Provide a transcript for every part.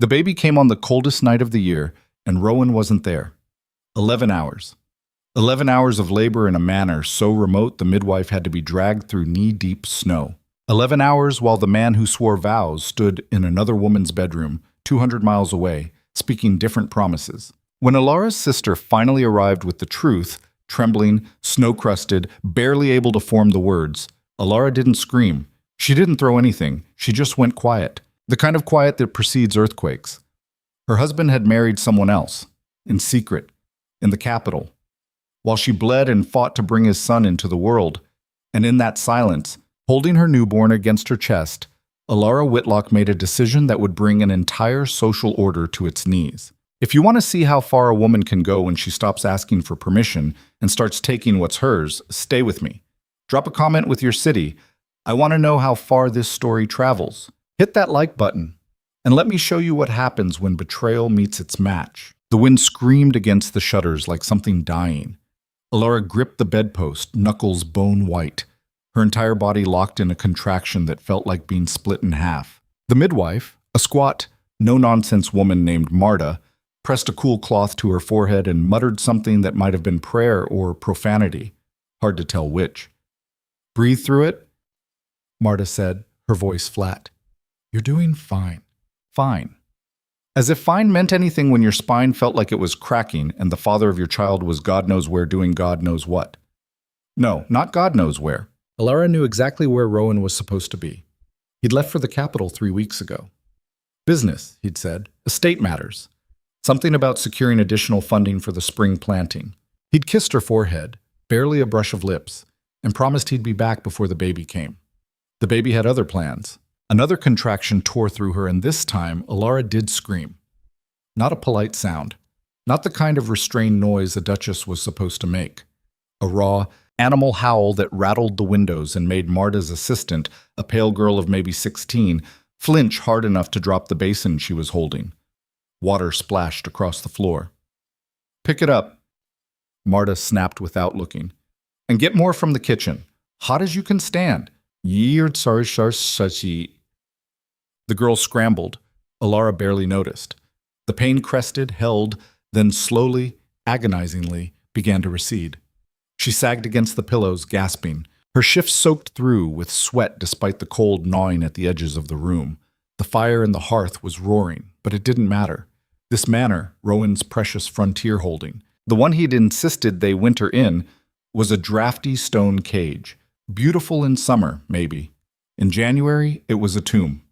The baby came on the coldest night of the year, and Rowan wasn't there. 11 hours. 11 hours of labor in a manner so remote the midwife had to be dragged through knee-deep snow. 11 hours while the man who swore vows stood in another woman's bedroom, 200 miles away, speaking different promises. When Elara's sister finally arrived with the truth, trembling, snow-crusted, barely able to form the words, Elara didn't scream. She didn't throw anything. She just went quiet. The kind of quiet that precedes earthquakes. Her husband had married someone else, in secret, in the capital, while she bled and fought to bring his son into the world. And in that silence, holding her newborn against her chest, Elara Whitlock made a decision that would bring an entire social order to its knees. If you want to see how far a woman can go when she stops asking for permission and starts taking what's hers, stay with me. Drop a comment with your city. I want to know how far this story travels. Hit that like button, and let me show you what happens when betrayal meets its match. The wind screamed against the shutters like something dying. Elara gripped the bedpost, knuckles bone white, her entire body locked in a contraction that felt like being split in half. The midwife, a squat, no-nonsense woman named Marta, pressed a cool cloth to her forehead and muttered something that might have been prayer or profanity. Hard to tell which. "Breathe through it," Marta said, her voice flat. "You're doing fine. Fine." As if fine meant anything when your spine felt like it was cracking and the father of your child was God knows where doing God knows what. No, not God knows where. Elara knew exactly where Rowan was supposed to be. He'd left for the capital 3 weeks ago. Business, he'd said. Estate matters. Something about securing additional funding for the spring planting. He'd kissed her forehead, barely a brush of lips, and promised he'd be back before the baby came. The baby had other plans. Another contraction tore through her, and this time, Elara did scream. Not a polite sound. Not the kind of restrained noise a duchess was supposed to make. A raw, animal howl that rattled the windows and made Marta's assistant, a pale girl of maybe 16, flinch hard enough to drop the basin she was holding. Water splashed across the floor. "Pick it up," Marta snapped without looking. "And get more from the kitchen. Hot as you can stand." The girl scrambled. Elara barely noticed. The pain crested, held, then slowly, agonizingly, began to recede. She sagged against the pillows, gasping. Her shift soaked through with sweat despite the cold gnawing at the edges of the room. The fire in the hearth was roaring, but it didn't matter. This manor, Rowan's precious frontier holding, the one he'd insisted they winter in, was a drafty stone cage. Beautiful in summer, maybe. In January, it was a tomb.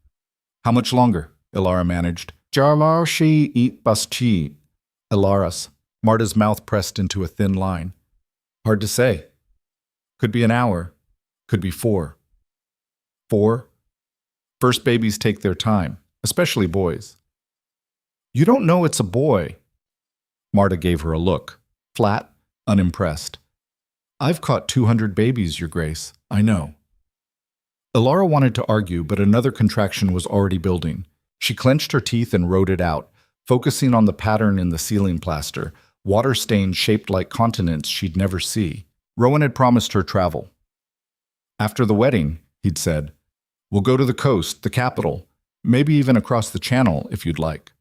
"How much longer?" Elara managed. "Jarlarshi eat baschi." Elaras. Marta's mouth pressed into a thin line. Hard to say. Could be an hour. Could be 4. 4? First babies take their time, especially boys. "You don't know it's a boy." Marta gave her a look, flat, unimpressed. "I've caught 200 babies, Your Grace. I know." Elara wanted to argue, but another contraction was already building. She clenched her teeth and wrote it out, focusing on the pattern in the ceiling plaster, water stains shaped like continents she'd never see. Rowan had promised her travel. "After the wedding," he'd said, "we'll go to the coast, the capital, maybe even across the channel if you'd like."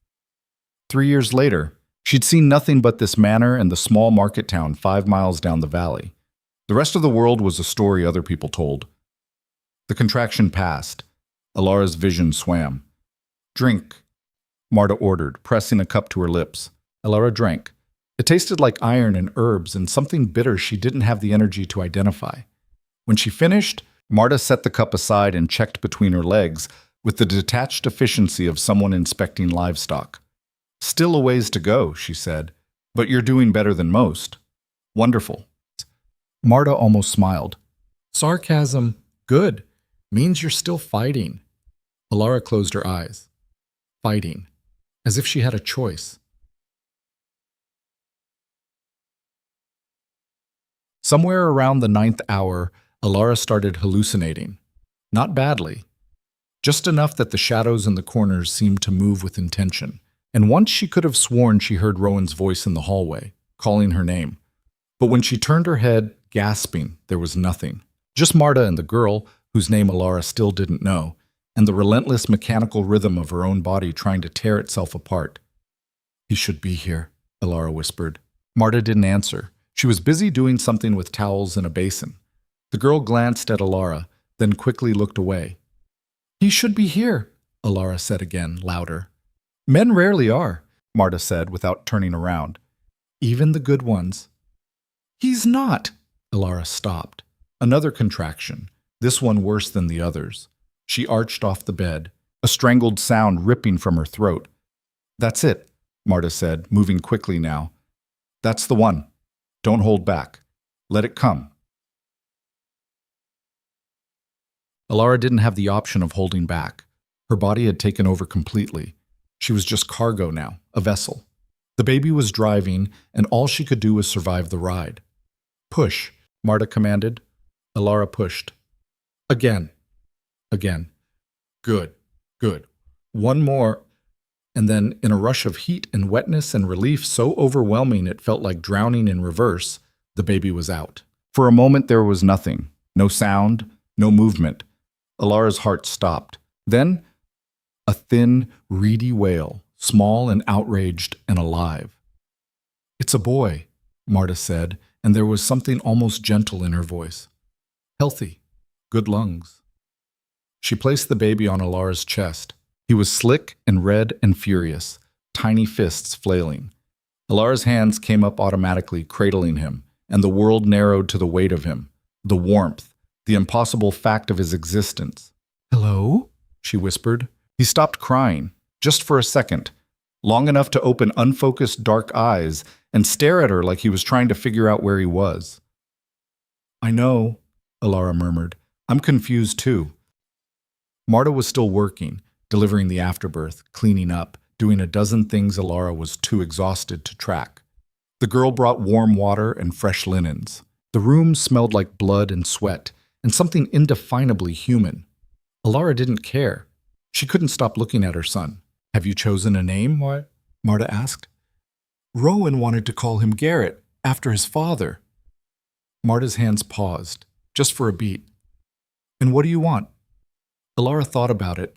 3 years later, she'd seen nothing but this manor and the small market town 5 miles down the valley. The rest of the world was a story other people told. The contraction passed. Elara's vision swam. "Drink," Marta ordered, pressing a cup to her lips. Elara drank. It tasted like iron and herbs and something bitter she didn't have the energy to identify. When she finished, Marta set the cup aside and checked between her legs with the detached efficiency of someone inspecting livestock. "Still a ways to go," she said, "but you're doing better than most." "Wonderful." Marta almost smiled. "Sarcasm. Good. Means you're still fighting." Elara closed her eyes. Fighting. As if she had a choice. Somewhere around the 9th hour, Elara started hallucinating. Not badly. Just enough that the shadows in the corners seemed to move with intention. And once she could have sworn she heard Rowan's voice in the hallway, calling her name. But when she turned her head, gasping, there was nothing. Just Marta and the girl, whose name Elara still didn't know, and the relentless mechanical rhythm of her own body trying to tear itself apart. "He should be here," Elara whispered. Marta didn't answer. She was busy doing something with towels in a basin. The girl glanced at Elara, then quickly looked away. "He should be here," Elara said again, louder. "Men rarely are," Marta said without turning around. "Even the good ones." "He's not." Elara stopped. Another contraction, this one worse than the others. She arched off the bed, a strangled sound ripping from her throat. "That's it," Marta said, moving quickly now. "That's the one. Don't hold back. Let it come." Elara didn't have the option of holding back. Her body had taken over completely. She was just cargo now, a vessel. The baby was driving, and all she could do was survive the ride. "Push," Marta commanded. Elara pushed. Again. Again. Good. Good. One more. And then, in a rush of heat and wetness and relief so overwhelming it felt like drowning in reverse, the baby was out. For a moment there was nothing. No sound, no movement. Elara's heart stopped. Then, a thin, reedy wail, small and outraged and alive. "It's a boy," Marta said, and there was something almost gentle in her voice. "Healthy. Good lungs." She placed the baby on Elara's chest. He was slick and red and furious, tiny fists flailing. Elara's hands came up automatically, cradling him, and the world narrowed to the weight of him, the warmth, the impossible fact of his existence. "Hello?" she whispered. He stopped crying, just for a second, long enough to open unfocused dark eyes and stare at her like he was trying to figure out where he was. "I know," Elara murmured. "I'm confused too." Marta was still working, delivering the afterbirth, cleaning up, doing a dozen things Elara was too exhausted to track. The girl brought warm water and fresh linens. The room smelled like blood and sweat, and something indefinably human. Elara didn't care. She couldn't stop looking at her son. "Have you chosen a name?" Marta asked. "Rowan wanted to call him Garrett, after his father." Marta's hands paused, just for a beat. "And what do you want?" Elara thought about it,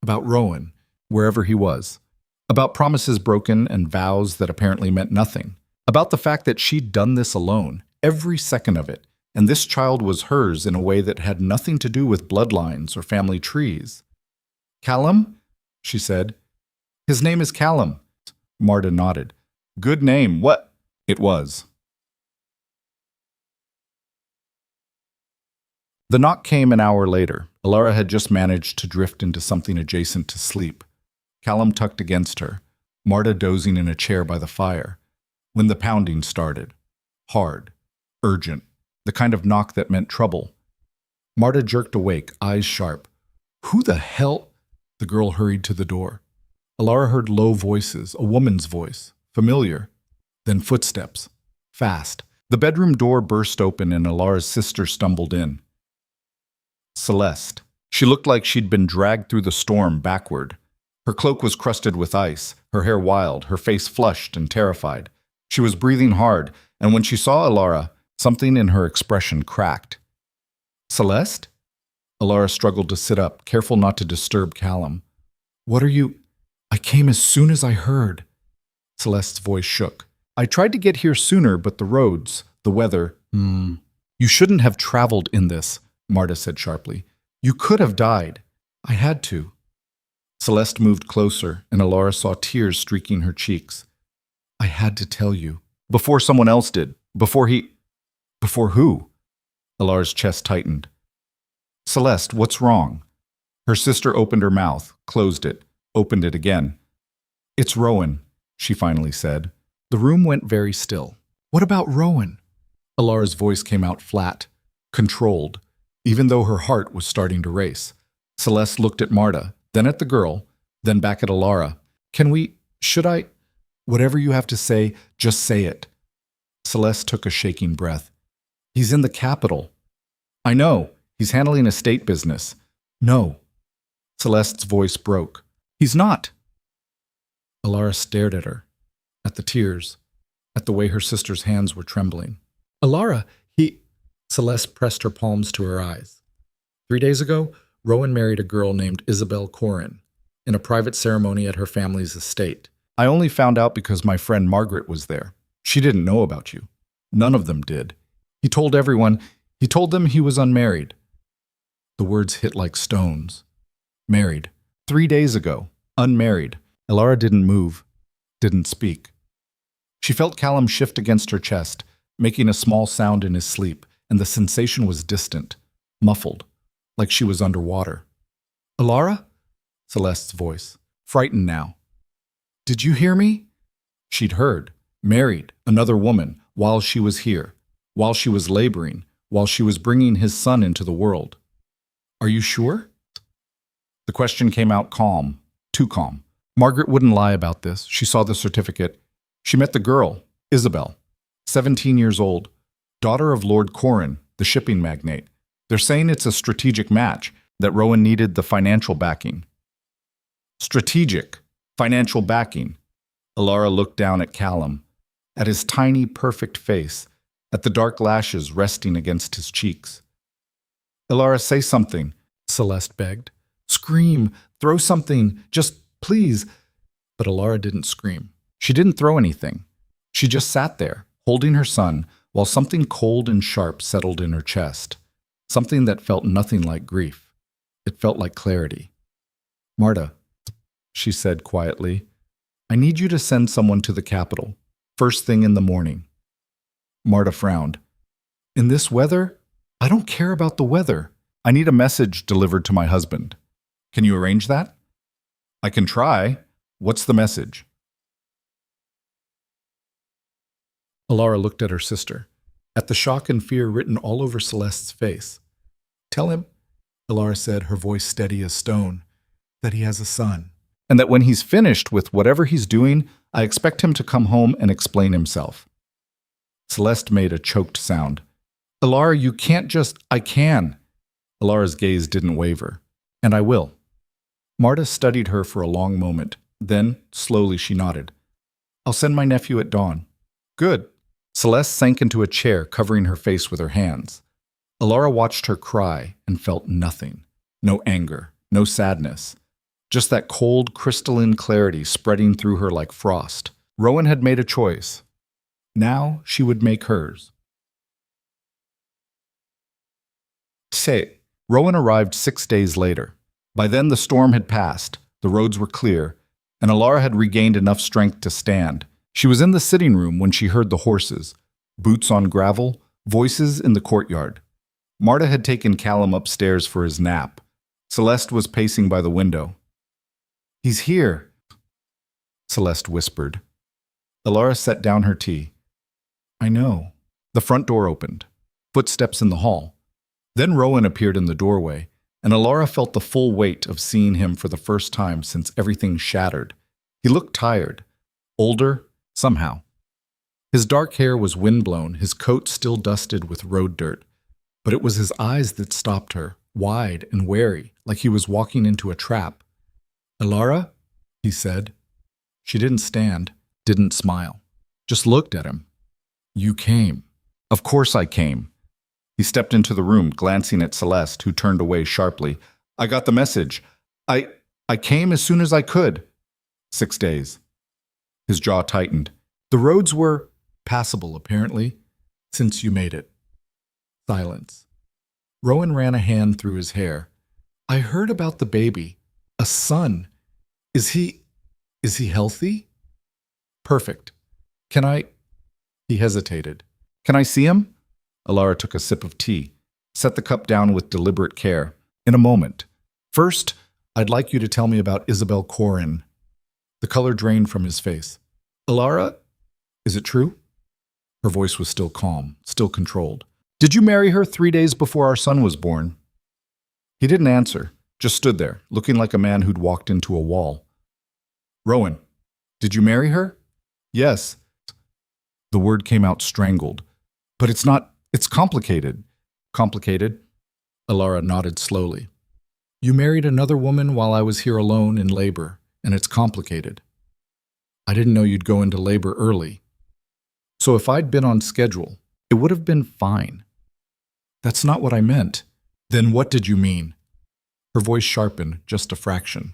about Rowan, wherever he was, about promises broken and vows that apparently meant nothing, about the fact that she'd done this alone, every second of it, and this child was hers in a way that had nothing to do with bloodlines or family trees. "Callum?" she said. "His name is Callum." Marta nodded. "Good name. What?" It was. The knock came an hour later. Elara had just managed to drift into something adjacent to sleep. Callum tucked against her, Marta dozing in a chair by the fire, when the pounding started. Hard, urgent, the kind of knock that meant trouble. Marta jerked awake, eyes sharp. "Who the hell?" The girl hurried to the door. Elara heard low voices, a woman's voice, familiar. Then footsteps, fast. The bedroom door burst open and Elara's sister stumbled in. Celeste. She looked like she'd been dragged through the storm backward. Her cloak was crusted with ice, her hair wild, her face flushed and terrified. She was breathing hard, and when she saw Elara, something in her expression cracked. "Celeste?" Elara struggled to sit up, careful not to disturb Callum. "What are you—" "I came as soon as I heard." Celeste's voice shook. "I tried to get here sooner, but the roads, the weather— You shouldn't have traveled in this," Marta said sharply. "You could have died. I had to." Celeste moved closer, and Elara saw tears streaking her cheeks. "I had to tell you. Before someone else did. Before he—" "Before who?" Elara's chest tightened. "Celeste, what's wrong?" Her sister opened her mouth, closed it, opened it again. "It's Rowan," she finally said. The room went very still. "What about Rowan?" Elara's voice came out flat, controlled, even though her heart was starting to race. Celeste looked at Marta, then at the girl, then back at Elara. Should I? Whatever you have to say, just say it." Celeste took a shaking breath. "He's in the capital." "I know. He's handling estate business." "No." Celeste's voice broke. "He's not." Elara stared at her, at the tears, at the way her sister's hands were trembling. "Elara, he—" Celeste pressed her palms to her eyes. 3 days ago, Rowan married a girl named Isabel Corin in a private ceremony at her family's estate. I only found out because my friend Margaret was there. She didn't know about you. None of them did. He told everyone, he told them he was unmarried. The words hit like stones. Married. 3 days ago. Unmarried. Elara didn't move, didn't speak. She felt Callum shift against her chest, making a small sound in his sleep, and the sensation was distant, muffled, like she was underwater. Elara? Celeste's voice, frightened now. Did you hear me? She'd heard. Married, another woman, while she was here, while she was laboring, while she was bringing his son into the world. Are you sure? The question came out calm, too calm. Margaret wouldn't lie about this. She saw the certificate. She met the girl, Isabel, 17 years old, daughter of Lord Corin, the shipping magnate. They're saying it's a strategic match, that Rowan needed the financial backing. Strategic, financial backing. Elara looked down at Callum, at his tiny, perfect face, at the dark lashes resting against his cheeks. Elara, say something, Celeste begged. Scream, throw something, just please. But Elara didn't scream. She didn't throw anything. She just sat there, holding her son, while something cold and sharp settled in her chest. Something that felt nothing like grief. It felt like clarity. Marta, she said quietly, I need you to send someone to the capital, first thing in the morning. Marta frowned. In this weather? I don't care about the weather. I need a message delivered to my husband. Can you arrange that? I can try. What's the message? Elara looked at her sister, at the shock and fear written all over Celeste's face. Tell him, Elara said, her voice steady as stone, that he has a son, and that when he's finished with whatever he's doing, I expect him to come home and explain himself. Celeste made a choked sound. Elara, you can't just... I can. Elara's gaze didn't waver. And I will. Marta studied her for a long moment. Then, slowly, she nodded. I'll send my nephew at dawn. Good. Celeste sank into a chair, covering her face with her hands. Elara watched her cry and felt nothing. No anger, no sadness. Just that cold, crystalline clarity spreading through her like frost. Rowan had made a choice. Now she would make hers. Say, Rowan arrived 6 days later. By then the storm had passed, the roads were clear, and Elara had regained enough strength to stand. She was in the sitting room when she heard the horses, boots on gravel, voices in the courtyard. Marta had taken Callum upstairs for his nap. Celeste was pacing by the window. He's here, Celeste whispered. Elara set down her tea. I know. The front door opened. Footsteps in the hall. Then Rowan appeared in the doorway, and Elara felt the full weight of seeing him for the first time since everything shattered. He looked tired, older, somehow. His dark hair was windblown, his coat still dusted with road dirt, but it was his eyes that stopped her, wide and wary, like he was walking into a trap. Elara, he said. She didn't stand, didn't smile, just looked at him. You came. Of course I came. He stepped into the room, glancing at Celeste, who turned away sharply. I got the message. I came as soon as I could. 6 days. His jaw tightened. The roads were passable, apparently, since you made it. Silence. Rowan ran a hand through his hair. I heard about the baby. A son. Is he healthy? Perfect. Can I... He hesitated. Can I see him? Elara took a sip of tea, set the cup down with deliberate care. In a moment. First, I'd like you to tell me about Isabel Corin. The color drained from his face. Elara, is it true? Her voice was still calm, still controlled. Did you marry her 3 days before our son was born? He didn't answer, just stood there, looking like a man who'd walked into a wall. Rowan, did you marry her? Yes. The word came out strangled. But it's not... It's complicated. Complicated? Elara nodded slowly. You married another woman while I was here alone in labor, and it's complicated. I didn't know you'd go into labor early. So if I'd been on schedule, it would have been fine. That's not what I meant. Then what did you mean? Her voice sharpened just a fraction.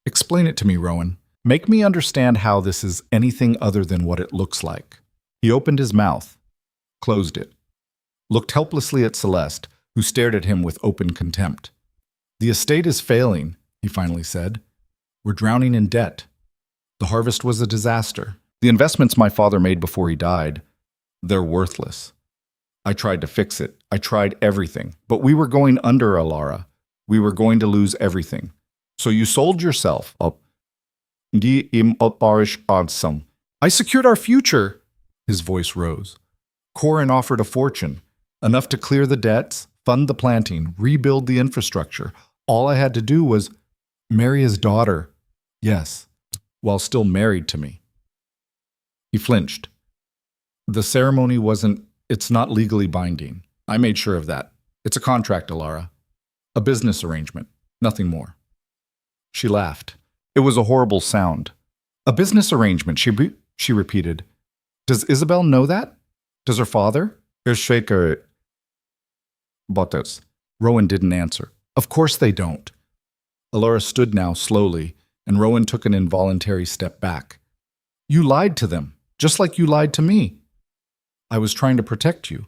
Explain it to me, Rowan. Make me understand how this is anything other than what it looks like. He opened his mouth, closed it, looked helplessly at Celeste, who stared at him with open contempt. The estate is failing, he finally said. We're drowning in debt. The harvest was a disaster. The investments my father made before he died, they're worthless. I tried to fix it. I tried everything. But we were going under, Elara. We were going to lose everything. So you sold yourself up. I secured our future. His voice rose. Corin offered a fortune, enough to clear the debts, fund the planting, rebuild the infrastructure. All I had to do was marry his daughter. Yes, while still married to me. He flinched. The ceremony it's not legally binding. I made sure of that. It's a contract, Elara. A business arrangement, nothing more. She laughed. It was a horrible sound. A business arrangement, she repeated. Does Isabel know that? Does her father? Rowan didn't answer. Of course they don't. Elara stood now slowly, and Rowan took an involuntary step back. You lied to them, just like you lied to me. I was trying to protect you.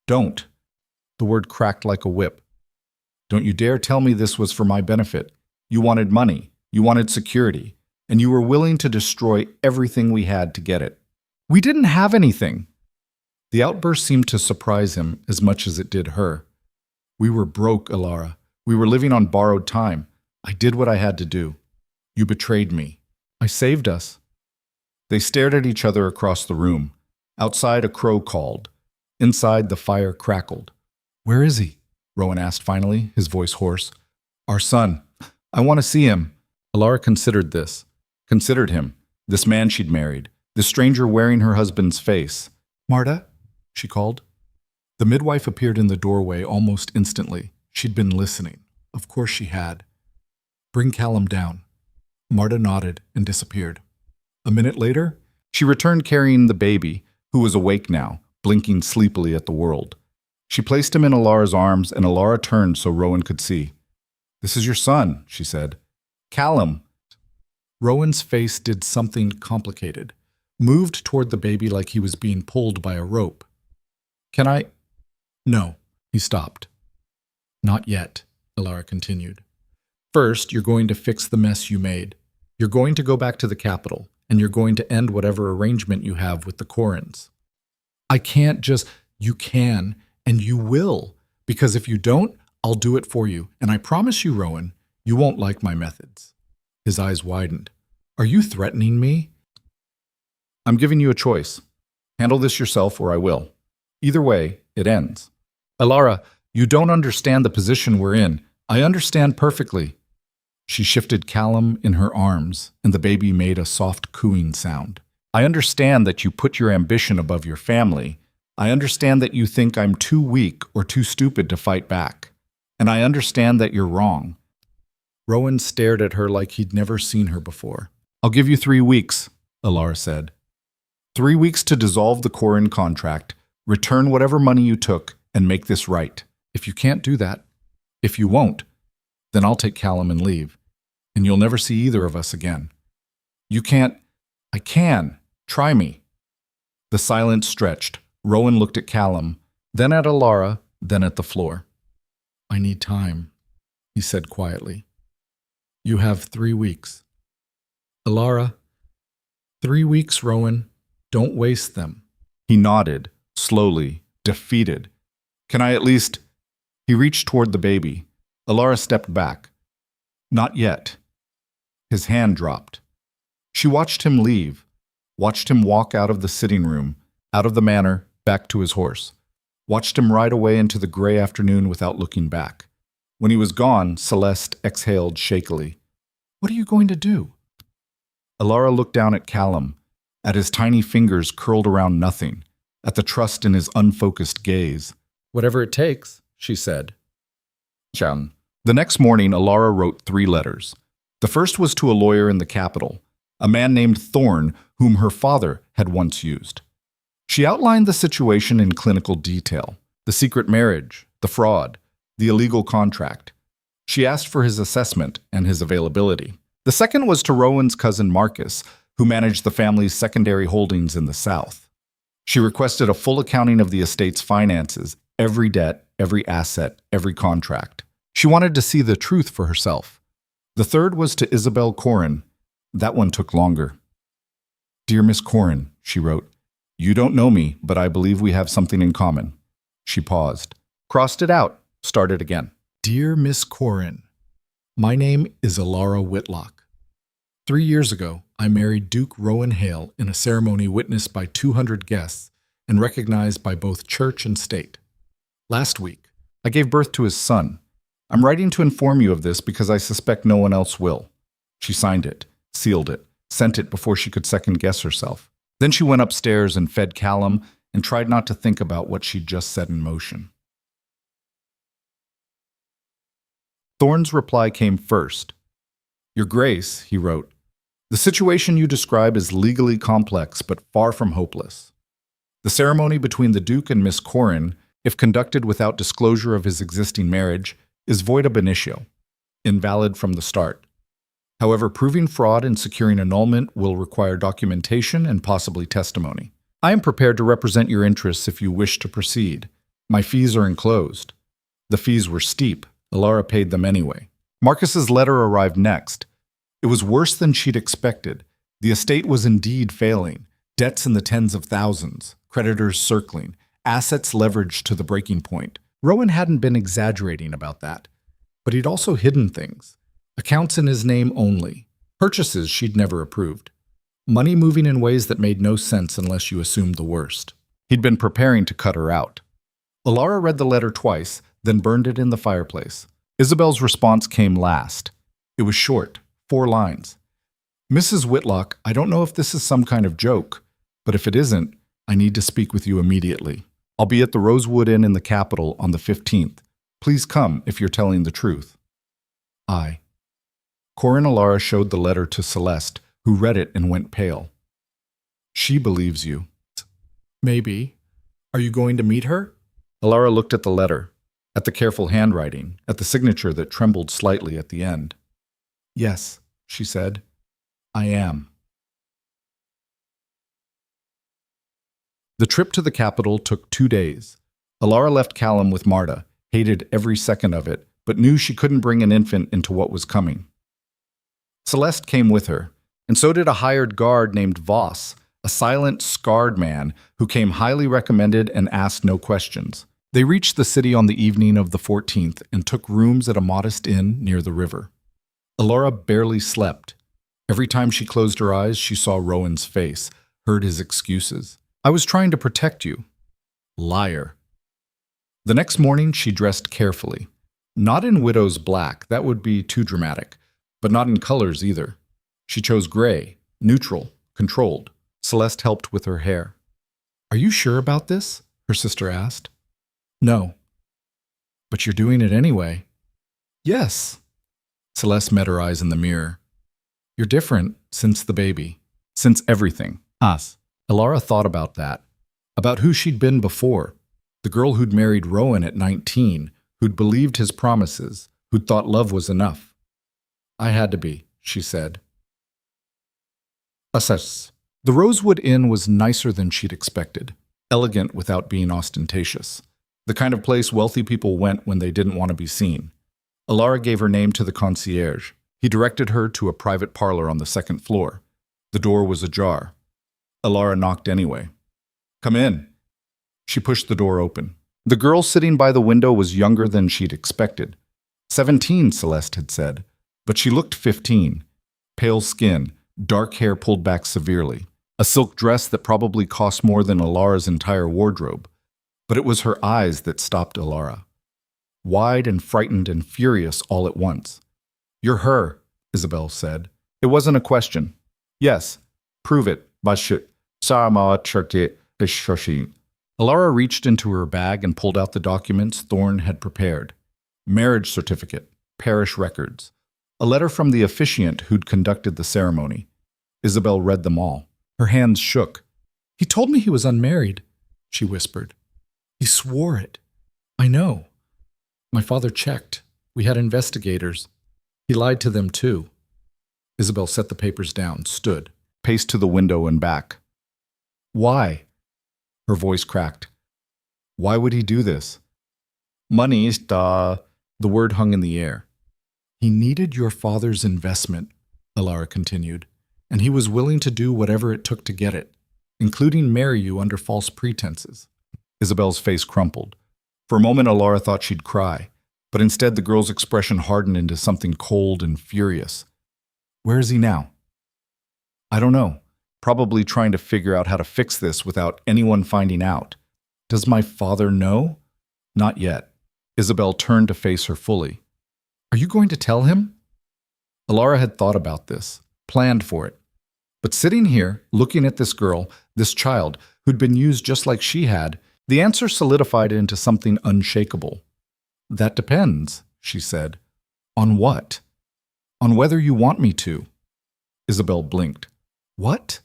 Don't. The word cracked like a whip. Don't you dare tell me this was for my benefit. You wanted money, you wanted security, and you were willing to destroy everything we had to get it. We didn't have anything. The outburst seemed to surprise him as much as it did her. We were broke, Elara. We were living on borrowed time. I did what I had to do. You betrayed me. I saved us. They stared at each other across the room. Outside, a crow called. Inside, the fire crackled. Where is he? Rowan asked finally, his voice hoarse. Our son. I want to see him. Elara considered him, this man she'd married, this stranger wearing her husband's face. Marta, she called. The midwife appeared in the doorway almost instantly. She'd been listening. Of course she had. Bring Callum down. Marta nodded and disappeared. A minute later, she returned carrying the baby, who was awake now, blinking sleepily at the world. She placed him in Elara's arms, and Elara turned so Rowan could see. This is your son, she said. Callum. Rowan's face did something complicated, moved toward the baby like he was being pulled by a rope. Can I? No, he stopped. Not yet, Elara continued. First, you're going to fix the mess you made. You're going to go back to the capital, and you're going to end whatever arrangement you have with the Corins. I can't just... You can, and you will, because if you don't, I'll do it for you, and I promise you, Rowan, you won't like my methods. His eyes widened. Are you threatening me? I'm giving you a choice. Handle this yourself or I will. Either way, it ends. Elara, you don't understand the position we're in. I understand perfectly. She shifted Callum in her arms, and the baby made a soft cooing sound. I understand that you put your ambition above your family. I understand that you think I'm too weak or too stupid to fight back. And I understand that you're wrong. Rowan stared at her like he'd never seen her before. I'll give you 3 weeks, Elara said. 3 weeks to dissolve the Corin contract, return whatever money you took, and make this right. If you can't do that, if you won't, then I'll take Callum and leave, and you'll never see either of us again. You can't. I can. Try me. The silence stretched. Rowan looked at Callum, then at Elara, then at the floor. I need time, he said quietly. You have 3 weeks. Elara, 3 weeks, Rowan. Don't waste them. He nodded, slowly, defeated. Can I at least... He reached toward the baby. Elara stepped back. Not yet. His hand dropped. She watched him leave, watched him walk out of the sitting room, out of the manor, back to his horse, watched him ride away into the gray afternoon without looking back. When he was gone, Celeste exhaled shakily. What are you going to do? Elara looked down at Callum, at his tiny fingers curled around nothing, at the trust in his unfocused gaze. Whatever it takes, she said. The next morning, Elara wrote 3 letters. The first was to a lawyer in the capital, a man named Thorne, whom her father had once used. She outlined the situation in clinical detail, the secret marriage, the fraud, the illegal contract. She asked for his assessment and his availability. The second was to Rowan's cousin Marcus, who managed the family's secondary holdings in the South. She requested a full accounting of the estate's finances, every debt, every asset, every contract. She wanted to see the truth for herself. The third was to Isabel Corrin. That one took longer. "Dear Miss Corrin," she wrote, "you don't know me, but I believe we have something in common." She paused, crossed it out, started again. "Dear Miss Corrin, my name is Elara Whitlock. 3 years ago, I married Duke Rowan Hale in a ceremony witnessed by 200 guests and recognized by both church and state. Last week, I gave birth to his son. I'm writing to inform you of this because I suspect no one else will." She signed it, sealed it, sent it before she could second-guess herself. Then she went upstairs and fed Callum and tried not to think about what she'd just set in motion. Thorne's reply came first. "Your Grace," he wrote, "the situation you describe is legally complex but far from hopeless. The ceremony between the Duke and Miss Corrin, if conducted without disclosure of his existing marriage, is void ab initio, invalid from the start. However, proving fraud and securing annulment will require documentation and possibly testimony. I am prepared to represent your interests if you wish to proceed. My fees are enclosed." The fees were steep. Elara paid them anyway. Marcus's letter arrived next. It was worse than she'd expected. The estate was indeed failing. Debts in the tens of thousands, creditors circling, assets leveraged to the breaking point. Rowan hadn't been exaggerating about that, but he'd also hidden things. Accounts in his name only. Purchases she'd never approved. Money moving in ways that made no sense unless you assumed the worst. He'd been preparing to cut her out. Elara read the letter twice, then burned it in the fireplace. Isabel's response came last. It was short, 4 lines. "Mrs. Whitlock, I don't know if this is some kind of joke, but if it isn't, I need to speak with you immediately. I'll be at the Rosewood Inn in the capital on the 15th. Please come if you're telling the truth. I." Corrin Elara showed the letter to Celeste, who read it and went pale. "She believes you." "Maybe. Are you going to meet her?" Elara looked at the letter, at the careful handwriting, at the signature that trembled slightly at the end. "Yes," she said, "I am." The trip to the capital took 2 days. Elara left Callum with Marta, hated every second of it, but knew she couldn't bring an infant into what was coming. Celeste came with her, and so did a hired guard named Voss, a silent, scarred man who came highly recommended and asked no questions. They reached the city on the evening of the 14th and took rooms at a modest inn near the river. Elara barely slept. Every time she closed her eyes, she saw Rowan's face, heard his excuses. "I was trying to protect you." Liar. The next morning, she dressed carefully. Not in widow's black, that would be too dramatic, but not in colors either. She chose gray, neutral, controlled. Celeste helped with her hair. "Are you sure about this?" her sister asked. "No." "But you're doing it anyway." "Yes." Celeste met her eyes in the mirror. "You're different since the baby, since everything, us." Elara thought about that, about who she'd been before, the girl who'd married Rowan at 19, who'd believed his promises, who'd thought love was enough. "I had to be," she said. Assess. The Rosewood Inn was nicer than she'd expected, elegant without being ostentatious. The kind of place wealthy people went when they didn't want to be seen. Elara gave her name to the concierge. He directed her to a private parlor on the 2nd floor. The door was ajar. Elara knocked anyway. "Come in." She pushed the door open. The girl sitting by the window was younger than she'd expected. 17, Celeste had said, but she looked 15. Pale skin, dark hair pulled back severely, a silk dress that probably cost more than Elara's entire wardrobe. But it was her eyes that stopped Elara. Wide and frightened and furious all at once. "You're her," Isabel said. It wasn't a question. "Yes, prove it, Bashut. Sarama Charte Bishoshi." Elara reached into her bag and pulled out the documents Thorne had prepared. Marriage certificate, parish records, a letter from the officiant who'd conducted the ceremony. Isabel read them all. Her hands shook. "He told me he was unmarried," she whispered. "He swore it. I know. My father checked. We had investigators. He lied to them too. Isabel set the papers down, stood, paced to the window and back. Why? Her voice cracked. Why would he do this? Money, the word hung in the air. He needed your father's investment, Elara continued, and he was willing to do whatever it took to get it, including marry you under false pretenses. Isabel's face crumpled. For a moment, Elara thought she'd cry, but instead the girl's expression hardened into something cold and furious. Where is he now? I don't know. Probably trying to figure out how to fix this without anyone finding out. Does my father know? Not yet. Isabel turned to face her fully. Are you going to tell him? Elara had thought about this, planned for it. But sitting here, looking at this girl, this child, who'd been used just like she had, the answer solidified into something unshakable. That depends, she said. On what? On whether you want me to. Isabel blinked. What?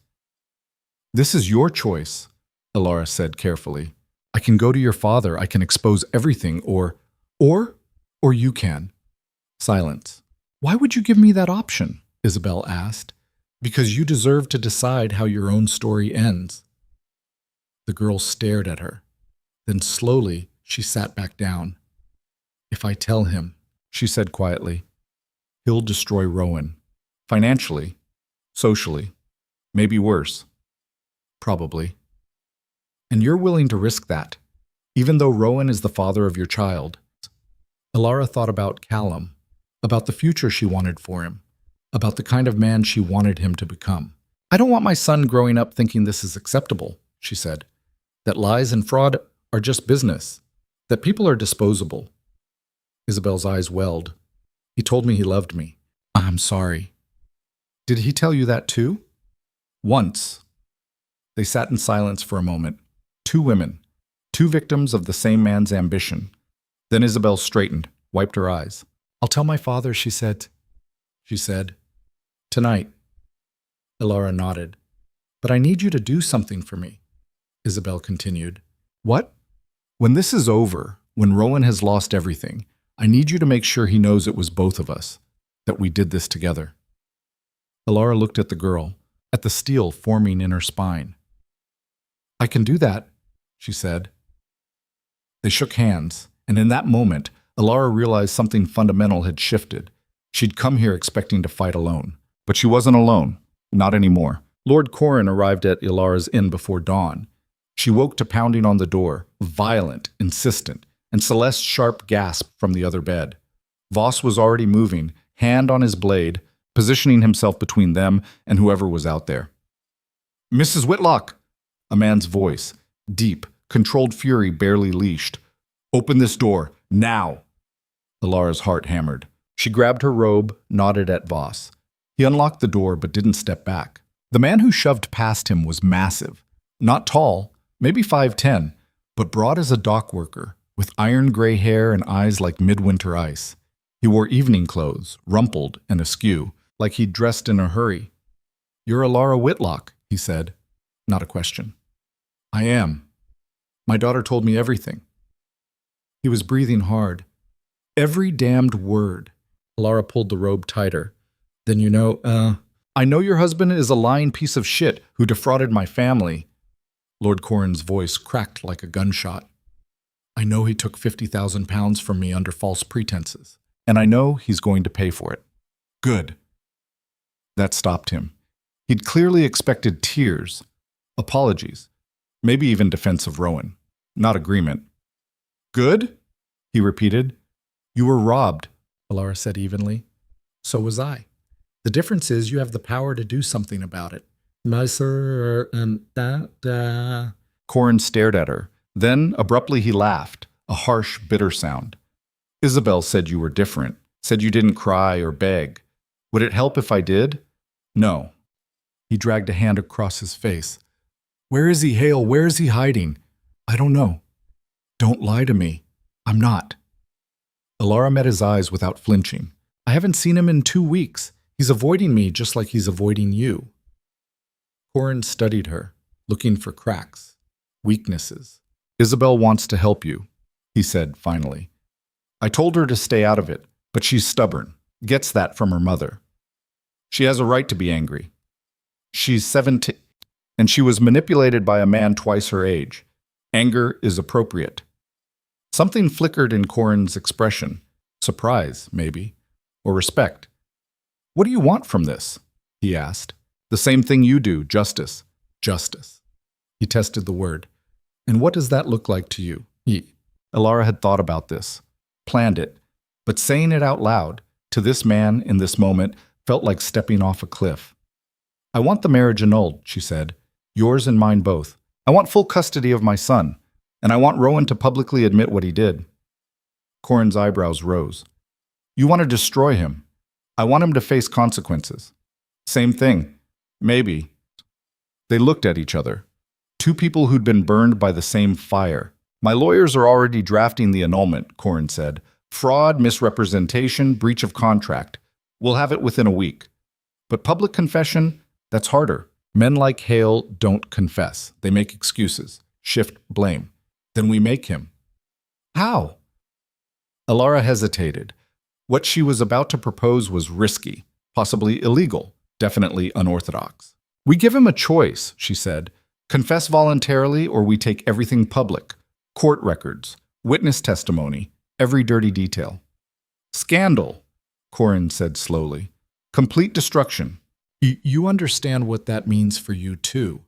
This is your choice, Elara said carefully. I can go to your father, I can expose everything, or you can. Silence. Why would you give me that option? Isabel asked. Because you deserve to decide how your own story ends. The girl stared at her. Then slowly, she sat back down. If I tell him, she said quietly, he'll destroy Rowan. Financially, socially, maybe worse. Probably. And you're willing to risk that, even though Rowan is the father of your child. Elara thought about Callum, about the future she wanted for him, about the kind of man she wanted him to become. I don't want my son growing up thinking this is acceptable, she said. That lies and fraud are just business, that people are disposable. Isabel's eyes welled. He told me he loved me. I'm sorry. Did he tell you that too? Once. They sat in silence for a moment. Two women, two victims of the same man's ambition. Then Isabel straightened, wiped her eyes. I'll tell my father, she said. Tonight. Elara nodded. But I need you to do something for me, Isabel continued. What? When this is over, when Rowan has lost everything, I need you to make sure he knows it was both of us, that we did this together. Elara looked at the girl, at the steel forming in her spine. I can do that, she said. They shook hands, and in that moment, Elara realized something fundamental had shifted. She'd come here expecting to fight alone. But she wasn't alone. Not anymore. Lord Corrin arrived at Elara's inn before dawn. She woke to pounding on the door, violent, insistent, and Celeste's sharp gasp from the other bed. Voss was already moving, hand on his blade, positioning himself between them and whoever was out there. Mrs. Whitlock! A man's voice, deep, controlled fury barely leashed. Open this door, now! Elara's heart hammered. She grabbed her robe, nodded at Voss. He unlocked the door but didn't step back. The man who shoved past him was massive. Not tall, maybe 5'10", but broad as a dock worker, with iron gray hair and eyes like midwinter ice. He wore evening clothes, rumpled and askew, like he'd dressed in a hurry. You're Elara Whitlock, he said. Not a question. I am. My daughter told me everything. He was breathing hard. Every damned word. Elara pulled the robe tighter. Then I know your husband is a lying piece of shit who defrauded my family. Lord Corrin's voice cracked like a gunshot. I know he took 50,000 pounds from me under false pretenses, and I know he's going to pay for it. Good. That stopped him. He'd clearly expected tears, apologies, maybe even defense of Rowan, not agreement. Good? He repeated. You were robbed, Elara said evenly. So was I. The difference is you have the power to do something about it. Corrin stared at her. Then, abruptly, he laughed, a harsh, bitter sound. Isabel said you were different, said you didn't cry or beg. Would it help if I did? No. He dragged a hand across his face. Where is he, Hale? Where is he hiding? I don't know. Don't lie to me. I'm not. Elara met his eyes without flinching. I haven't seen him in 2 weeks. He's avoiding me just like he's avoiding you. Corrin studied her, looking for cracks, weaknesses. Isabel wants to help you, he said finally. I told her to stay out of it, But she's stubborn, gets that from her mother. She has a right to be angry. She's 17, and she was manipulated by a man twice her age. Anger is appropriate. Something flickered in Corin's expression. Surprise, maybe, or respect. What do you want from this? He asked. The same thing you do, justice. Justice. He tested the word. And what does that look like to you? Elara had thought about this, planned it, but saying it out loud to this man in this moment felt like stepping off a cliff. I want the marriage annulled, she said. Yours and mine both. I want full custody of my son, and I want Rowan to publicly admit what he did. Corin's eyebrows rose. You want to destroy him. I want him to face consequences. Same thing. Maybe. They looked at each other. Two people who'd been burned by the same fire. My lawyers are already drafting the annulment, Corin said. Fraud, misrepresentation, breach of contract. We'll have it within a week. But public confession, that's harder. Men like Hale don't confess. They make excuses, shift blame. Then we make him. How? Elara hesitated. What she was about to propose was risky, possibly illegal, definitely unorthodox. We give him a choice, she said. Confess voluntarily or we take everything public. Court records, witness testimony, every dirty detail. Scandal, Corin said slowly. Complete destruction. You understand what that means for you too.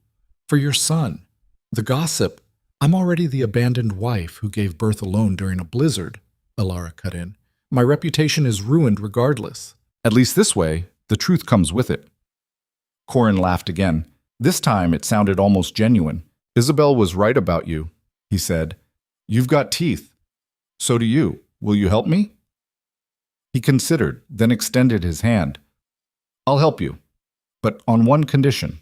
For your son. The gossip. I'm already the abandoned wife who gave birth alone during a blizzard, Elara cut in. My reputation is ruined regardless. At least this way, the truth comes with it. Corin laughed again. This time it sounded almost genuine. Isabel was right about you, he said. You've got teeth. So do you. Will you help me? He considered, then extended his hand. I'll help you, but on one condition.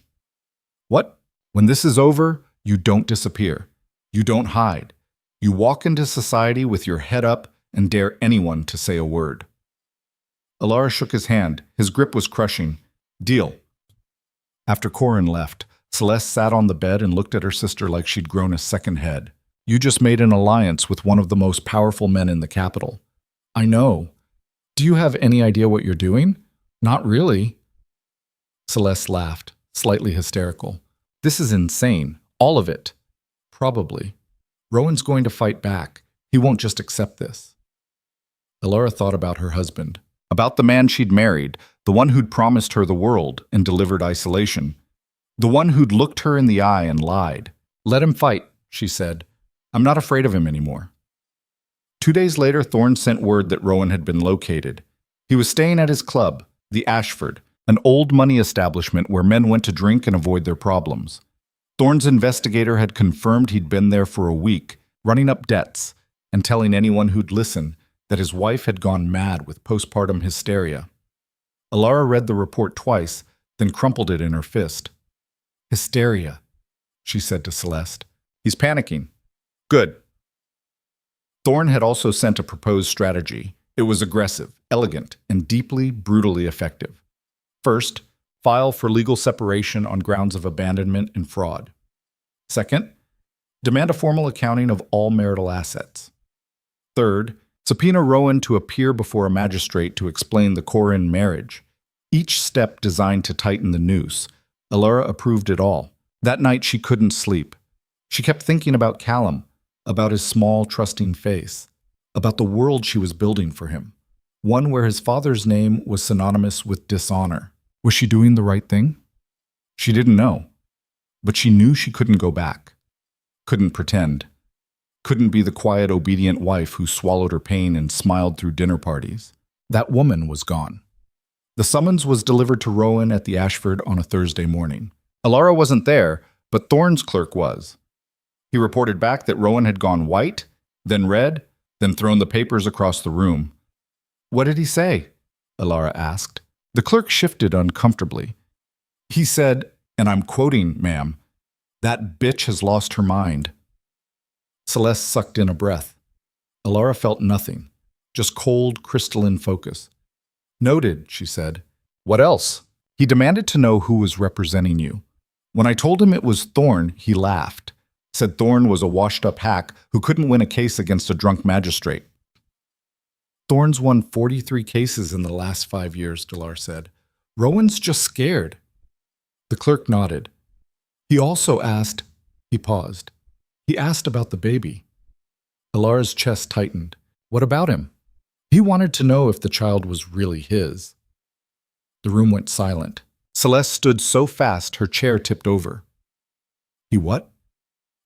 What? When this is over, you don't disappear. You don't hide. You walk into society with your head up and dare anyone to say a word. Elara shook his hand. His grip was crushing. Deal. After Corin left, Celeste sat on the bed and looked at her sister like she'd grown a second head. You just made an alliance with one of the most powerful men in the capital. I know. Do you have any idea what you're doing? Not really. Celeste laughed, slightly hysterical. This is insane. All of it. Probably. Rowan's going to fight back. He won't just accept this. Elara thought about her husband, about the man she'd married, the one who'd promised her the world and delivered isolation, the one who'd looked her in the eye and lied. Let him fight, she said. I'm not afraid of him anymore. 2 days later, Thorne sent word that Rowan had been located. He was staying at his club, the Ashford, an old money establishment where men went to drink and avoid their problems. Thorne's investigator had confirmed he'd been there for a week, running up debts and telling anyone who'd listen that his wife had gone mad with postpartum hysteria. Elara read the report twice, then crumpled it in her fist. Hysteria, she said to Celeste. He's panicking. Good. Thorne had also sent a proposed strategy. It was aggressive, elegant, and deeply, brutally effective. First, file for legal separation on grounds of abandonment and fraud. Second, demand a formal accounting of all marital assets. Third, subpoena Rowan to appear before a magistrate to explain the Corin marriage. Each step designed to tighten the noose. Elara approved it all. That night she couldn't sleep. She kept thinking about Callum, about his small, trusting face, about the world she was building for him, one where his father's name was synonymous with dishonor. Was she doing the right thing? She didn't know, but she knew she couldn't go back, couldn't pretend, couldn't be the quiet, obedient wife who swallowed her pain and smiled through dinner parties. That woman was gone. The summons was delivered to Rowan at the Ashford on a Thursday morning. Elara wasn't there, but Thorne's clerk was. He reported back that Rowan had gone white, then red, then thrown the papers across the room. What did he say? Elara asked. The clerk shifted uncomfortably. He said, and I'm quoting, ma'am, that bitch has lost her mind. Celeste sucked in a breath. Elara felt nothing, just cold, crystalline focus. Noted, she said. What else? He demanded to know who was representing you. When I told him it was Thorne, he laughed. Said Thorne was a washed-up hack who couldn't win a case against a drunk magistrate. Thorne's won 43 cases in the last 5 years, Delara said. Rowan's just scared. The clerk nodded. He also asked, he paused. He asked about the baby. Elara's chest tightened. What about him? He wanted to know if the child was really his. The room went silent. Celeste stood so fast her chair tipped over. He what?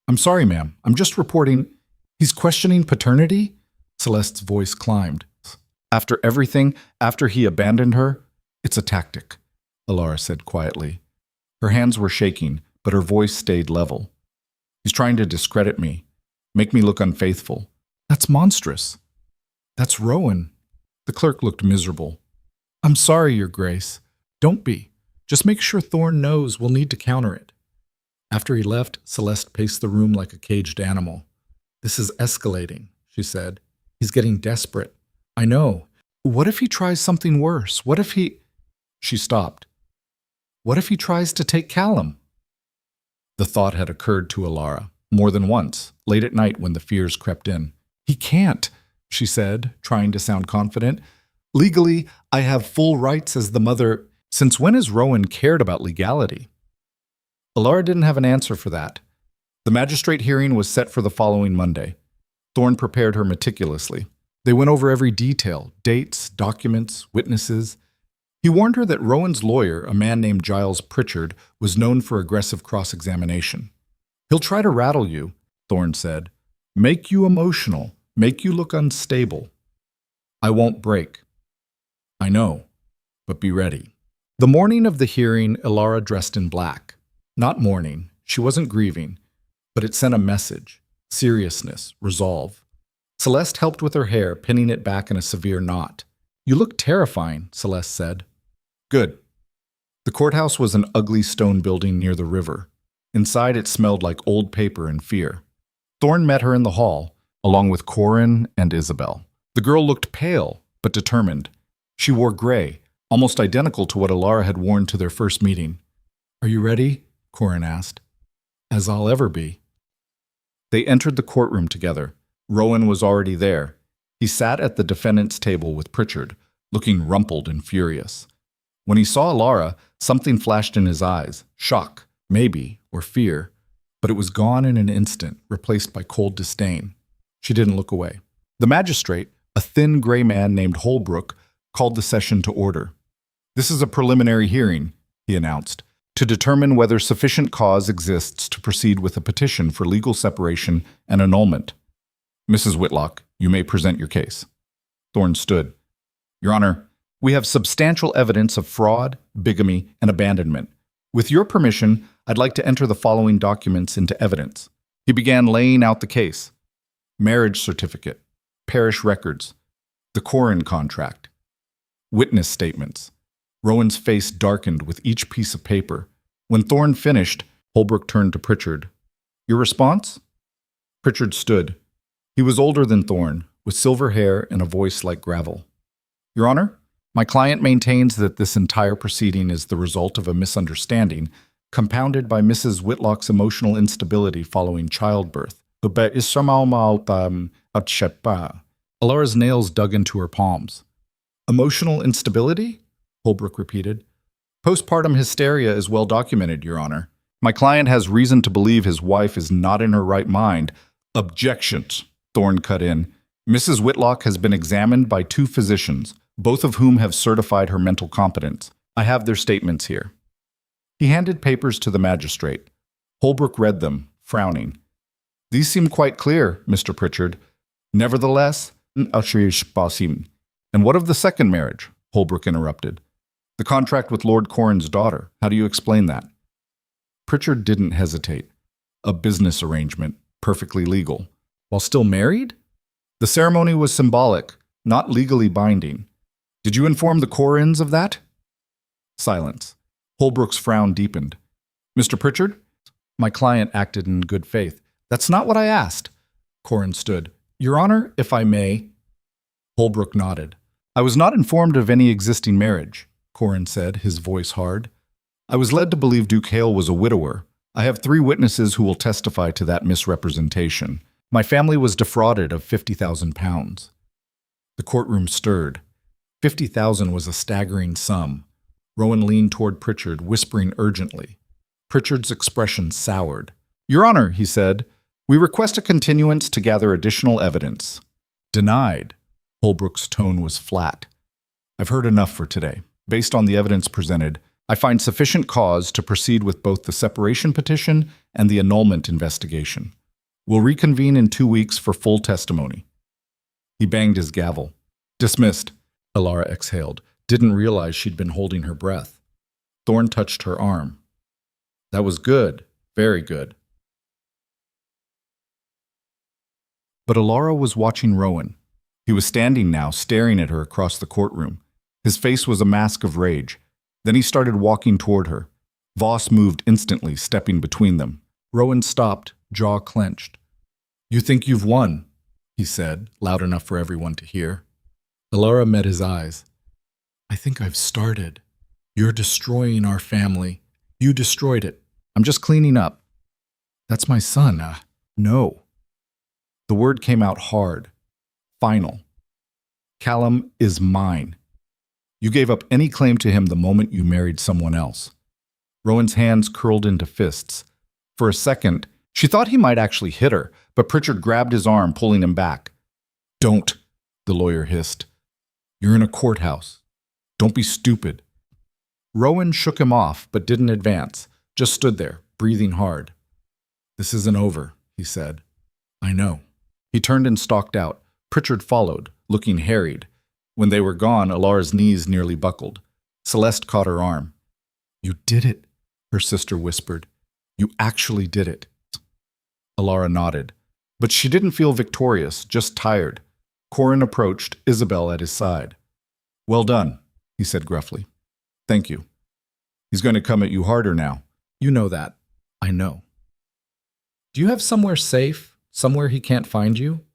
I'm sorry, ma'am. I'm just reporting. He's questioning paternity? Celeste's voice climbed. After everything, after he abandoned her, it's a tactic, Elara said quietly. Her hands were shaking, but her voice stayed level. He's trying to discredit me, make me look unfaithful. That's monstrous. That's Rowan. The clerk looked miserable. I'm sorry, Your Grace. Don't be. Just make sure Thorne knows we'll need to counter it. After he left, Celeste paced the room like a caged animal. This is escalating, she said. He's getting desperate. I know. What if he tries something worse? What if he... She stopped. What if he tries to take Callum? The thought had occurred to Elara more than once, late at night when the fears crept in. He can't, she said, trying to sound confident. Legally, I have full rights as the mother. Since when has Rowan cared about legality? Elara didn't have an answer for that. The magistrate hearing was set for the following Monday. Thorne prepared her meticulously. They went over every detail, dates, documents, witnesses. He warned her that Rowan's lawyer, a man named Giles Pritchard, was known for aggressive cross-examination. He'll try to rattle you, Thorne said. Make you emotional, make you look unstable. I won't break. I know, but be ready. The morning of the hearing, Elara dressed in black. Not mourning, she wasn't grieving, but it sent a message, seriousness, resolve. Celeste helped with her hair, pinning it back in a severe knot. You look terrifying, Celeste said. Good. The courthouse was an ugly stone building near the river. Inside it smelled like old paper and fear. Thorne met her in the hall, along with Corin and Isabel. The girl looked pale, but determined. She wore gray, almost identical to what Elara had worn to their first meeting. Are you ready? Corin asked. As I'll ever be. They entered the courtroom together. Rowan was already there. He sat at the defendant's table with Pritchard, looking rumpled and furious. When he saw Elara, something flashed in his eyes. Shock, maybe, or fear. But it was gone in an instant, replaced by cold disdain. She didn't look away. The magistrate, a thin gray man named Holbrook, called the session to order. This is a preliminary hearing, he announced, to determine whether sufficient cause exists to proceed with a petition for legal separation and annulment. Mrs. Whitlock, you may present your case. Thorne stood. Your Honor, we have substantial evidence of fraud, bigamy, and abandonment. With your permission, I'd like to enter the following documents into evidence. He began laying out the case. Marriage certificate, parish records, the Corin contract, witness statements. Rowan's face darkened with each piece of paper. When Thorne finished, Holbrook turned to Pritchard. Your response? Pritchard stood. He was older than Thorne, with silver hair and a voice like gravel. Your Honor, my client maintains that this entire proceeding is the result of a misunderstanding, compounded by Mrs. Whitlock's emotional instability following childbirth. Elara's nails dug into her palms. Emotional instability? Holbrook repeated. Postpartum hysteria is well documented, Your Honor. My client has reason to believe his wife is not in her right mind. Objections, Thorne cut in. Mrs. Whitlock has been examined by 2 physicians, both of whom have certified her mental competence. I have their statements here. He handed papers to the magistrate. Holbrook read them, frowning. These seem quite clear, Mr. Pritchard. Nevertheless, and what of the second marriage? Holbrook interrupted. The contract with Lord Corin's daughter. How do you explain that? Pritchard didn't hesitate. A business arrangement, perfectly legal. While still married? The ceremony was symbolic, not legally binding. Did you inform the Corins of that? Silence. Holbrook's frown deepened. Mr. Pritchard? My client acted in good faith. That's not what I asked. Corin stood. Your Honor, if I may. Holbrook nodded. I was not informed of any existing marriage, Corin said, his voice hard. I was led to believe Duke Hale was a widower. I have 3 witnesses who will testify to that misrepresentation. My family was defrauded of £50,000. The courtroom stirred. 50,000 was a staggering sum. Rowan leaned toward Pritchard, whispering urgently. Pritchard's expression soured. "Your Honor," he said, "we request a continuance to gather additional evidence." "Denied." Holbrook's tone was flat. "I've heard enough for today. Based on the evidence presented, I find sufficient cause to proceed with both the separation petition and the annulment investigation. We'll reconvene in 2 weeks for full testimony." He banged his gavel. "Dismissed." Elara exhaled, didn't realize she'd been holding her breath. Thorne touched her arm. "That was good, very good." But Elara was watching Rowan. He was standing now, staring at her across the courtroom. His face was a mask of rage. Then he started walking toward her. Voss moved instantly, stepping between them. Rowan stopped, jaw clenched. "You think you've won," he said, loud enough for everyone to hear. Elara met his eyes. "I think I've started. You're destroying our family. You destroyed it. I'm just cleaning up." "That's my son. No." The word came out hard. Final. "Callum is mine. You gave up any claim to him the moment you married someone else." Rowan's hands curled into fists. For a second, she thought he might actually hit her, but Pritchard grabbed his arm, pulling him back. "Don't," the lawyer hissed. "You're in a courthouse. Don't be stupid." Rowan shook him off, but didn't advance, just stood there, breathing hard. "This isn't over," he said. "I know." He turned and stalked out. Pritchard followed, looking harried. When they were gone, Elara's knees nearly buckled. Celeste caught her arm. "You did it," her sister whispered. "You actually did it." Elara nodded. But she didn't feel victorious, just tired. Corin approached, Isabel at his side. "Well done," he said gruffly. "Thank you. He's going to come at you harder now. You know that. I know. Do you have somewhere safe? Somewhere he can't find you?"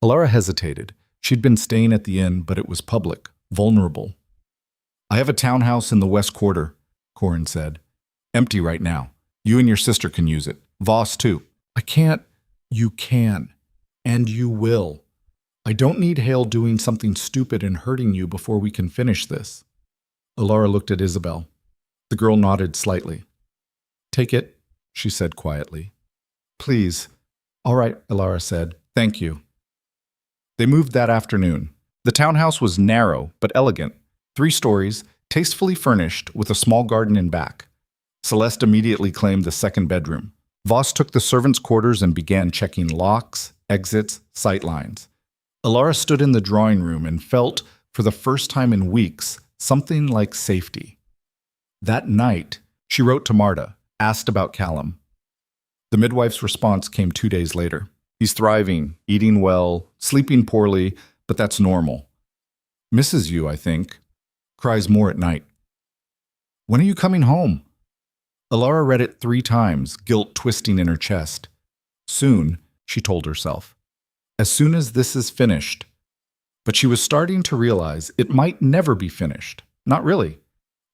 Elara hesitated. She'd been staying at the inn, but it was public, vulnerable. "I have a townhouse in the West Quarter," Corin said. "Empty right now. You and your sister can use it. Voss, too." "I can't." "You can. And you will. I don't need Hale doing something stupid and hurting you before we can finish this." Elara looked at Isabel. The girl nodded slightly. "Take it," she said quietly. "Please." "All right," Elara said. "Thank you." They moved that afternoon. The townhouse was narrow but elegant, 3 stories, tastefully furnished with a small garden in back. Celeste immediately claimed the second bedroom. Voss took the servants' quarters and began checking locks, exits, sightlines. Elara stood in the drawing room and felt, for the first time in weeks, something like safety. That night, she wrote to Marta, asked about Callum. The midwife's response came 2 days later. "He's thriving, eating well, sleeping poorly, but that's normal. Misses you, I think. Cries more at night." "When are you coming home?" Elara read it 3 times, guilt twisting in her chest. "Soon," she told herself. "As soon as this is finished." But she was starting to realize it might never be finished. Not really.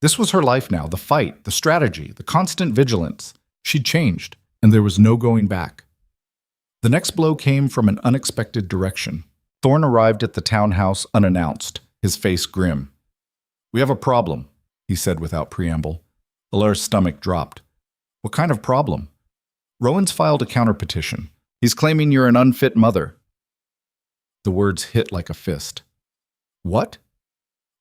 This was her life now, the fight, the strategy, the constant vigilance. She'd changed, and there was no going back. The next blow came from an unexpected direction. Thorne arrived at the townhouse unannounced, his face grim. "We have a problem," he said without preamble. Elara's stomach dropped. "What kind of problem?" "Rowan's filed a counterpetition. He's claiming you're an unfit mother." The words hit like a fist. "What?"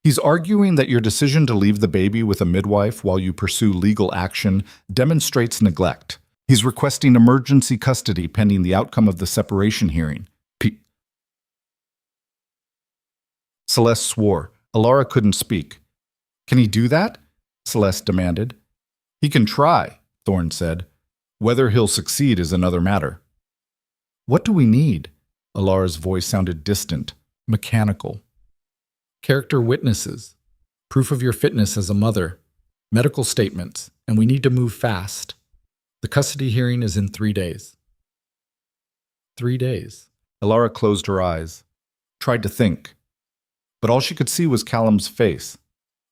"He's arguing that your decision to leave the baby with a midwife while you pursue legal action demonstrates neglect. He's requesting emergency custody pending the outcome of the separation hearing." Celeste swore. Elara couldn't speak. "Can he do that?" Celeste demanded. "He can try," Thorne said. "Whether he'll succeed is another matter." "What do we need?" Elara's voice sounded distant, mechanical. "Character witnesses, proof of your fitness as a mother, medical statements, and we need to move fast. The custody hearing is in 3 days." 3 days. Elara closed her eyes, tried to think. But all she could see was Callum's face,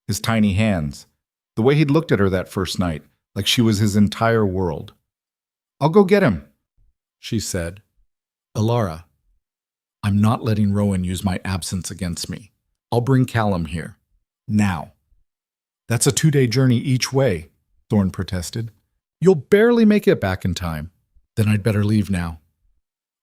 his tiny hands, the way he'd looked at her that first night, like she was his entire world. "I'll go get him," she said. "Elara." I'm not letting Rowan use my absence against me. I'll bring Callum here. Now. That's a 2-day journey each way, Thorne protested. You'll barely make it back in time. Then I'd better leave now.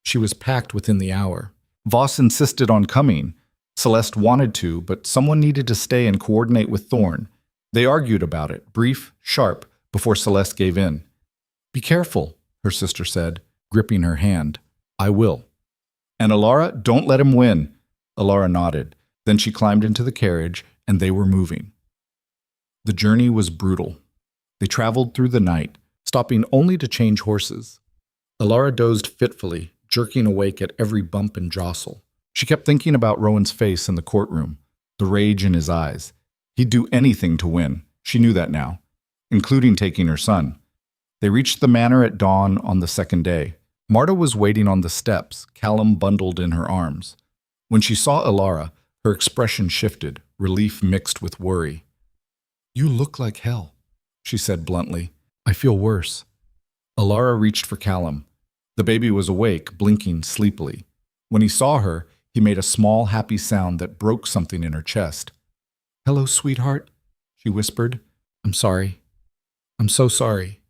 She was packed within the hour. Voss insisted on coming. Celeste wanted to, but someone needed to stay and coordinate with Thorne. They argued about it, brief, sharp, before Celeste gave in. Be careful, her sister said, gripping her hand. I will. And Elara, don't let him win. Elara nodded. Then she climbed into the carriage, and they were moving. The journey was brutal. They traveled through the night, stopping only to change horses. Elara dozed fitfully, jerking awake at every bump and jostle. She kept thinking about Rowan's face in the courtroom, the rage in his eyes. He'd do anything to win. She knew that now, including taking her son. They reached the manor at dawn on the second day. Marta was waiting on the steps, Callum bundled in her arms. When she saw Elara, her expression shifted, relief mixed with worry. You look like hell, she said bluntly. I feel worse. Elara reached for Callum. The baby was awake, blinking sleepily. When he saw her, he made a small, happy sound that broke something in her chest. Hello, sweetheart, she whispered. I'm sorry. I'm so sorry.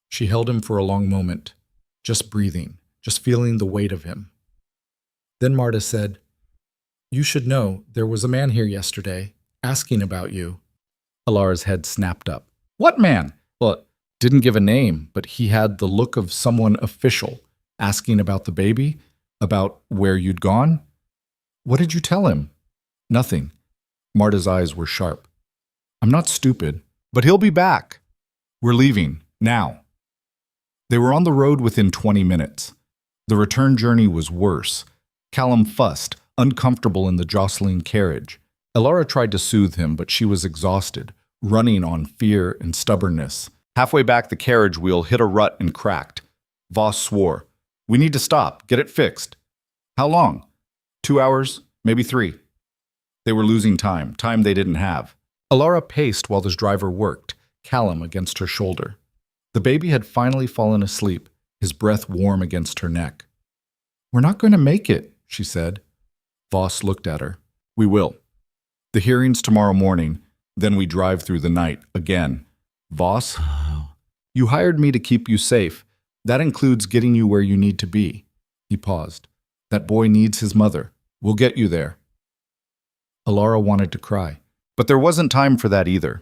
She held him for a long moment, just breathing, just feeling the weight of him. Then Marta said, You should know there was a man here yesterday, asking about you. Elara's head snapped up. What man? Well, didn't give a name, but he had the look of someone official, asking about the baby, about where you'd gone. What did you tell him? Nothing. Marta's eyes were sharp. I'm not stupid, but he'll be back. We're leaving, now. They were on the road within 20 minutes. The return journey was worse. Callum fussed, uncomfortable in the jostling carriage. Elara tried to soothe him, but she was exhausted, running on fear and stubbornness. Halfway back, the carriage wheel hit a rut and cracked. Voss swore. We need to stop, get it fixed. How long? 2 hours, maybe 3. They were losing time they didn't have. Elara paced while the driver worked, Callum against her shoulder. The baby had finally fallen asleep, his breath warm against her neck. We're not going to make it, she said. Voss looked at her. We will. The hearing's tomorrow morning, then we drive through the night, again. Voss, you hired me to keep you safe. That includes getting you where you need to be. He paused. That boy needs his mother. We'll get you there. Elara wanted to cry, but there wasn't time for that either.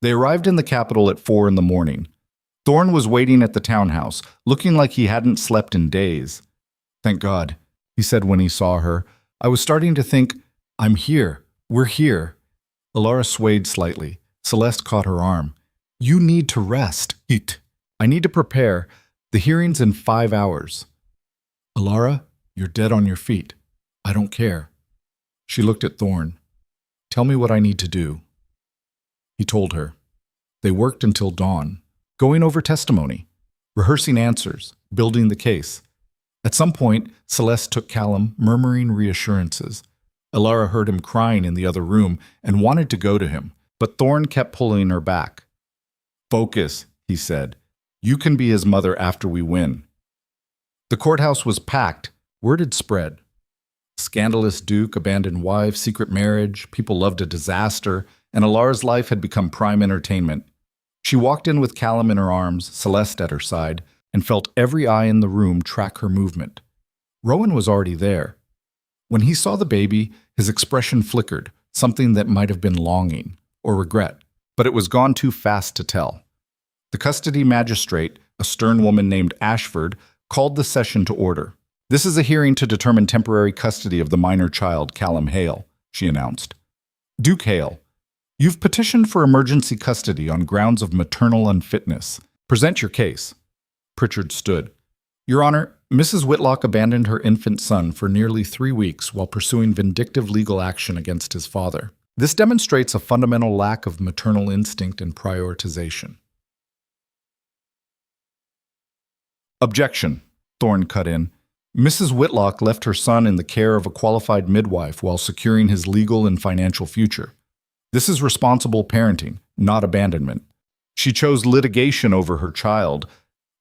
They arrived in the capital at 4 in the morning. Thorne was waiting at the townhouse, looking like he hadn't slept in days. Thank God, he said when he saw her. I was starting to think, I'm here. We're here. Elara swayed slightly. Celeste caught her arm. You need to rest. Eat. I need to prepare. The hearing's in 5 hours. Elara, you're dead on your feet. I don't care. She looked at Thorne. Tell me what I need to do. He told her. They worked until dawn, going over testimony, rehearsing answers, building the case. At some point, Celeste took Callum, murmuring reassurances. Elara heard him crying in the other room and wanted to go to him, but Thorne kept pulling her back. Focus, he said. You can be his mother after we win. The courthouse was packed. Word had spread. Scandalous duke, abandoned wife, secret marriage, people loved a disaster, and Elara's life had become prime entertainment. She walked in with Callum in her arms, Celeste at her side, and felt every eye in the room track her movement. Rowan was already there. When he saw the baby, his expression flickered, something that might have been longing or regret, but it was gone too fast to tell. The custody magistrate, a stern woman named Ashford, called the session to order. This is a hearing to determine temporary custody of the minor child, Callum Hale, she announced. Duke Hale, you've petitioned for emergency custody on grounds of maternal unfitness. Present your case. Pritchard stood. Your Honor, Mrs. Whitlock abandoned her infant son for nearly 3 weeks while pursuing vindictive legal action against his father. This demonstrates a fundamental lack of maternal instinct and prioritization. Objection, Thorne cut in. Mrs. Whitlock left her son in the care of a qualified midwife while securing his legal and financial future. This is responsible parenting, not abandonment. She chose litigation over her child.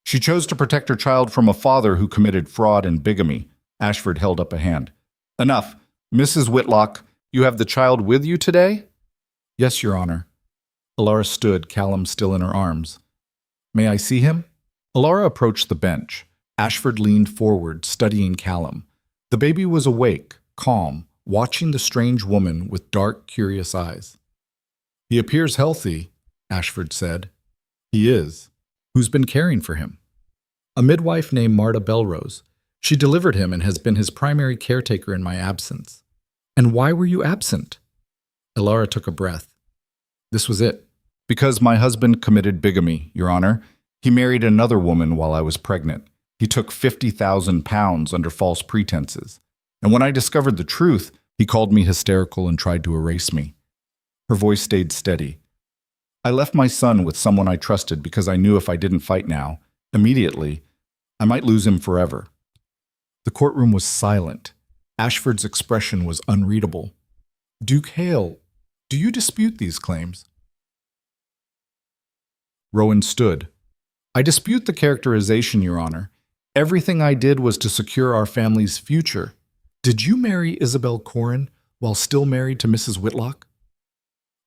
She chose to protect her child from a father who committed fraud and bigamy. Ashford held up a hand. Enough. Mrs. Whitlock, you have the child with you today? Yes, Your Honor. Elara stood, Callum still in her arms. May I see him? Elara approached the bench. Ashford leaned forward, studying Callum. The baby was awake, calm, watching the strange woman with dark, curious eyes. He appears healthy, Ashford said. He is. Who's been caring for him? A midwife named Marta Belrose. She delivered him and has been his primary caretaker in my absence. And why were you absent? Elara took a breath. This was it. Because my husband committed bigamy, Your Honor. He married another woman while I was pregnant. He took £50,000 under false pretenses. And when I discovered the truth, he called me hysterical and tried to erase me. Her voice stayed steady. I left my son with someone I trusted because I knew if I didn't fight now, immediately, I might lose him forever. The courtroom was silent. Ashford's expression was unreadable. Duke Hale, do you dispute these claims? Rowan stood. I dispute the characterization, Your Honor. Everything I did was to secure our family's future. Did you marry Isabel Corrin while still married to Mrs. Whitlock?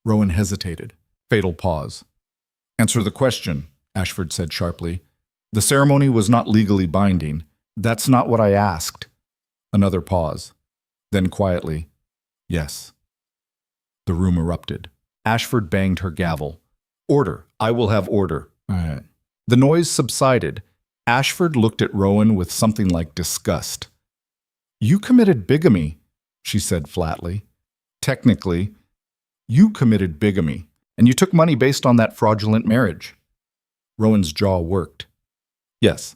Rowan hesitated. Fatal pause. Answer the question, Ashford said sharply. The ceremony was not legally binding. That's not what I asked. Another pause. Then quietly, yes. The room erupted. Ashford banged her gavel. Order. I will have order. The noise subsided. Ashford looked at Rowan with something like disgust. You committed bigamy, she said flatly. Technically, you committed bigamy, and you took money based on that fraudulent marriage. Rowan's jaw worked. Yes.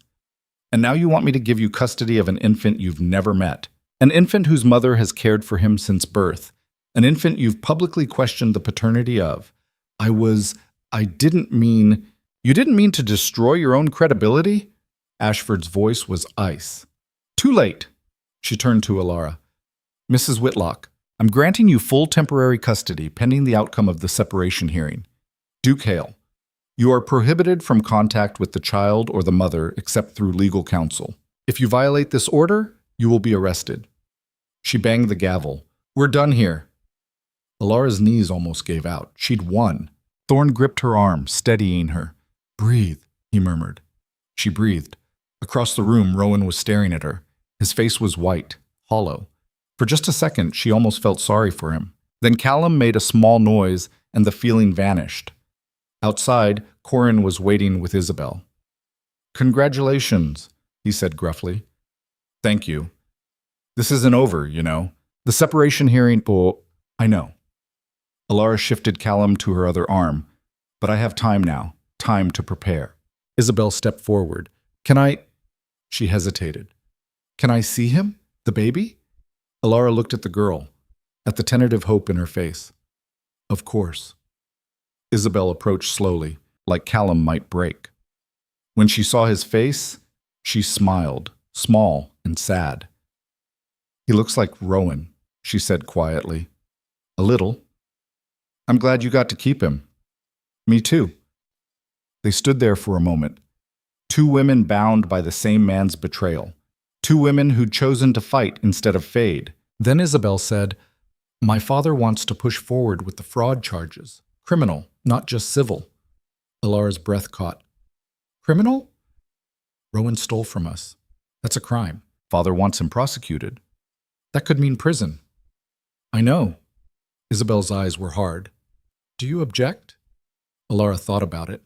And now you want me to give you custody of an infant you've never met, an infant whose mother has cared for him since birth, an infant you've publicly questioned the paternity of. You didn't mean to destroy your own credibility? Ashford's voice was ice. Too late. She turned to Elara. Mrs. Whitlock, I'm granting you full temporary custody pending the outcome of the separation hearing. Duke Hale, you are prohibited from contact with the child or the mother except through legal counsel. If you violate this order, you will be arrested. She banged the gavel. We're done here. Elara's knees almost gave out. She'd won. Thorne gripped her arm, steadying her. Breathe, he murmured. She breathed. Across the room, Rowan was staring at her. His face was white, hollow. For just a second, she almost felt sorry for him. Then Callum made a small noise, and the feeling vanished. Outside, Corrin was waiting with Isabel. Congratulations, he said gruffly. Thank you. This isn't over, you know. The separation hearing, I know. Elara shifted Callum to her other arm. But I have time now, time to prepare. Isabel stepped forward. Can I? She hesitated. Can I see him? The baby? Elara looked at the girl, at the tentative hope in her face. Of course. Isabel approached slowly, like Callum might break. When she saw his face, she smiled, small and sad. He looks like Rowan, she said quietly. A little. I'm glad you got to keep him. Me too. They stood there for a moment. Two women bound by the same man's betrayal. Two women who'd chosen to fight instead of fade. Then Isabel said, My father wants to push forward with the fraud charges. Criminal, not just civil. Elara's breath caught. Criminal? Rowan stole from us. That's a crime. Father wants him prosecuted. That could mean prison. I know. Isabel's eyes were hard. Do you object? Elara thought about it.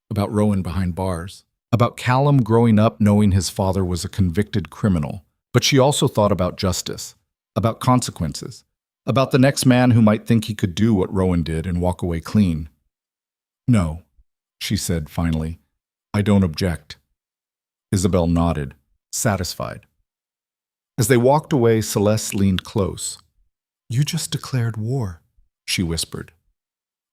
About Rowan behind bars. About Callum growing up knowing his father was a convicted criminal. But she also thought about justice. About consequences. About the next man who might think he could do what Rowan did and walk away clean. No, she said finally. I don't object. Isabel nodded, satisfied. As they walked away, Celeste leaned close. You just declared war, she whispered.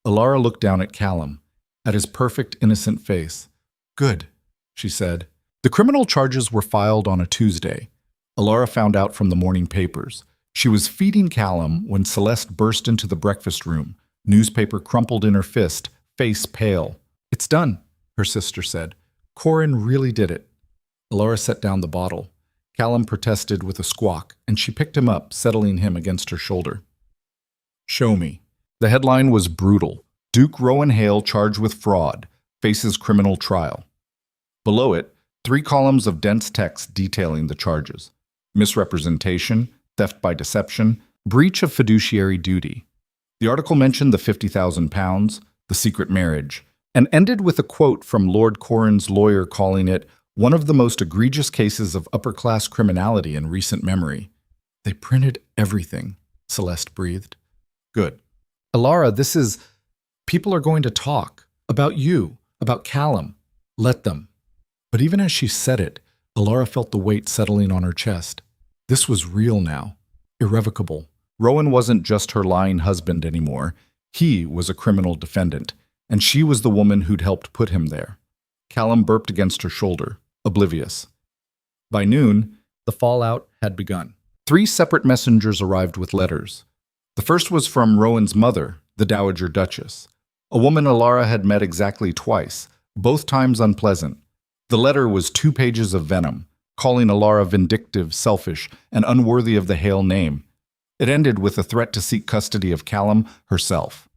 Elara looked down at Callum, at his perfect, innocent face. Good, she said. The criminal charges were filed on a Tuesday. Elara found out from the morning papers. She was feeding Callum when Celeste burst into the breakfast room, newspaper crumpled in her fist, face pale. It's done, her sister said. Corrin really did it. Elara set down the bottle. Callum protested with a squawk, and she picked him up, settling him against her shoulder. Show me. The headline was brutal. Duke Rowan Hale charged with fraud, faces criminal trial. Below it, 3 columns of dense text detailing the charges: misrepresentation, theft by deception, breach of fiduciary duty. The article mentioned the £50,000, the secret marriage, and ended with a quote from Lord Corran's lawyer calling it one of the most egregious cases of upper-class criminality in recent memory. They printed everything, Celeste breathed. Good. Elara, this is... People are going to talk. About you. About Callum. Let them. But even as she said it, Elara felt the weight settling on her chest. This was real now. Irrevocable. Rowan wasn't just her lying husband anymore. He was a criminal defendant, and she was the woman who'd helped put him there. Callum burped against her shoulder, oblivious. By noon, the fallout had begun. 3 separate messengers arrived with letters. The first was from Rowan's mother, the Dowager Duchess, a woman Elara had met exactly twice, both times unpleasant. The letter was 2 pages of venom, calling Elara vindictive, selfish, and unworthy of the Hale name. It ended with a threat to seek custody of Callum herself.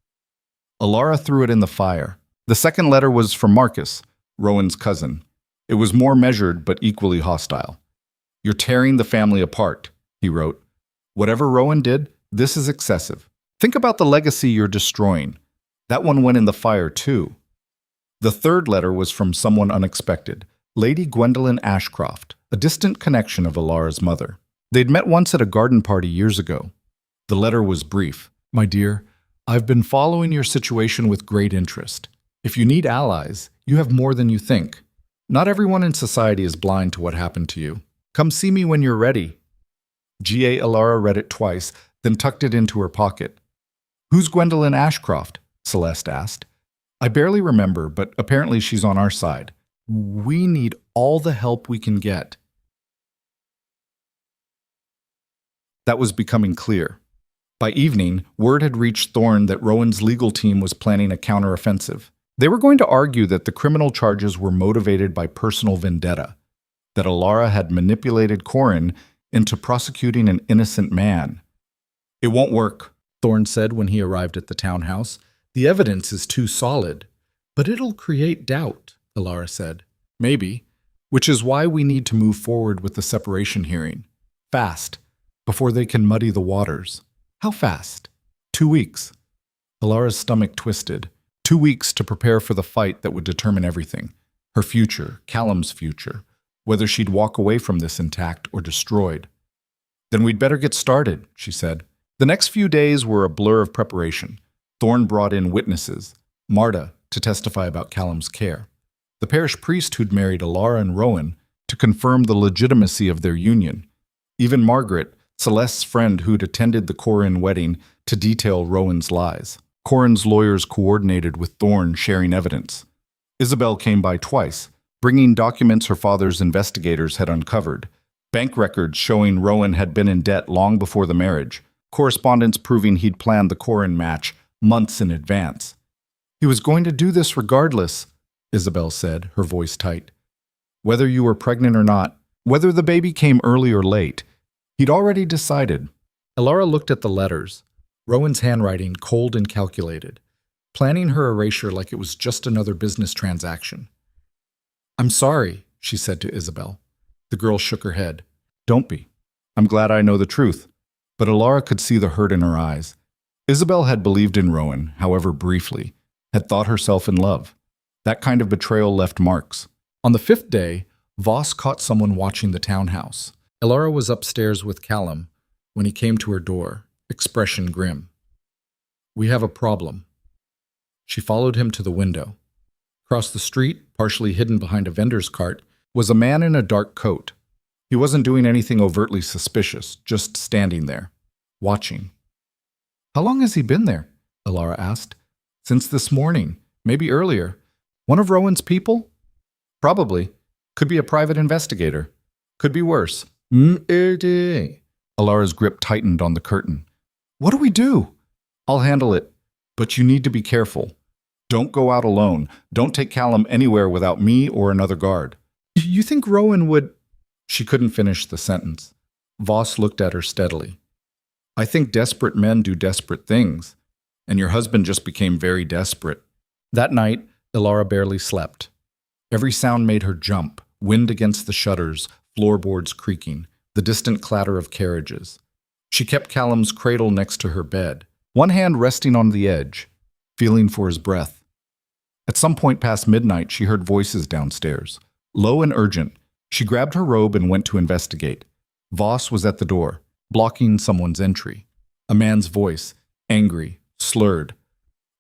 Elara threw it in the fire. The second letter was from Marcus, Rowan's cousin. It was more measured but equally hostile. You're tearing the family apart, he wrote. Whatever Rowan did, this is excessive. Think about the legacy you're destroying. That one went in the fire too. The third letter was from someone unexpected, Lady Gwendolyn Ashcroft, a distant connection of Elara's mother. They'd met once at a garden party years ago. The letter was brief. My dear, I've been following your situation with great interest. If you need allies, you have more than you think. Not everyone in society is blind to what happened to you. Come see me when you're ready. G.A. Elara read it twice, then tucked it into her pocket. Who's Gwendolyn Ashcroft? Celeste asked. I barely remember, but apparently she's on our side. We need all the help we can get. That was becoming clear. By evening, word had reached Thorne that Rowan's legal team was planning a counteroffensive. They were going to argue that the criminal charges were motivated by personal vendetta, that Elara had manipulated Corran into prosecuting an innocent man. It won't work, Thorne said when he arrived at the townhouse. The evidence is too solid. But it'll create doubt, Elara said. Maybe. Which is why we need to move forward with the separation hearing. Fast. Before they can muddy the waters. How fast? 2 weeks. Elara's stomach twisted. 2 weeks to prepare for the fight that would determine everything. Her future, Callum's future. Whether she'd walk away from this intact or destroyed. Then we'd better get started, she said. The next few days were a blur of preparation. Thorne brought in witnesses, Marta, to testify about Callum's care, the parish priest who'd married Elara and Rowan, to confirm the legitimacy of their union, even Margaret, Celeste's friend who'd attended the Corran wedding, to detail Rowan's lies. Corran's lawyers coordinated with Thorne, sharing evidence. Isabel came by twice, bringing documents her father's investigators had uncovered, bank records showing Rowan had been in debt long before the marriage, correspondence proving he'd planned the Corran match months in advance. He was going to do this regardless, Isabel said, her voice tight. Whether you were pregnant or not, whether the baby came early or late, he'd already decided. Elara looked at the letters, Rowan's handwriting cold and calculated, planning her erasure like it was just another business transaction. I'm sorry, she said to Isabel. The girl shook her head. Don't be. I'm glad I know the truth. But Elara could see the hurt in her eyes. Isabel had believed in Rowan, however briefly, had thought herself in love. That kind of betrayal left marks. On the 5th day, Voss caught someone watching the townhouse. Elara was upstairs with Callum when he came to her door, expression grim. We have a problem. She followed him to the window. Across the street, partially hidden behind a vendor's cart, was a man in a dark coat. He wasn't doing anything overtly suspicious, just standing there, watching. How long has he been there? Elara asked. Since this morning, maybe earlier. One of Rowan's people? Probably. Could be a private investigator. Could be worse. Elara's grip tightened on the curtain. What do we do? I'll handle it, but you need to be careful. Don't go out alone. Don't take Callum anywhere without me or another guard. You think Rowan would... She couldn't finish the sentence. Voss looked at her steadily. I think desperate men do desperate things, and your husband just became very desperate. That night, Elara barely slept. Every sound made her jump, wind against the shutters, floorboards creaking, the distant clatter of carriages. She kept Callum's cradle next to her bed, one hand resting on the edge, feeling for his breath. At some point past midnight, she heard voices downstairs. Low and urgent, she grabbed her robe and went to investigate. Voss was at the door, blocking someone's entry. A man's voice, angry, slurred.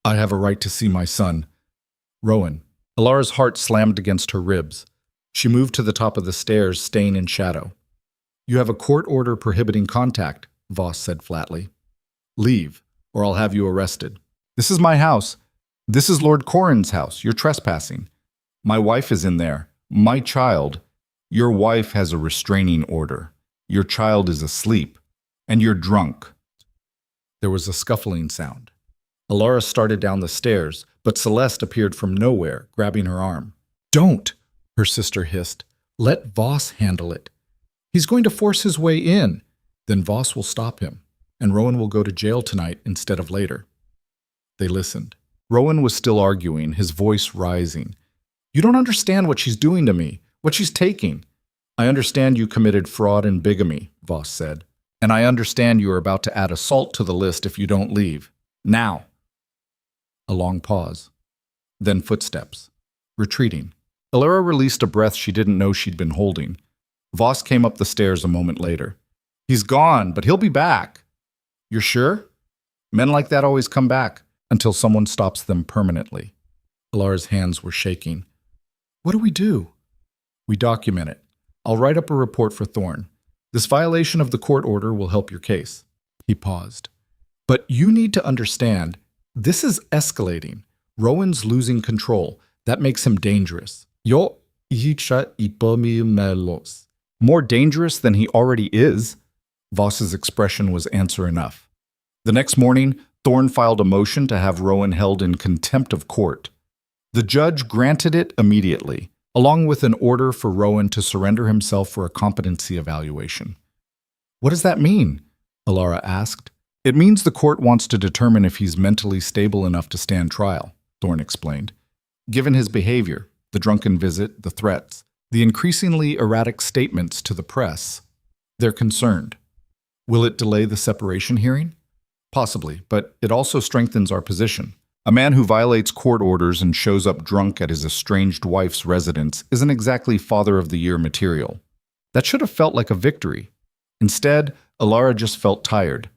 I have a right to see my son. Rowan. Elara's heart slammed against her ribs. She moved to the top of the stairs, staying in shadow. You have a court order prohibiting contact, Voss said flatly. Leave, or I'll have you arrested. This is my house. This is Lord Corrin's house. You're trespassing. My wife is in there. My child. Your wife has a restraining order. Your child is asleep. And you're drunk. There was a scuffling sound. Elara started down the stairs, but Celeste appeared from nowhere, grabbing her arm. Don't, her sister hissed. Let Voss handle it. He's going to force his way in. Then Voss will stop him, and Rowan will go to jail tonight instead of later. They listened. Rowan was still arguing, his voice rising. You don't understand what she's doing to me, what she's taking. I understand you committed fraud and bigamy, Voss said. And I understand you are about to add assault to the list if you don't leave. Now. A long pause. Then footsteps. Retreating. Elara released a breath she didn't know she'd been holding. Voss came up the stairs a moment later. He's gone, but he'll be back. You're sure? Men like that always come back, until someone stops them permanently. Elara's hands were shaking. What do we do? We document it. I'll write up a report for Thorne. This violation of the court order will help your case. He paused. But you need to understand, this is escalating. Rowan's losing control. That makes him dangerous. More dangerous than he already is. Voss's expression was answer enough. The next morning, Thorne filed a motion to have Rowan held in contempt of court. The judge granted it immediately, along with an order for Rowan to surrender himself for a competency evaluation. What does that mean? Elara asked. It means the court wants to determine if he's mentally stable enough to stand trial, Thorne explained. Given his behavior, the drunken visit, the threats, the increasingly erratic statements to the press, they're concerned. Will it delay the separation hearing? Possibly, but it also strengthens our position. A man who violates court orders and shows up drunk at his estranged wife's residence isn't exactly Father of the Year material. That should have felt like a victory. Instead, Elara just felt tired.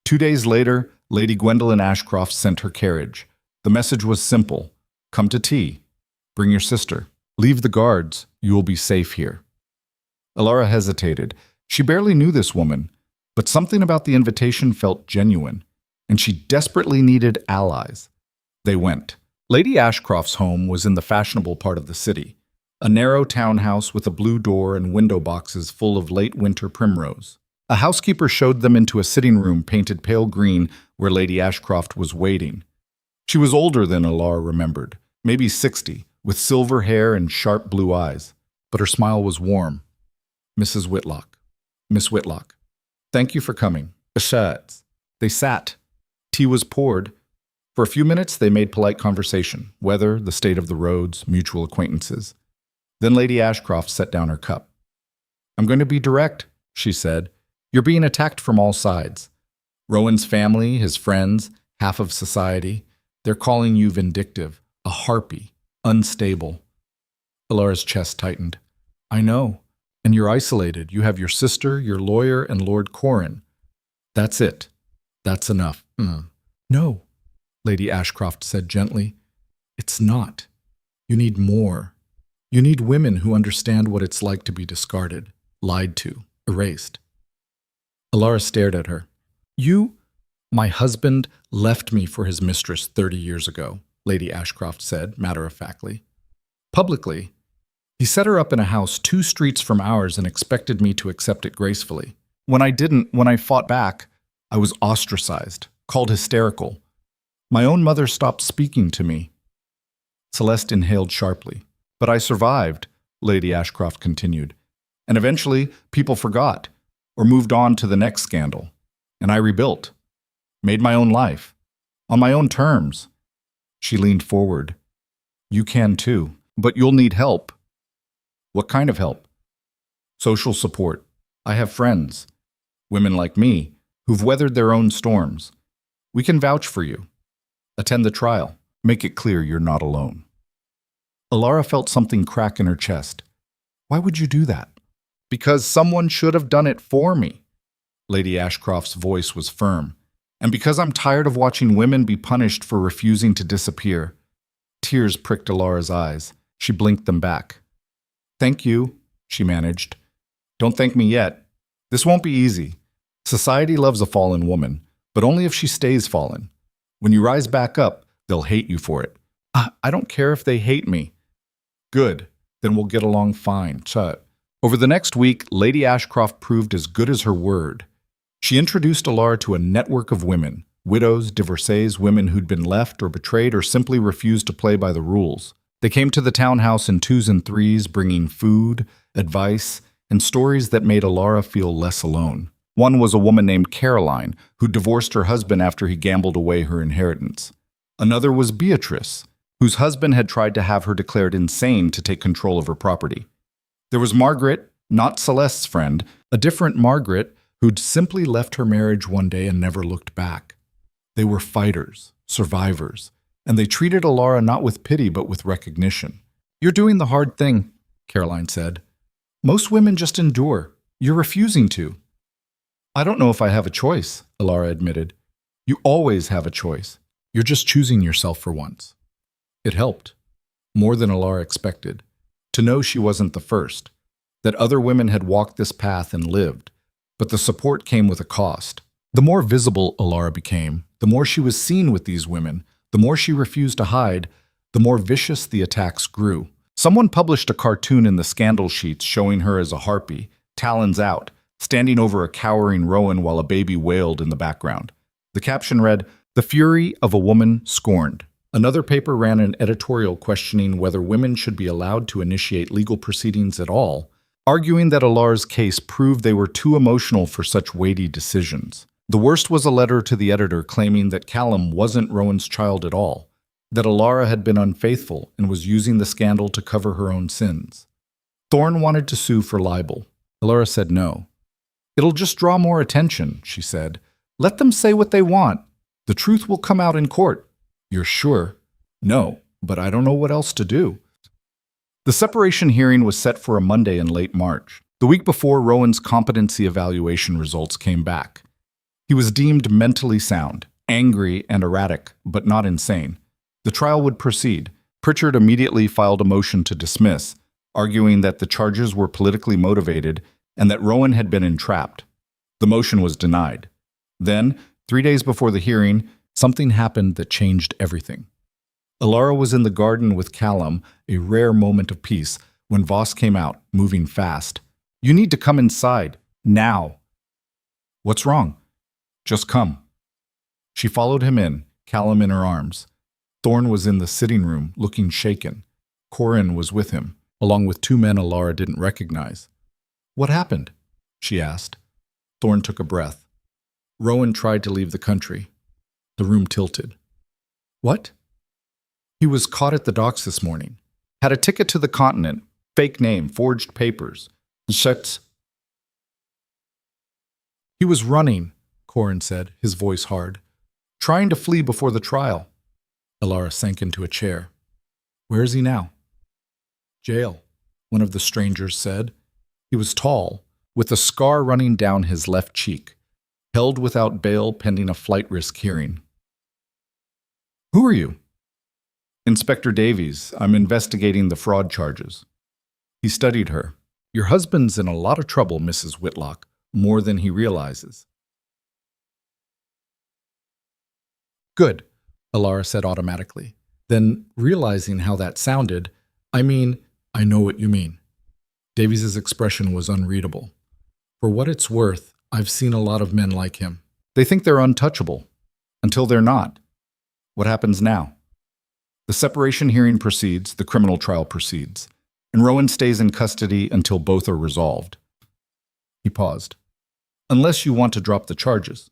2 days later, Lady Gwendolen Ashcroft sent her carriage. The message was simple. Come to tea. Bring your sister. Leave the guards. You will be safe here. Elara hesitated. She barely knew this woman, but something about the invitation felt genuine, and she desperately needed allies. They went. Lady Ashcroft's home was in the fashionable part of the city, a narrow townhouse with a blue door and window boxes full of late winter primrose. A housekeeper showed them into a sitting room painted pale green where Lady Ashcroft was waiting. She was older than Elara remembered, maybe 60, with silver hair and sharp blue eyes, but her smile was warm. Mrs. Whitlock. Miss Whitlock. Thank you for coming. Besides. They sat. Tea was poured. For a few minutes, they made polite conversation, weather, the state of the roads, mutual acquaintances. Then Lady Ashcroft set down her cup. I'm going to be direct, she said. You're being attacked from all sides. Rowan's family, his friends, half of society, they're calling you vindictive, a harpy, unstable. Elara's chest tightened. I know. And you're isolated. You have your sister, your lawyer, and Lord Corrin. That's it. That's enough. No, Lady Ashcroft said gently. It's not. You need more. You need women who understand what it's like to be discarded, lied to, erased. Elara stared at her. My husband left me for his mistress 30 years ago, Lady Ashcroft said, matter-of-factly. Publicly. He set her up in a house 2 streets from ours and expected me to accept it gracefully. When I fought back, I was ostracized, called hysterical. My own mother stopped speaking to me. Celeste inhaled sharply. But I survived, Lady Ashcroft continued. And eventually, people forgot or moved on to the next scandal. And I rebuilt, made my own life, on my own terms. She leaned forward. You can too, but you'll need help. What kind of help? Social support. I have friends, women like me, who've weathered their own storms. We can vouch for you. Attend the trial. Make it clear you're not alone. Elara felt something crack in her chest. Why would you do that? Because someone should have done it for me. Lady Ashcroft's voice was firm. And because I'm tired of watching women be punished for refusing to disappear. Tears pricked Elara's eyes. She blinked them back. Thank you, she managed. Don't thank me yet. This won't be easy. Society loves a fallen woman, but only if she stays fallen. When you rise back up, they'll hate you for it. I don't care if they hate me. Good, then we'll get along fine. Chut. Over the next week, Lady Ashcroft proved as good as her word. She introduced Elara to a network of women, widows, divorcees, women who'd been left or betrayed or simply refused to play by the rules. They came to the townhouse in twos and threes, bringing food, advice, and stories that made Elara feel less alone. One was a woman named Caroline, who divorced her husband after he gambled away her inheritance. Another was Beatrice, whose husband had tried to have her declared insane to take control of her property. There was Margaret, not Celeste's friend, a different Margaret who'd simply left her marriage one day and never looked back. They were fighters, survivors, and they treated Elara not with pity but with recognition. You're doing the hard thing, Caroline said. Most women just endure. You're refusing to. I don't know if I have a choice, Elara admitted. You always have a choice. You're just choosing yourself for once. It helped, more than Elara expected, to know she wasn't the first, that other women had walked this path and lived, but the support came with a cost. The more visible Elara became, the more she was seen with these women, the more she refused to hide, the more vicious the attacks grew. Someone published a cartoon in the scandal sheets showing her as a harpy, talons out, standing over a cowering Rowan while a baby wailed in the background. The caption read, "The fury of a woman scorned." Another paper ran an editorial questioning whether women should be allowed to initiate legal proceedings at all, arguing that Elara's case proved they were too emotional for such weighty decisions. The worst was a letter to the editor claiming that Callum wasn't Rowan's child at all, that Elara had been unfaithful and was using the scandal to cover her own sins. Thorne wanted to sue for libel. Elara said no. It'll just draw more attention, she said. Let them say what they want. The truth will come out in court. You're sure? No, but I don't know what else to do. The separation hearing was set for a Monday in late March, the week before Rowan's competency evaluation results came back. He was deemed mentally sound, angry and erratic, but not insane. The trial would proceed. Pritchard immediately filed a motion to dismiss, arguing that the charges were politically motivated and that Rowan had been entrapped. The motion was denied. Then, 3 days before the hearing, something happened that changed everything. Elara was in the garden with Callum, a rare moment of peace, when Voss came out, moving fast. You need to come inside, now. What's wrong? Just come. She followed him in, Callum in her arms. Thorne was in the sitting room, looking shaken. Corin was with him, along with 2 men Elara didn't recognize. What happened? She asked. Thorne took a breath. Rowan tried to leave the country. The room tilted. What? He was caught at the docks this morning. Had a ticket to the continent, fake name, forged papers. Shuts. He was running, Corin said, his voice hard. Trying to flee before the trial. Elara sank into a chair. Where is he now? Jail, one of the strangers said. He was tall, with a scar running down his left cheek, held without bail pending a flight risk hearing. Who are you? Inspector Davies. I'm investigating the fraud charges. He studied her. Your husband's in a lot of trouble, Mrs. Whitlock, more than he realizes. Good, Elara said automatically. Then, realizing how that sounded, I know what you mean. Davies's expression was unreadable. For what it's worth, I've seen a lot of men like him. They think they're untouchable, until they're not. What happens now? The separation hearing proceeds, the criminal trial proceeds. and Rowan stays in custody until both are resolved. He paused. Unless you want to drop the charges.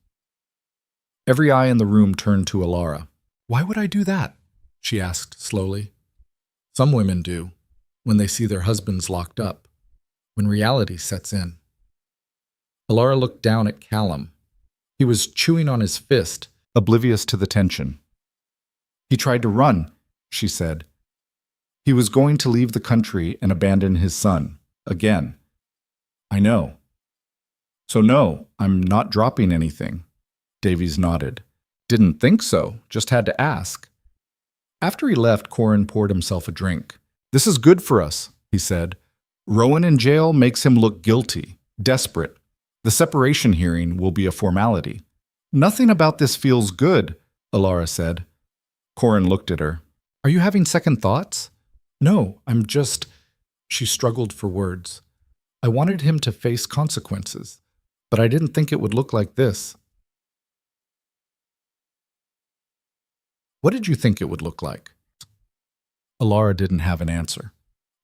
Every eye in the room turned to Elara. Why would I do that? She asked slowly. Some women do, when they see their husbands locked up, when reality sets in. Elara looked down at Callum. He was chewing on his fist, oblivious to the tension. He tried to run, she said. He was going to leave the country and abandon his son, again. I know. So no, I'm not dropping anything. Davies nodded. Didn't think so, just had to ask. After he left, Corin poured himself a drink. This is good for us, he said. Rowan in jail makes him look guilty, desperate. The separation hearing will be a formality. Nothing about this feels good, Elara said. Corin looked at her. Are you having second thoughts? No, I'm just... She struggled for words. I wanted him to face consequences, but I didn't think it would look like this. What did you think it would look like? Elara didn't have an answer.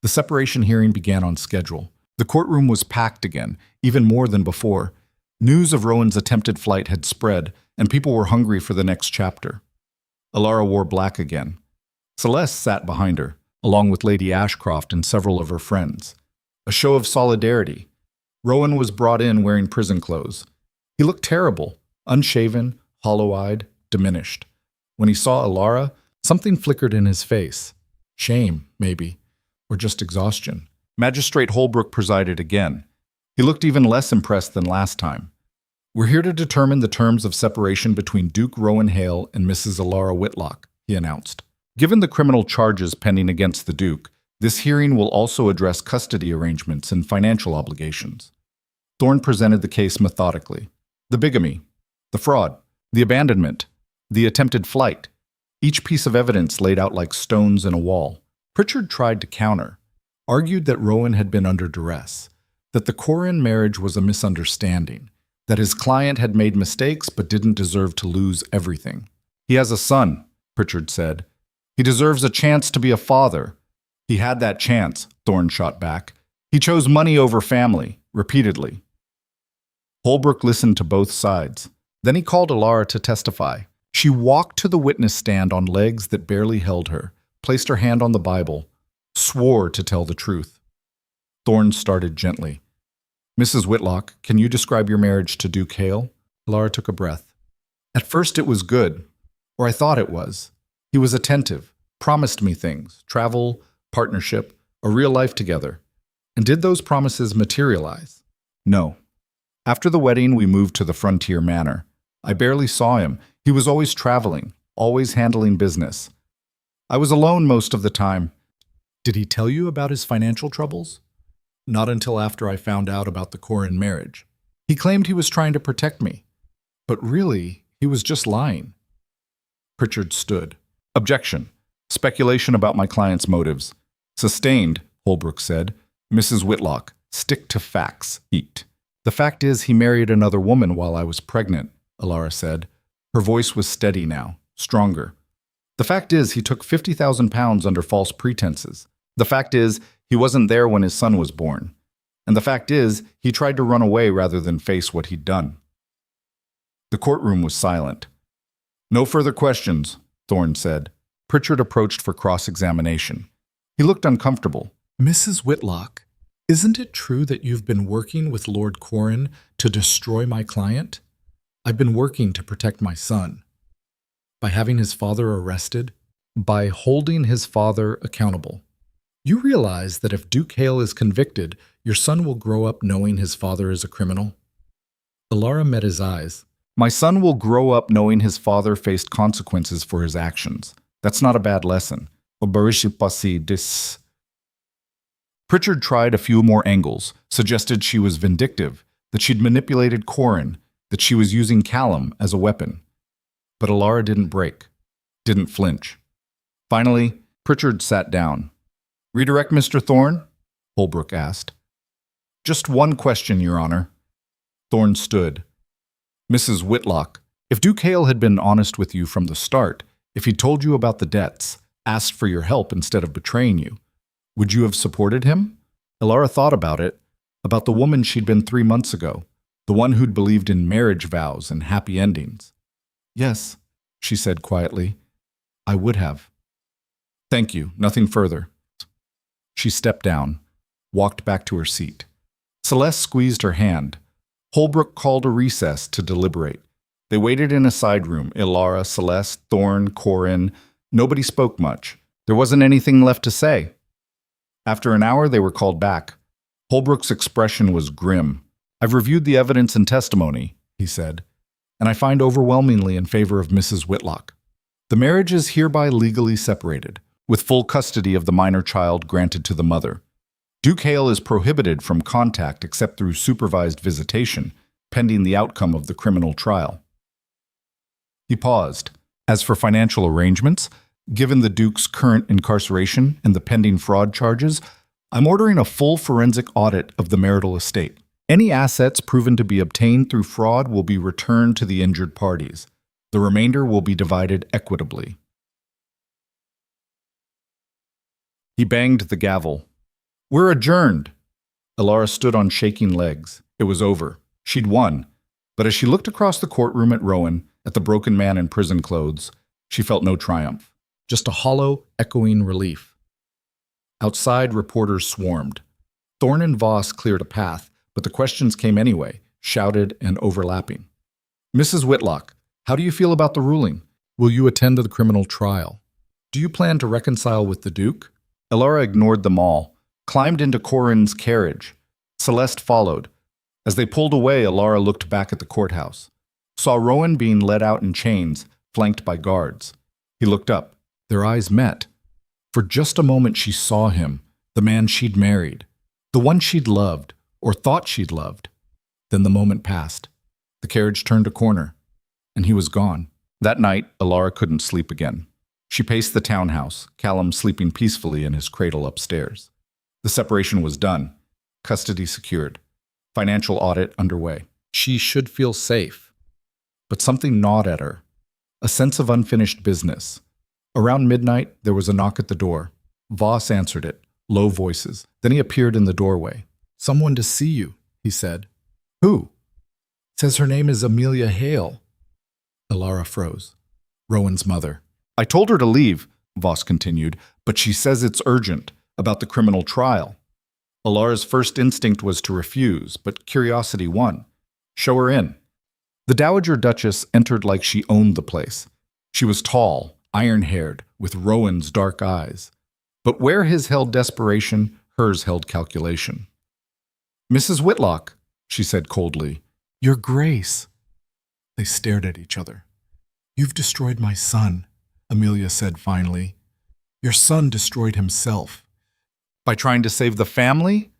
The separation hearing began on schedule. The courtroom was packed again, even more than before. News of Rowan's attempted flight had spread, and people were hungry for the next chapter. Elara wore black again. Celeste sat behind her, along with Lady Ashcroft and several of her friends. A show of solidarity. Rowan was brought in wearing prison clothes. He looked terrible, unshaven, hollow-eyed, diminished. When he saw Elara, something flickered in his face. Shame, maybe, or just exhaustion. Magistrate Holbrook presided again. He looked even less impressed than last time. We're here to determine the terms of separation between Duke Rowan Hale and Mrs. Elara Whitlock, he announced. Given the criminal charges pending against the Duke, this hearing will also address custody arrangements and financial obligations. Thorne presented the case methodically. The bigamy, the fraud, the abandonment, the attempted flight. Each piece of evidence laid out like stones in a wall. Pritchard tried to counter, argued that Rowan had been under duress, that the Corin marriage was a misunderstanding, that his client had made mistakes but didn't deserve to lose everything. He has a son, Pritchard said. He deserves a chance to be a father. He had that chance, Thorne shot back. He chose money over family, repeatedly. Holbrook listened to both sides. Then he called Elara to testify. She walked to the witness stand on legs that barely held her, placed her hand on the Bible, swore to tell the truth. Thorne started gently. Mrs. Whitlock, can you describe your marriage to Duke Hale? Elara took a breath. At first it was good, or I thought it was. He was attentive, promised me things, travel, partnership, a real life together. And did those promises materialize? No. After the wedding, we moved to the Frontier Manor. I barely saw him. He was always traveling, always handling business. I was alone most of the time. Did he tell you about his financial troubles? Not until after I found out about the Corin marriage. He claimed he was trying to protect me. But really, he was just lying. Pritchard stood. Objection. Speculation about my client's motives. Sustained, Holbrook said. Mrs. Whitlock, stick to facts. Eat. The fact is he married another woman while I was pregnant, Elara said. Her voice was steady now, stronger. The fact is he took £50,000 under false pretenses. The fact is he wasn't there when his son was born. And the fact is he tried to run away rather than face what he'd done. The courtroom was silent. No further questions, Thorne said. Pritchard approached for cross-examination. He looked uncomfortable. Mrs. Whitlock, isn't it true that you've been working with Lord Corin to destroy my client? I've been working to protect my son. By having his father arrested, by holding his father accountable. You realize that if Duke Hale is convicted, your son will grow up knowing his father is a criminal? Elara met his eyes. My son will grow up knowing his father faced consequences for his actions. That's not a bad lesson. Pritchard tried a few more angles, suggested she was vindictive, that she'd manipulated Corin, that she was using Callum as a weapon. But Elara didn't break, didn't flinch. Finally, Pritchard sat down. Redirect Mr. Thorne? Holbrook asked. Just one question, Your Honor. Thorne stood. Mrs. Whitlock, if Duke Hale had been honest with you from the start, if he'd told you about the debts, asked for your help instead of betraying you, Would you have supported him? Elara thought about it, about the woman she'd been 3 months ago, the one who'd believed in marriage vows and happy endings. Yes, she said quietly. I would have. Thank you, nothing further. She stepped down, walked back to her seat. Celeste squeezed her hand. Holbrook called a recess to deliberate. They waited in a side room, Elara, Celeste, Thorne, Corin. Nobody spoke much. There wasn't anything left to say. After an hour, they were called back. Holbrook's expression was grim. I've reviewed the evidence and testimony, he said, and I find overwhelmingly in favor of Mrs. Whitlock. The marriage is hereby legally separated, with full custody of the minor child granted to the mother. Duke Hale is prohibited from contact except through supervised visitation, pending the outcome of the criminal trial. He paused. As for financial arrangements, given the Duke's current incarceration and the pending fraud charges, I'm ordering a full forensic audit of the marital estate. Any assets proven to be obtained through fraud will be returned to the injured parties. The remainder will be divided equitably. He banged the gavel. We're adjourned. Elara stood on shaking legs. It was over. She'd won. But as she looked across the courtroom at Rowan, at the broken man in prison clothes, she felt no triumph. Just a hollow, echoing relief. Outside, reporters swarmed. Thorne and Voss cleared a path, but the questions came anyway, shouted and overlapping. Mrs. Whitlock, how do you feel about the ruling? Will you attend the criminal trial? Do you plan to reconcile with the Duke? Elara ignored them all, climbed into Corin's carriage. Celeste followed. As they pulled away, Elara looked back at the courthouse, saw Rowan being led out in chains, flanked by guards. He looked up. Their eyes met. For just a moment she saw him, the man she'd married, the one she'd loved, or thought she'd loved. Then the moment passed. The carriage turned a corner, and he was gone. That night, Elara couldn't sleep again. She paced the townhouse, Callum sleeping peacefully in his cradle upstairs. The separation was done, custody secured, financial audit underway. She should feel safe. But something gnawed at her, a sense of unfinished business. Around midnight, there was a knock at the door. Voss answered it, low voices. Then he appeared in the doorway. Someone to see you, he said. Who? Says her name is Amelia Hale. Elara froze. Rowan's mother. I told her to leave, Voss continued, but she says it's urgent, about the criminal trial. Elara's first instinct was to refuse, but curiosity won. Show her in. The Dowager Duchess entered like she owned the place. She was tall, iron-haired, with Rowan's dark eyes. But where his held desperation, hers held calculation. Mrs. Whitlock, she said coldly. Your Grace. They stared at each other. You've destroyed my son, Amelia said finally. Your son destroyed himself. By trying to save the family?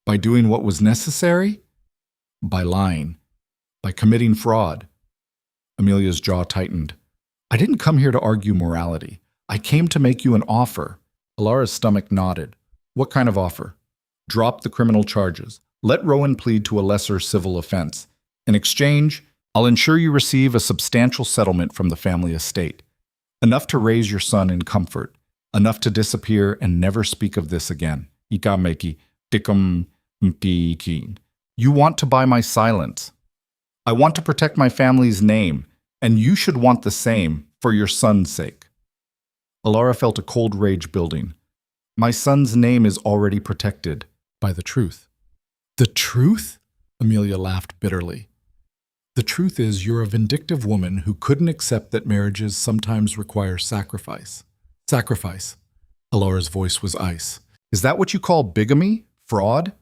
By doing what was necessary? By lying. By committing fraud. Amelia's jaw tightened. I didn't come here to argue morality. I came to make you an offer. Elara's stomach nodded. What kind of offer? Drop the criminal charges. Let Rowan plead to a lesser civil offense. In exchange, I'll ensure you receive a substantial settlement from the family estate. Enough to raise your son in comfort. Enough to disappear and never speak of this again. Ikameki, dikum mpikin. You want to buy my silence. I want to protect my family's name, and you should want the same for your son's sake. Elara felt a cold rage building. My son's name is already protected by the truth. The truth? Amelia laughed bitterly. The truth is you're a vindictive woman who couldn't accept that marriages sometimes require sacrifice. Sacrifice. Elara's voice was ice. Is that what you call bigamy? Fraud?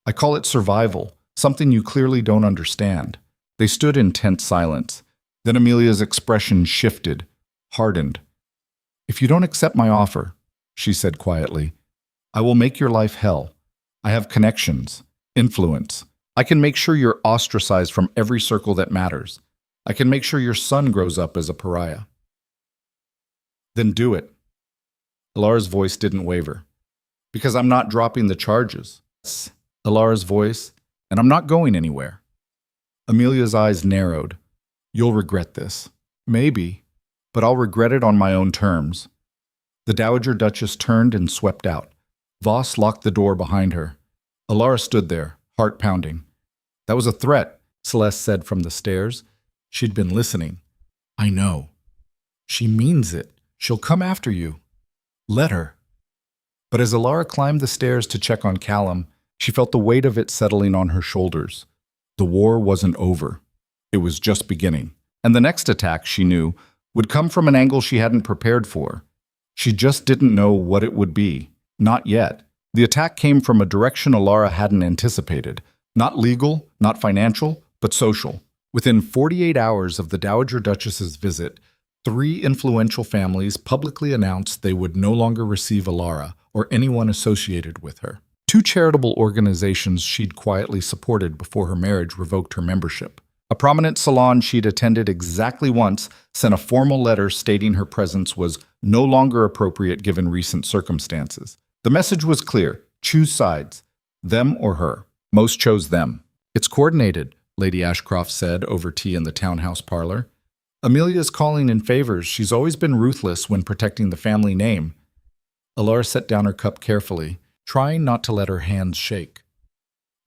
I call it survival, something you clearly don't understand. They stood in tense silence. Then Amelia's expression shifted, hardened. If you don't accept my offer, she said quietly, I will make your life hell. I have connections, influence. I can make sure you're ostracized from every circle that matters. I can make sure your son grows up as a pariah. Then do it. Elara's voice didn't waver. Because I'm not dropping the charges. Elara's voice, and I'm not going anywhere. Amelia's eyes narrowed. You'll regret this. Maybe, but I'll regret it on my own terms. The Dowager Duchess turned and swept out. Voss locked the door behind her. Elara stood there, heart pounding. That was a threat, Celeste said from the stairs. She'd been listening. I know. She means it. She'll come after you. Let her. But as Elara climbed the stairs to check on Callum, she felt the weight of it settling on her shoulders. The war wasn't over. It was just beginning. And the next attack, she knew, would come from an angle she hadn't prepared for. She just didn't know what it would be. Not yet. The attack came from a direction Elara hadn't anticipated. Not legal, not financial, but social. Within 48 hours of the Dowager Duchess's visit, 3 influential families publicly announced they would no longer receive Elara or anyone associated with her. 2 charitable organizations she'd quietly supported before her marriage revoked her membership. A prominent salon she'd attended exactly once sent a formal letter stating her presence was no longer appropriate given recent circumstances. The message was clear. Choose sides. Them or her. Most chose them. It's coordinated, Lady Ashcroft said over tea in the townhouse parlor. Amelia's calling in favors. She's always been ruthless when protecting the family name. Elara set down her cup carefully, trying not to let her hands shake.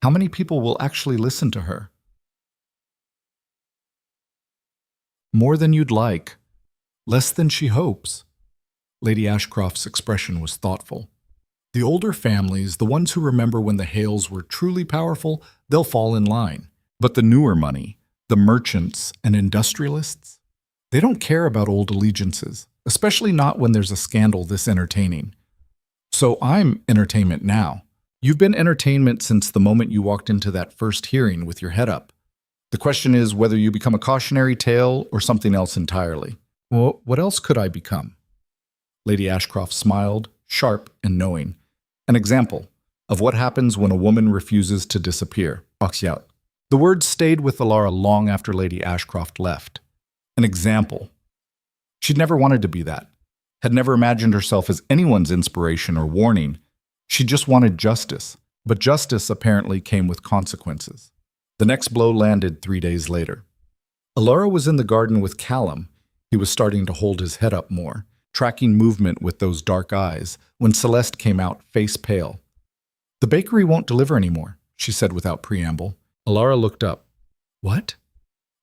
How many people will actually listen to her? More than you'd like. Less than she hopes. Lady Ashcroft's expression was thoughtful. The older families, the ones who remember when the Hales were truly powerful, they'll fall in line. But the newer money, the merchants and industrialists, they don't care about old allegiances, especially not when there's a scandal this entertaining. So I'm entertainment now. You've been entertainment since the moment you walked into that first hearing with your head up. The question is whether you become a cautionary tale or something else entirely. Well, what else could I become? Lady Ashcroft smiled, sharp and knowing. An example of what happens when a woman refuses to disappear. The words stayed with Elara long after Lady Ashcroft left. An example. She'd never wanted to be that. Had never imagined herself as anyone's inspiration or warning. She just wanted justice. But justice apparently came with consequences. The next blow landed 3 days later. Elara was in the garden with Callum. He was starting to hold his head up more, tracking movement with those dark eyes, when Celeste came out, face pale. The bakery won't deliver anymore, she said without preamble. Elara looked up. What?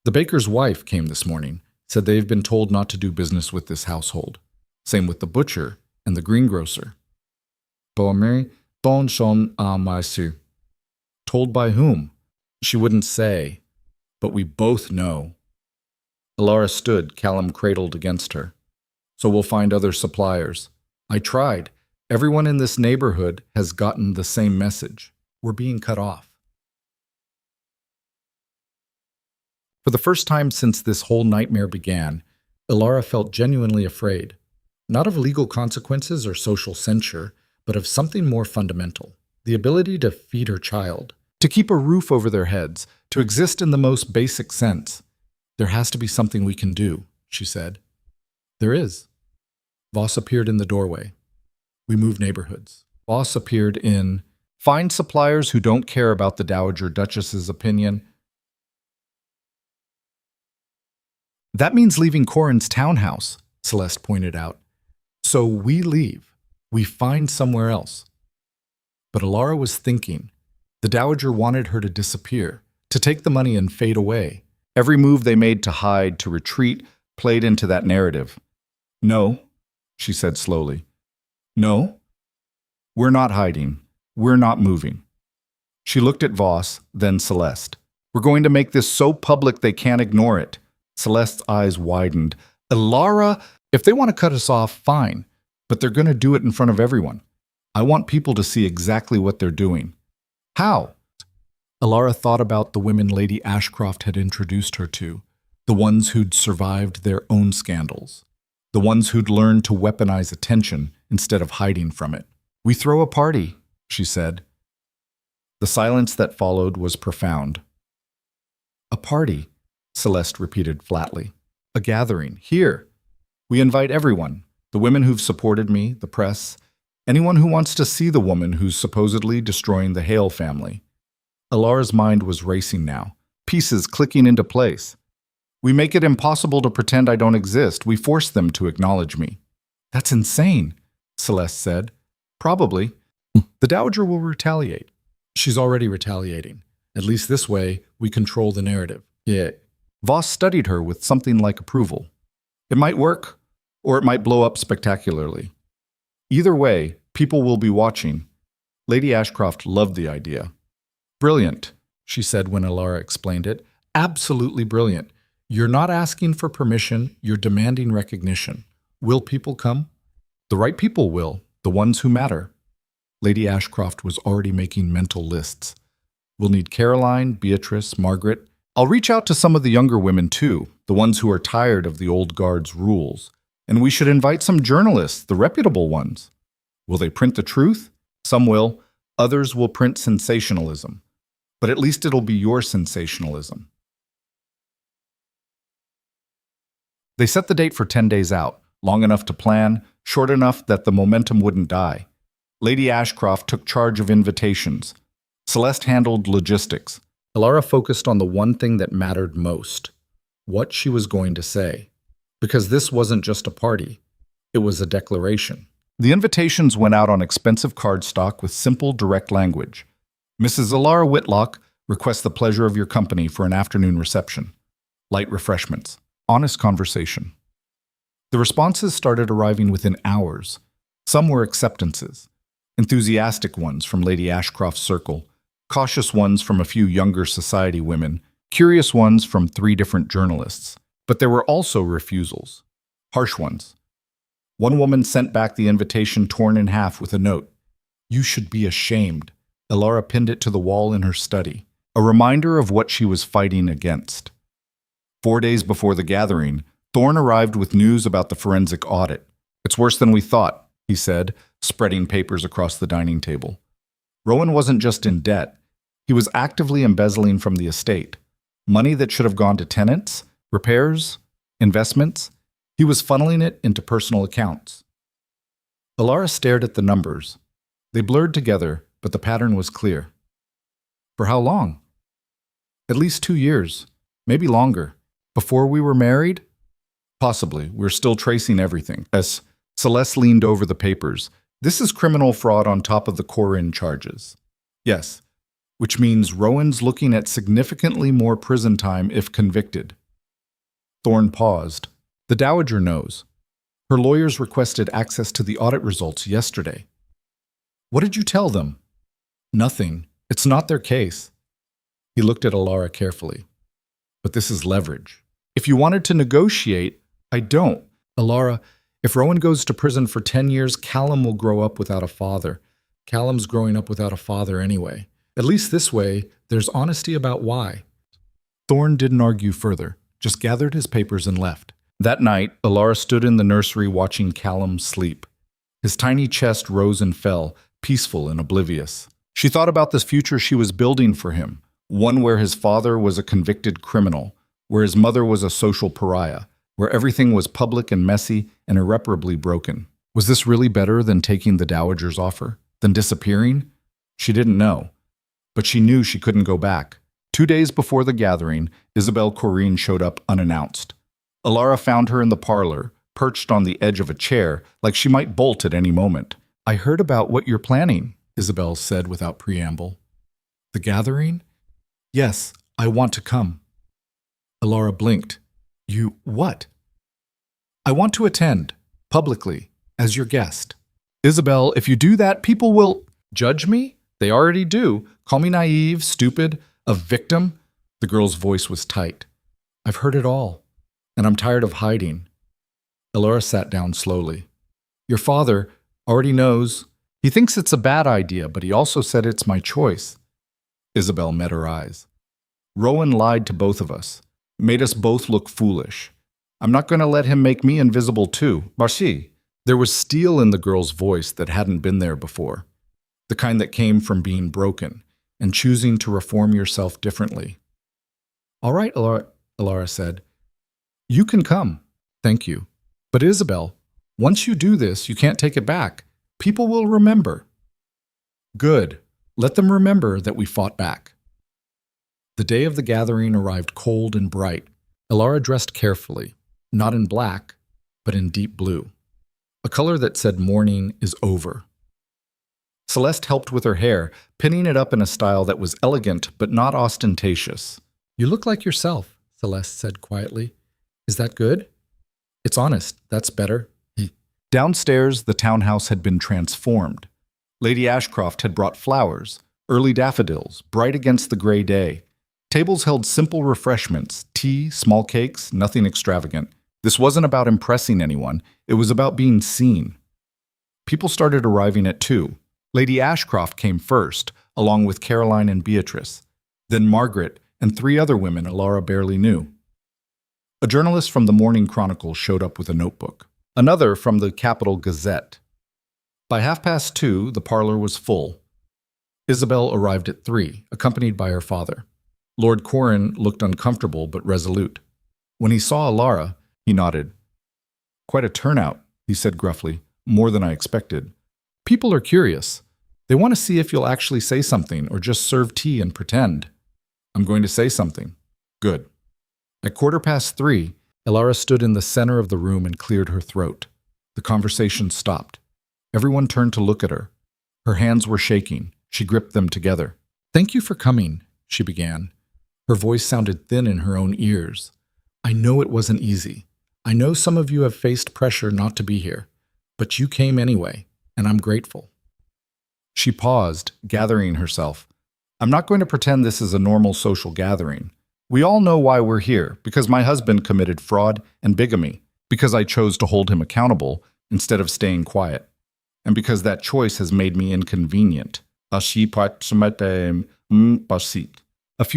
The baker's wife came this morning, said they've been told not to do business with this household. Same with the butcher and the greengrocer. Told by whom? She wouldn't say, but we both know. Elara stood, Callum cradled against her. So we'll find other suppliers. I tried. Everyone in this neighborhood has gotten the same message. We're being cut off. For the first time since this whole nightmare began, Elara felt genuinely afraid. Not of legal consequences or social censure, but of something more fundamental. The ability to feed her child. To keep a roof over their heads. To exist in the most basic sense. There has to be something we can do, she said. There is. Voss appeared in the doorway. We move neighborhoods. Voss appeared in, find suppliers who don't care about the Dowager Duchess's opinion. That means leaving Corin's townhouse, Celeste pointed out. So we leave. We find somewhere else. But Elara was thinking. The Dowager wanted her to disappear, to take the money and fade away. Every move they made to hide, to retreat, played into that narrative. No, she said slowly. No, we're not hiding. We're not moving. She looked at Voss, then Celeste. We're going to make this so public they can't ignore it. Celeste's eyes widened. Elara, if they want to cut us off, fine. But they're going to do it in front of everyone. I want people to see exactly what they're doing. How? Elara thought about the women Lady Ashcroft had introduced her to, the ones who'd survived their own scandals, the ones who'd learned to weaponize attention instead of hiding from it. We throw a party, she said. The silence that followed was profound. A party, Celeste repeated flatly. A gathering, here. We invite everyone, the women who've supported me, the press, anyone who wants to see the woman who's supposedly destroying the Hale family. Elara's mind was racing now, pieces clicking into place. We make it impossible to pretend I don't exist. We force them to acknowledge me. That's insane, Celeste said. Probably, The Dowager will retaliate. She's already retaliating. At least this way, we control the narrative. Yeah. Voss studied her with something like approval. It might work, or it might blow up spectacularly. Either way, people will be watching. Lady Ashcroft loved the idea. Brilliant, she said when Elara explained it. Absolutely brilliant. You're not asking for permission, you're demanding recognition. Will people come? The right people will, the ones who matter. Lady Ashcroft was already making mental lists. We'll need Caroline, Beatrice, Margaret. I'll reach out to some of the younger women too, the ones who are tired of the old guard's rules. And we should invite some journalists, the reputable ones. Will they print the truth? Some will. Others will print sensationalism. But at least it'll be your sensationalism. They set the date for 10 days out, long enough to plan, short enough that the momentum wouldn't die. Lady Ashcroft took charge of invitations. Celeste handled logistics. Elara focused on the one thing that mattered most, what she was going to say. Because this wasn't just a party, it was a declaration. The invitations went out on expensive cardstock with simple, direct language. Mrs. Elara Whitlock requests the pleasure of your company for an afternoon reception. Light refreshments. Honest conversation. The responses started arriving within hours. Some were acceptances. Enthusiastic ones from Lady Ashcroft's circle, cautious ones from a few younger society women, curious ones from 3 different journalists. But there were also refusals. Harsh ones. One woman sent back the invitation torn in half with a note. You should be ashamed. Elara pinned it to the wall in her study, a reminder of what she was fighting against. 4 days before the gathering, Thorne arrived with news about the forensic audit. It's worse than we thought, he said, spreading papers across the dining table. Rowan wasn't just in debt. He was actively embezzling from the estate. Money that should have gone to tenants, repairs, investments. He was funneling it into personal accounts. Elara stared at the numbers. They blurred together, but the pattern was clear. For how long? At least 2 years, maybe longer. Before we were married? Possibly. We're still tracing everything. As Celeste leaned over the papers, this is criminal fraud on top of the Corin charges. Yes, which means Rowan's looking at significantly more prison time if convicted. Thorne paused. The Dowager knows. Her lawyers requested access to the audit results yesterday. What did you tell them? Nothing. It's not their case. He looked at Elara carefully. But this is leverage. If you wanted to negotiate, I don't. Elara, if Rowan goes to prison for 10 years, Callum will grow up without a father. Callum's growing up without a father anyway. At least this way, there's honesty about why. Thorne didn't argue further, just gathered his papers and left. That night, Elara stood in the nursery watching Callum sleep. His tiny chest rose and fell, peaceful and oblivious. She thought about this future she was building for him, one where his father was a convicted criminal, where his mother was a social pariah, where everything was public and messy and irreparably broken. Was this really better than taking the Dowager's offer? Than disappearing? She didn't know. But she knew she couldn't go back. 2 days before the gathering, Isabelle Corin showed up unannounced. Elara found her in the parlor, perched on the edge of a chair, like she might bolt at any moment. I heard about what you're planning, Isabelle said without preamble. The gathering? Yes, I want to come. Elara blinked. You what? I want to attend, publicly, as your guest. Isabelle, if you do that, people will judge me? They already do. Call me naive, stupid, a victim. The girl's voice was tight. I've heard it all, and I'm tired of hiding. Elara sat down slowly. Your father already knows. He thinks it's a bad idea, but he also said it's my choice. Isabelle met her eyes. Rowan lied to both of us, made us both look foolish. I'm not going to let him make me invisible too. Marcy. There was steel in the girl's voice that hadn't been there before, the kind that came from being broken and choosing to reform yourself differently. All right, Elara said. You can come. Thank you. But Isabelle, once you do this, you can't take it back. People will remember. Good. Let them remember that we fought back. The day of the gathering arrived cold and bright. Elara dressed carefully, not in black, but in deep blue, a color that said morning is over. Celeste helped with her hair, pinning it up in a style that was elegant but not ostentatious. "You look like yourself," Celeste said quietly. "Is that good?" "It's honest. That's better." Downstairs, the townhouse had been transformed. Lady Ashcroft had brought flowers, early daffodils, bright against the gray day. Tables held simple refreshments, tea, small cakes, nothing extravagant. This wasn't about impressing anyone, it was about being seen. People started arriving at 2. Lady Ashcroft came first, along with Caroline and Beatrice. Then Margaret and 3 other women Elara barely knew. A journalist from the Morning Chronicle showed up with a notebook. Another from the Capital Gazette. By 2:30, the parlor was full. Isabel arrived at 3, accompanied by her father. Lord Corrin looked uncomfortable but resolute. When he saw Elara, he nodded. "Quite a turnout," he said gruffly, "more than I expected. People are curious. They want to see if you'll actually say something or just serve tea and pretend." "I'm going to say something." "Good." At 3:15, Elara stood in the center of the room and cleared her throat. The conversation stopped. Everyone turned to look at her. Her hands were shaking. She gripped them together. "Thank you for coming," she began. Her voice sounded thin in her own ears. "I know it wasn't easy. I know some of you have faced pressure not to be here. But you came anyway, and I'm grateful." She paused, gathering herself. "I'm not going to pretend this is a normal social gathering. We all know why we're here, because my husband committed fraud and bigamy, because I chose to hold him accountable instead of staying quiet, and because that choice has made me inconvenient." A few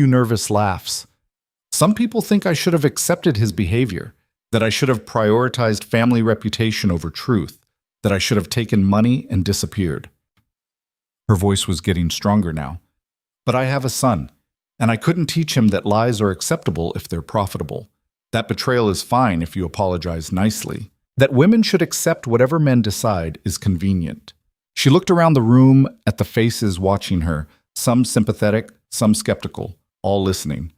nervous laughs. "Some people think I should have accepted his behavior, that I should have prioritized family reputation over truth, that I should have taken money and disappeared." Her voice was getting stronger now. "But I have a son, and I couldn't teach him that lies are acceptable if they're profitable, that betrayal is fine if you apologize nicely, that women should accept whatever men decide is convenient." She looked around the room at the faces watching her, some sympathetic, some skeptical, all listening.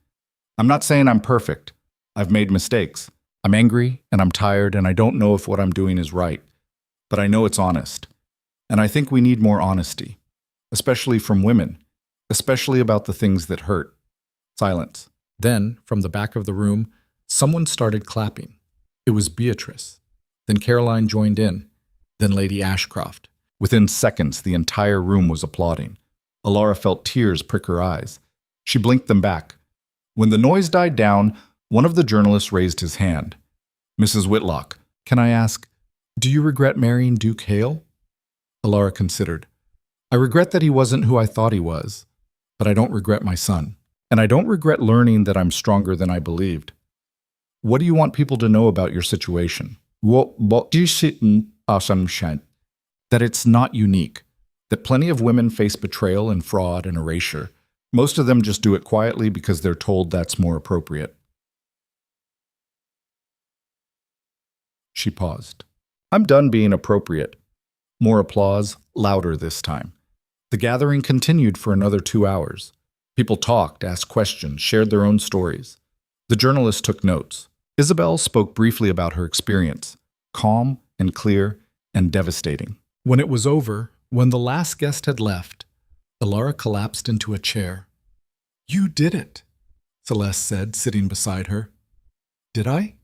"I'm not saying I'm perfect. I've made mistakes. I'm angry, and I'm tired, and I don't know if what I'm doing is right. But I know it's honest. And I think we need more honesty, especially from women, especially about the things that hurt." Silence. Then, from the back of the room, someone started clapping. It was Beatrice. Then Caroline joined in. Then Lady Ashcroft. Within seconds, the entire room was applauding. Elara felt tears prick her eyes. She blinked them back. When the noise died down, one of the journalists raised his hand. "Mrs. Whitlock, can I ask, do you regret marrying Duke Hale?" Elara considered. "I regret that he wasn't who I thought he was, but I don't regret my son. And I don't regret learning that I'm stronger than I believed. What do you want people to know about your situation?" "That it's not unique, that plenty of women face betrayal and fraud and erasure. Most of them just do it quietly because they're told that's more appropriate." She paused. "I'm done being appropriate." More applause, louder this time. The gathering continued for another 2 hours. People talked, asked questions, shared their own stories. The journalist took notes. Isabel spoke briefly about her experience, calm and clear and devastating. When it was over, when the last guest had left, Elara collapsed into a chair. "You did it," Celeste said, sitting beside her. "Did I?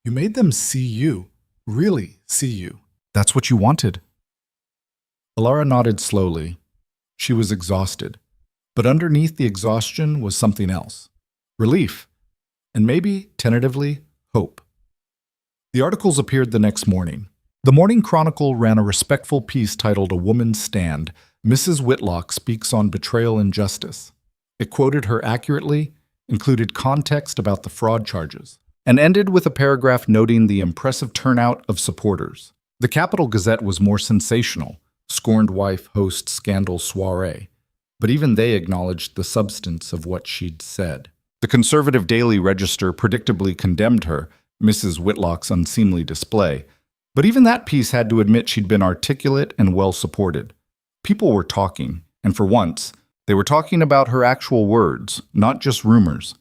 You made them see you, really see you. That's what you wanted." Elara nodded slowly. She was exhausted, but underneath the exhaustion was something else. Relief, and maybe, tentatively, hope. The articles appeared the next morning. The Morning Chronicle ran a respectful piece titled "A Woman's Stand. Mrs. Whitlock Speaks on Betrayal and Justice." It quoted her accurately, included context about the fraud charges, and ended with a paragraph noting the impressive turnout of supporters. The Capital Gazette was more sensational. Scorned wife hosts scandal soiree. But even they acknowledged the substance of what she'd said. The conservative Daily Register predictably condemned her, Mrs. Whitlock's unseemly display. But even that piece had to admit she'd been articulate and well-supported. People were talking, and for once, they were talking about her actual words, not just rumors.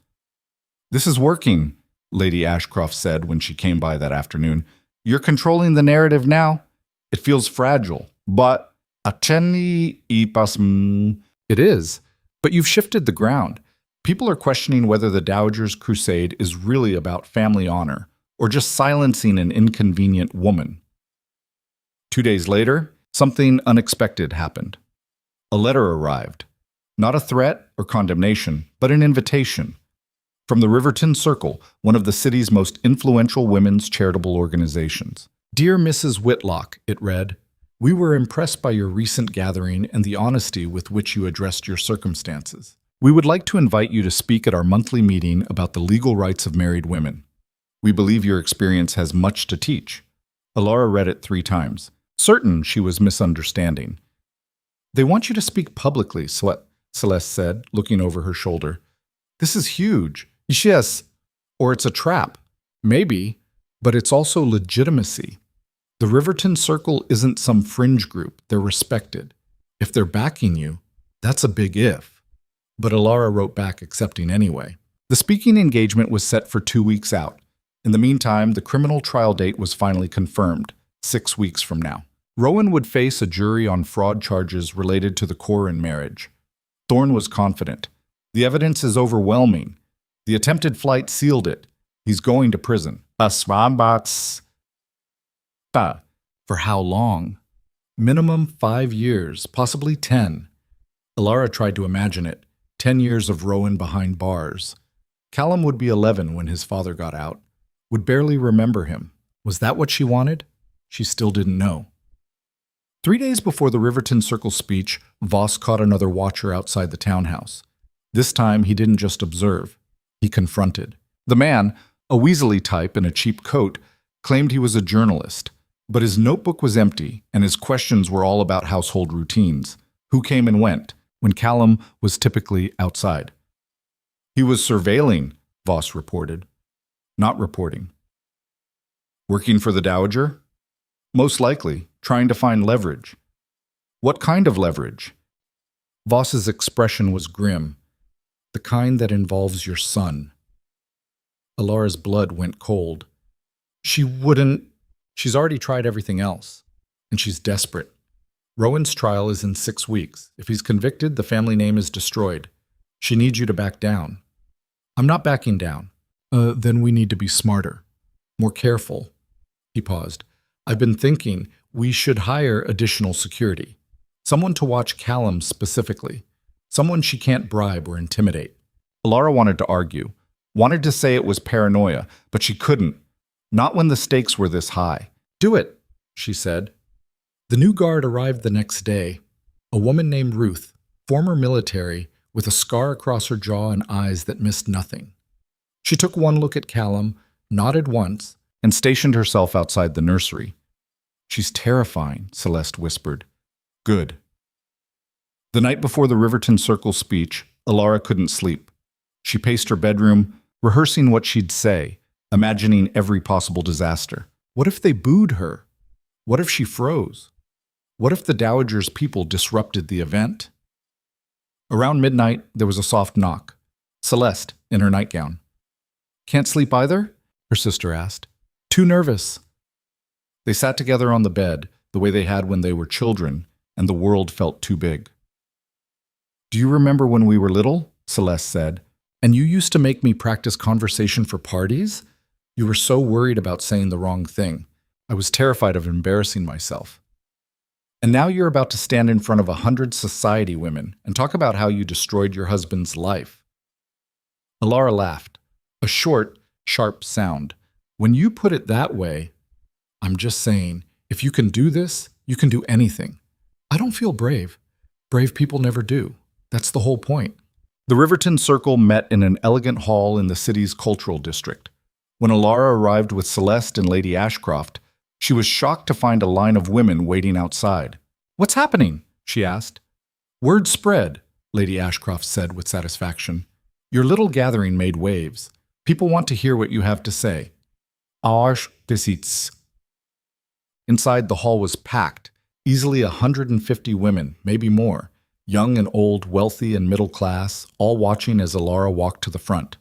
"This is working," Lady Ashcroft said when she came by that afternoon. "You're controlling the narrative now. It feels fragile, but Aceni ipasm. It is, but you've shifted the ground. People are questioning whether the Dowager's crusade is really about family honor or just silencing an inconvenient woman. 2 days later, something unexpected happened. A letter arrived. Not a threat or condemnation, but an invitation. From the Riverton Circle, one of the city's most influential women's charitable organizations. Dear Mrs. Whitlock, it read, we were impressed by your recent gathering and the honesty with which you addressed your circumstances. We would like to invite you to speak at our monthly meeting about the legal rights of married women. We believe your experience has much to teach. Elara read it 3 times, certain she was misunderstanding. They want you to speak publicly, Celeste said, looking over her shoulder. This is huge. Yes, or it's a trap. Maybe, but it's also legitimacy. The Riverton Circle isn't some fringe group. They're respected. If they're backing you, that's a big if. But Elara wrote back accepting anyway. The speaking engagement was set for 2 weeks out. In the meantime, the criminal trial date was finally confirmed, 6 weeks from now. Rowan would face a jury on fraud charges related to the Corrin marriage. Thorne was confident. The evidence is overwhelming. The attempted flight sealed it. He's going to prison. For how long? Minimum 5 years, possibly 10. Elara tried to imagine it. 10 years of Rowan behind bars. Callum would be 11 when his father got out. Would barely remember him. Was that what she wanted? She still didn't know. 3 days before the Riverton Circle speech, Voss caught another watcher outside the townhouse. This time, he didn't just observe. He confronted. The man, a weaselly type in a cheap coat, claimed he was a journalist. But his notebook was empty, and his questions were all about household routines. Who came and went, when Callum was typically outside. He was surveilling, Voss reported. Not reporting. Working for the Dowager? Most likely, trying to find leverage. What kind of leverage? Voss's expression was grim. The kind that involves your son. Elara's blood went cold. She wouldn't. She's already tried everything else. And she's desperate. Rowan's trial is in 6 weeks. If he's convicted, the family name is destroyed. She needs you to back down. I'm not backing down. Then we need to be smarter. More careful. He paused. I've been thinking we should hire additional security. Someone to watch Callum specifically. Someone she can't bribe or intimidate. Elara wanted to argue. Wanted to say it was paranoia, but she couldn't. Not when the stakes were this high. Do it, she said. The new guard arrived the next day. A woman named Ruth, former military, with a scar across her jaw and eyes that missed nothing. She took one look at Callum, nodded once, and stationed herself outside the nursery. She's terrifying, Celeste whispered. Good. The night before the Riverton Circle speech, Elara couldn't sleep. She paced her bedroom, rehearsing what she'd say, imagining every possible disaster. What if they booed her? What if she froze? What if the Dowager's people disrupted the event? Around midnight, there was a soft knock. Celeste, in her nightgown. Can't sleep either? Her sister asked. Too nervous. They sat together on the bed, the way they had when they were children, and the world felt too big. Do you remember when we were little? Celeste said. And you used to make me practice conversation for parties? You were so worried about saying the wrong thing. I was terrified of embarrassing myself. And now you're about to stand in front of 100 society women and talk about how you destroyed your husband's life. Elara laughed. A short, sharp sound. When you put it that way, I'm just saying, if you can do this, you can do anything. I don't feel brave. Brave people never do. That's the whole point. The Riverton Circle met in an elegant hall in the city's cultural district. When Elara arrived with Celeste and Lady Ashcroft, she was shocked to find a line of women waiting outside. What's happening? She asked. Word spread, Lady Ashcroft said with satisfaction. Your little gathering made waves. People want to hear what you have to say. Arsch besitz. Inside, the hall was packed, easily 150 women, maybe more, young and old, wealthy and middle class, all watching as Elara walked to the front.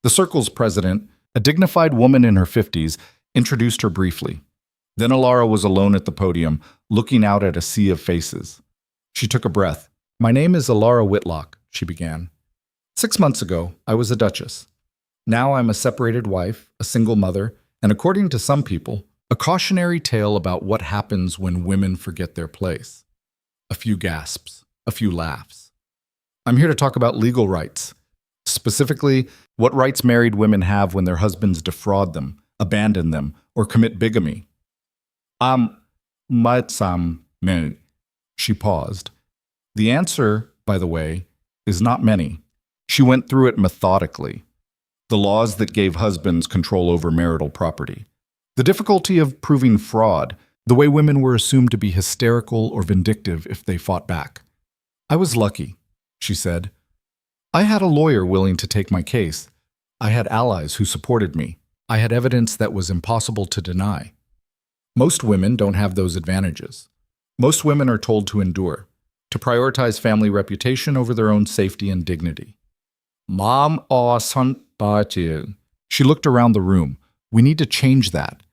The circle's president, a dignified woman in her 50s, introduced her briefly. Then Elara was alone at the podium, looking out at a sea of faces. She took a breath. "My name is Elara Whitlock," she began. 6 months ago, I was a duchess. Now I'm a separated wife, a single mother, and according to some people, a cautionary tale about what happens when women forget their place. A few gasps, a few laughs. I'm here to talk about legal rights. Specifically, what rights married women have when their husbands defraud them, abandon them, or commit bigamy. No. She paused. The answer, by the way, is not many. She went through it methodically. The laws that gave husbands control over marital property. The difficulty of proving fraud, the way women were assumed to be hysterical or vindictive if they fought back. I was lucky, she said. I had a lawyer willing to take my case. I had allies who supported me. I had evidence that was impossible to deny. Most women don't have those advantages. Most women are told to endure, to prioritize family reputation over their own safety and dignity. Mom, she looked around the room. We need to change that.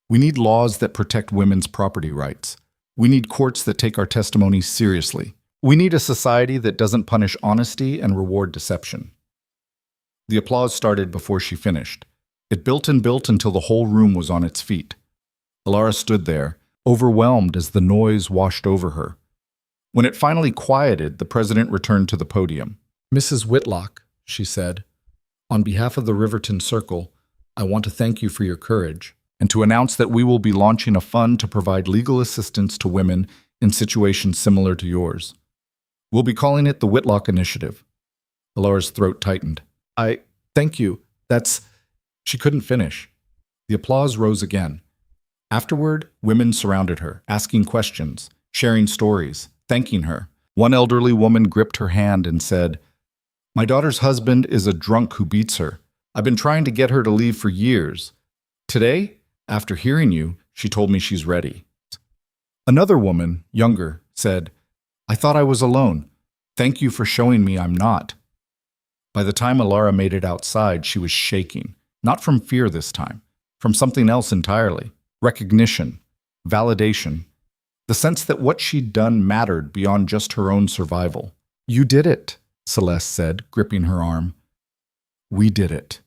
We need laws that protect women's property rights. We need courts that take our testimonies seriously. We need a society that doesn't punish honesty and reward deception. The applause started before she finished. It built and built until the whole room was on its feet. Elara stood there, overwhelmed as the noise washed over her. When it finally quieted, the president returned to the podium. "Mrs. Whitlock," she said, "on behalf of the Riverton Circle, I want to thank you for your courage and to announce that we will be launching a fund to provide legal assistance to women in situations similar to yours. We'll be calling it the Whitlock Initiative." Elara's throat tightened. Thank you. She couldn't finish. The applause rose again. Afterward, women surrounded her, asking questions, sharing stories, thanking her. One elderly woman gripped her hand and said, "My daughter's husband is a drunk who beats her. I've been trying to get her to leave for years. Today, after hearing you, she told me she's ready." Another woman, younger, said, "I thought I was alone. Thank you for showing me I'm not." By the time Elara made it outside, she was shaking, not from fear this time, from something else entirely. Recognition, validation, the sense that what she'd done mattered beyond just her own survival. "You did it," Celeste said, gripping her arm. "We did it."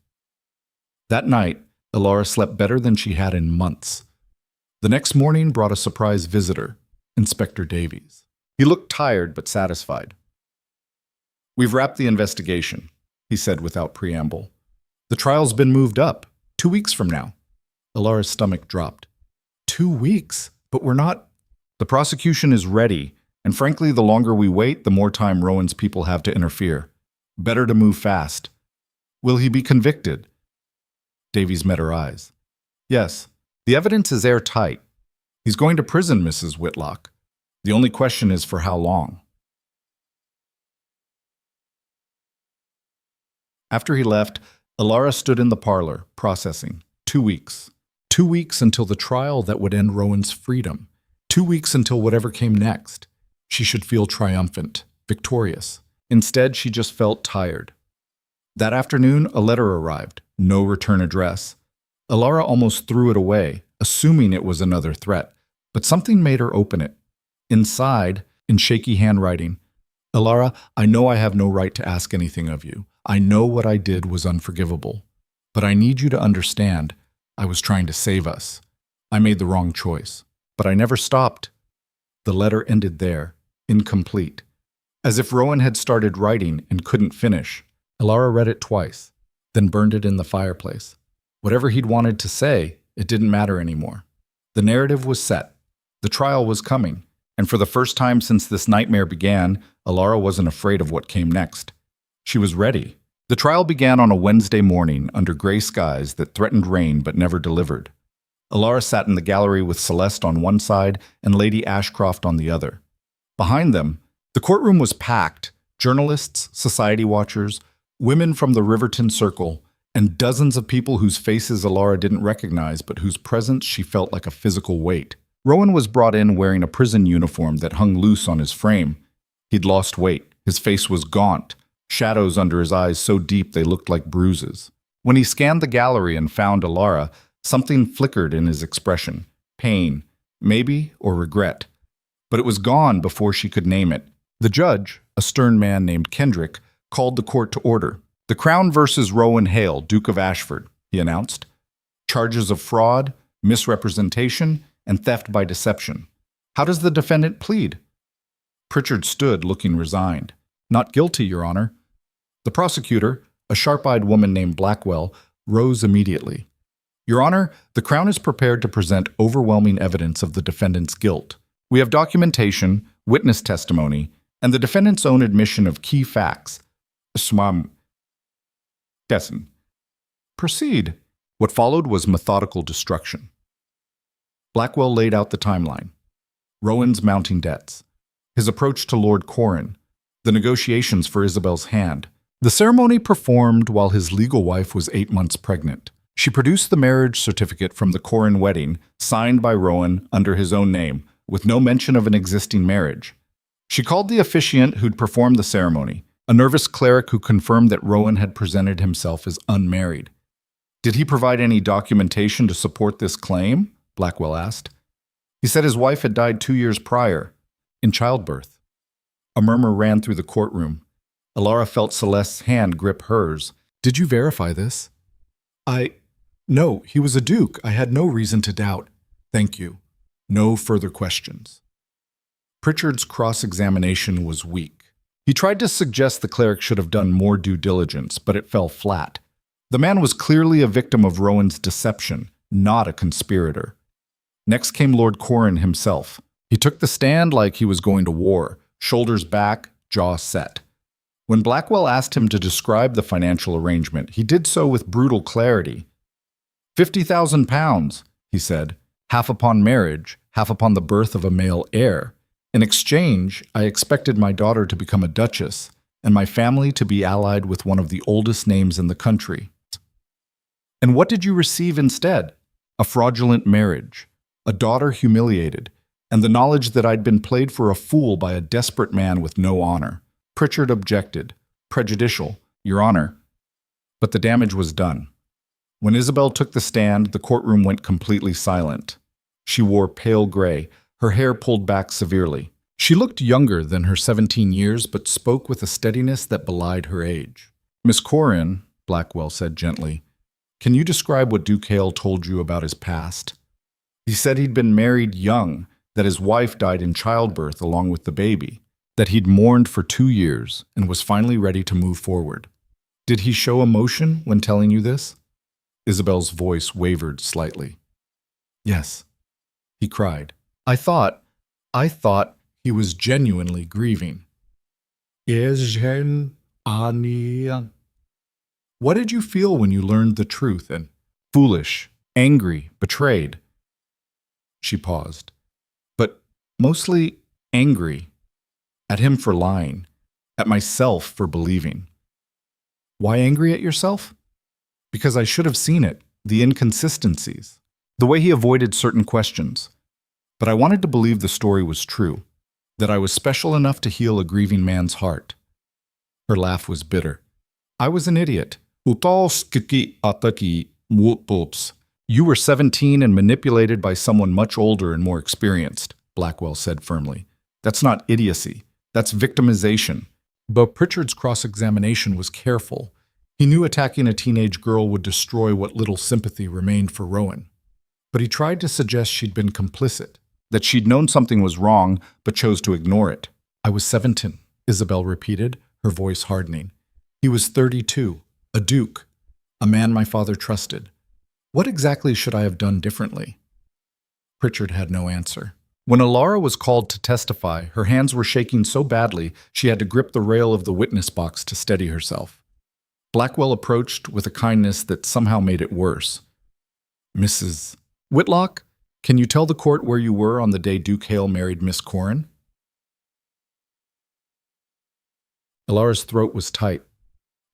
That night, Elara slept better than she had in months. The next morning brought a surprise visitor, Inspector Davies. He looked tired but satisfied. "We've wrapped the investigation," he said without preamble. "The trial's been moved up, 2 weeks from now." Elara's stomach dropped. 2 weeks? But we're not... The prosecution is ready, and frankly, the longer we wait, the more time Rowan's people have to interfere. Better to move fast. Will he be convicted? Davies met her eyes. "Yes, the evidence is airtight. He's going to prison, Mrs. Whitlock. The only question is for how long." After he left, Elara stood in the parlor, processing. 2 weeks. 2 weeks until the trial that would end Rowan's freedom. 2 weeks until whatever came next. She should feel triumphant, victorious. Instead, she just felt tired. That afternoon, a letter arrived. No return address. Elara almost threw it away, assuming it was another threat. But something made her open it. Inside, in shaky handwriting, "Elara, I know I have no right to ask anything of you. I know what I did was unforgivable. But I need you to understand, I was trying to save us. I made the wrong choice. But I never stopped." The letter ended there, incomplete. As if Rowan had started writing and couldn't finish. Elara read it twice, then burned it in the fireplace. Whatever he'd wanted to say, it didn't matter anymore. The narrative was set. The trial was coming. And for the first time since this nightmare began, Elara wasn't afraid of what came next. She was ready. The trial began on a Wednesday morning under gray skies that threatened rain but never delivered. Elara sat in the gallery with Celeste on one side and Lady Ashcroft on the other. Behind them, the courtroom was packed. Journalists, society watchers, women from the Riverton Circle, and dozens of people whose faces Elara didn't recognize but whose presence she felt like a physical weight. Rowan was brought in wearing a prison uniform that hung loose on his frame. He'd lost weight. His face was gaunt, shadows under his eyes so deep they looked like bruises. When he scanned the gallery and found Elara, something flickered in his expression. pain, maybe, or regret. But it was gone before she could name it. The judge, a stern man named Kendrick, called the court to order. "The Crown versus Rowan Hale, Duke of Ashford," he announced. "Charges of fraud, misrepresentation, and theft by deception. How does the defendant plead?" Pritchard stood, looking resigned. "Not guilty, Your Honor." The prosecutor, a sharp-eyed woman named Blackwell, rose immediately. "Your Honor, the Crown is prepared to present overwhelming evidence of the defendant's guilt. We have documentation, witness testimony, and the defendant's own admission of key facts. Smam. Dessen. Proceed." What followed was methodical destruction. Blackwell laid out the timeline. Rowan's mounting debts, his approach to Lord Corran, the negotiations for Isabel's hand. The ceremony performed while his legal wife was 8 months pregnant. She produced the marriage certificate from the Corran wedding, signed by Rowan under his own name, with no mention of an existing marriage. She called the officiant who'd performed the ceremony, a nervous cleric who confirmed that Rowan had presented himself as unmarried. "Did he provide any documentation to support this claim?" Blackwell asked. "He said his wife had died 2 years prior, in childbirth." A murmur ran through the courtroom. Elara felt Celeste's hand grip hers. "Did you verify this?" No, he was a duke. I had no reason to doubt." "Thank you. No further questions." Pritchard's cross-examination was weak. He tried to suggest the cleric should have done more due diligence, but it fell flat. The man was clearly a victim of Rowan's deception, not a conspirator. Next came Lord Corran himself. He took the stand like he was going to war, shoulders back, jaw set. When Blackwell asked him to describe the financial arrangement, he did so with brutal clarity. £50,000, he said, half upon marriage, half upon the birth of a male heir. In exchange, I expected my daughter to become a duchess, and my family to be allied with one of the oldest names in the country. And what did you receive instead? A fraudulent marriage, a daughter humiliated, and the knowledge that I'd been played for a fool by a desperate man with no honor. Pritchard objected. Prejudicial, Your Honor. But the damage was done. When Isabel took the stand, the courtroom went completely silent. She wore pale gray, her hair pulled back severely. She looked younger than her 17 years, but spoke with a steadiness that belied her age. "Miss Corran," Blackwell said gently, "can you describe what Duke Hale told you about his past?" "He said he'd been married young, that his wife died in childbirth along with the baby, that he'd mourned for 2 years and was finally ready to move forward. Did he show emotion when telling you this?" Isabel's voice wavered slightly. "Yes," he cried. I thought he was genuinely grieving." "What did you feel when you learned the truth?" And "Foolish, angry, betrayed." She paused. "But mostly angry. At him for lying. At myself for believing." "Why angry at yourself?" "Because I should have seen it, the inconsistencies, the way he avoided certain questions. But I wanted to believe the story was true, that I was special enough to heal a grieving man's heart." Her laugh was bitter. "I was an idiot. You were 17 and manipulated by someone much older and more experienced," Blackwell said firmly. "That's not idiocy. That's victimization." But Pritchard's cross-examination was careful. He knew attacking a teenage girl would destroy what little sympathy remained for Rowan. But he tried to suggest she'd been complicit, that she'd known something was wrong but chose to ignore it. "I was 17, Isabel repeated, her voice hardening. "He was 32, a duke, a man my father trusted. What exactly should I have done differently?" Pritchard had no answer. When Elara was called to testify, her hands were shaking so badly she had to grip the rail of the witness box to steady herself. Blackwell approached with a kindness that somehow made it worse. "Mrs. Whitlock, can you tell the court where you were on the day Duke Hale married Miss Corran?" Elara's throat was tight.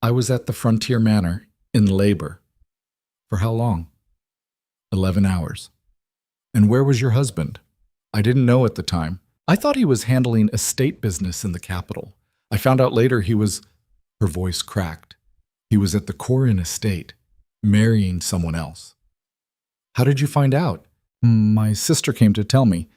"I was at the Frontier Manor, in labor." "For how long?" 11 hours. "And where was your husband?" "I didn't know at the time. I thought he was handling estate business in the capital. I found out later he was—" Her voice cracked. "He was at the Corran estate, marrying someone else." "How did you find out?" My sister came to tell me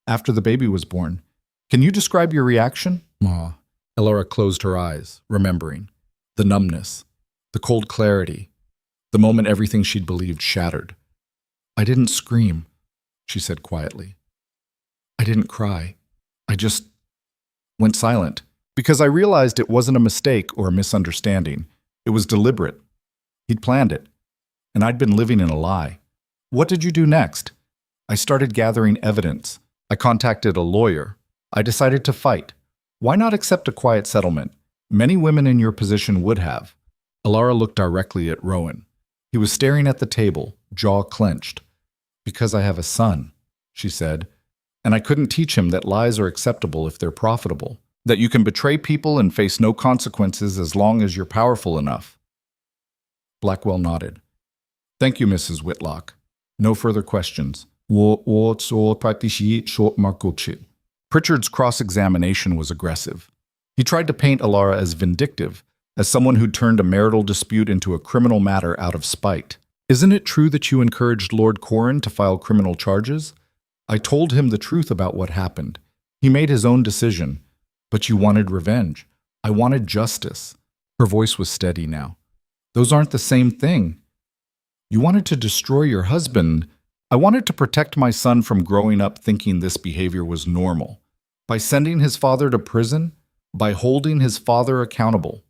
after the baby was born. Can you describe your reaction? Elara closed her eyes, remembering. The numbness, the cold clarity, the moment everything she'd believed shattered. I didn't scream, she said quietly. I didn't cry. I just went silent because I realized it wasn't a mistake or a misunderstanding. It was deliberate. He'd planned it, and I'd been living in a lie. What did you do next? I started gathering evidence. I contacted a lawyer. I decided to fight. Why not accept a quiet settlement? Many women in your position would have. Elara looked directly at Rowan. He was staring at the table, jaw clenched. Because I have a son, she said, and I couldn't teach him that lies are acceptable if they're profitable, that you can betray people and face no consequences as long as you're powerful enough. Blackwell nodded. Thank you, Mrs. Whitlock. No further questions. Pritchard's cross-examination was aggressive. He tried to paint Elara as vindictive, as someone who'd turned a marital dispute into a criminal matter out of spite. Isn't it true that you encouraged Lord Corran to file criminal charges? I told him the truth about what happened. He made his own decision. But you wanted revenge. I wanted justice. Her voice was steady now. Those aren't the same thing. You wanted to destroy your husband. I wanted to protect my son from growing up thinking this behavior was normal. By sending his father to prison, by holding his father accountable.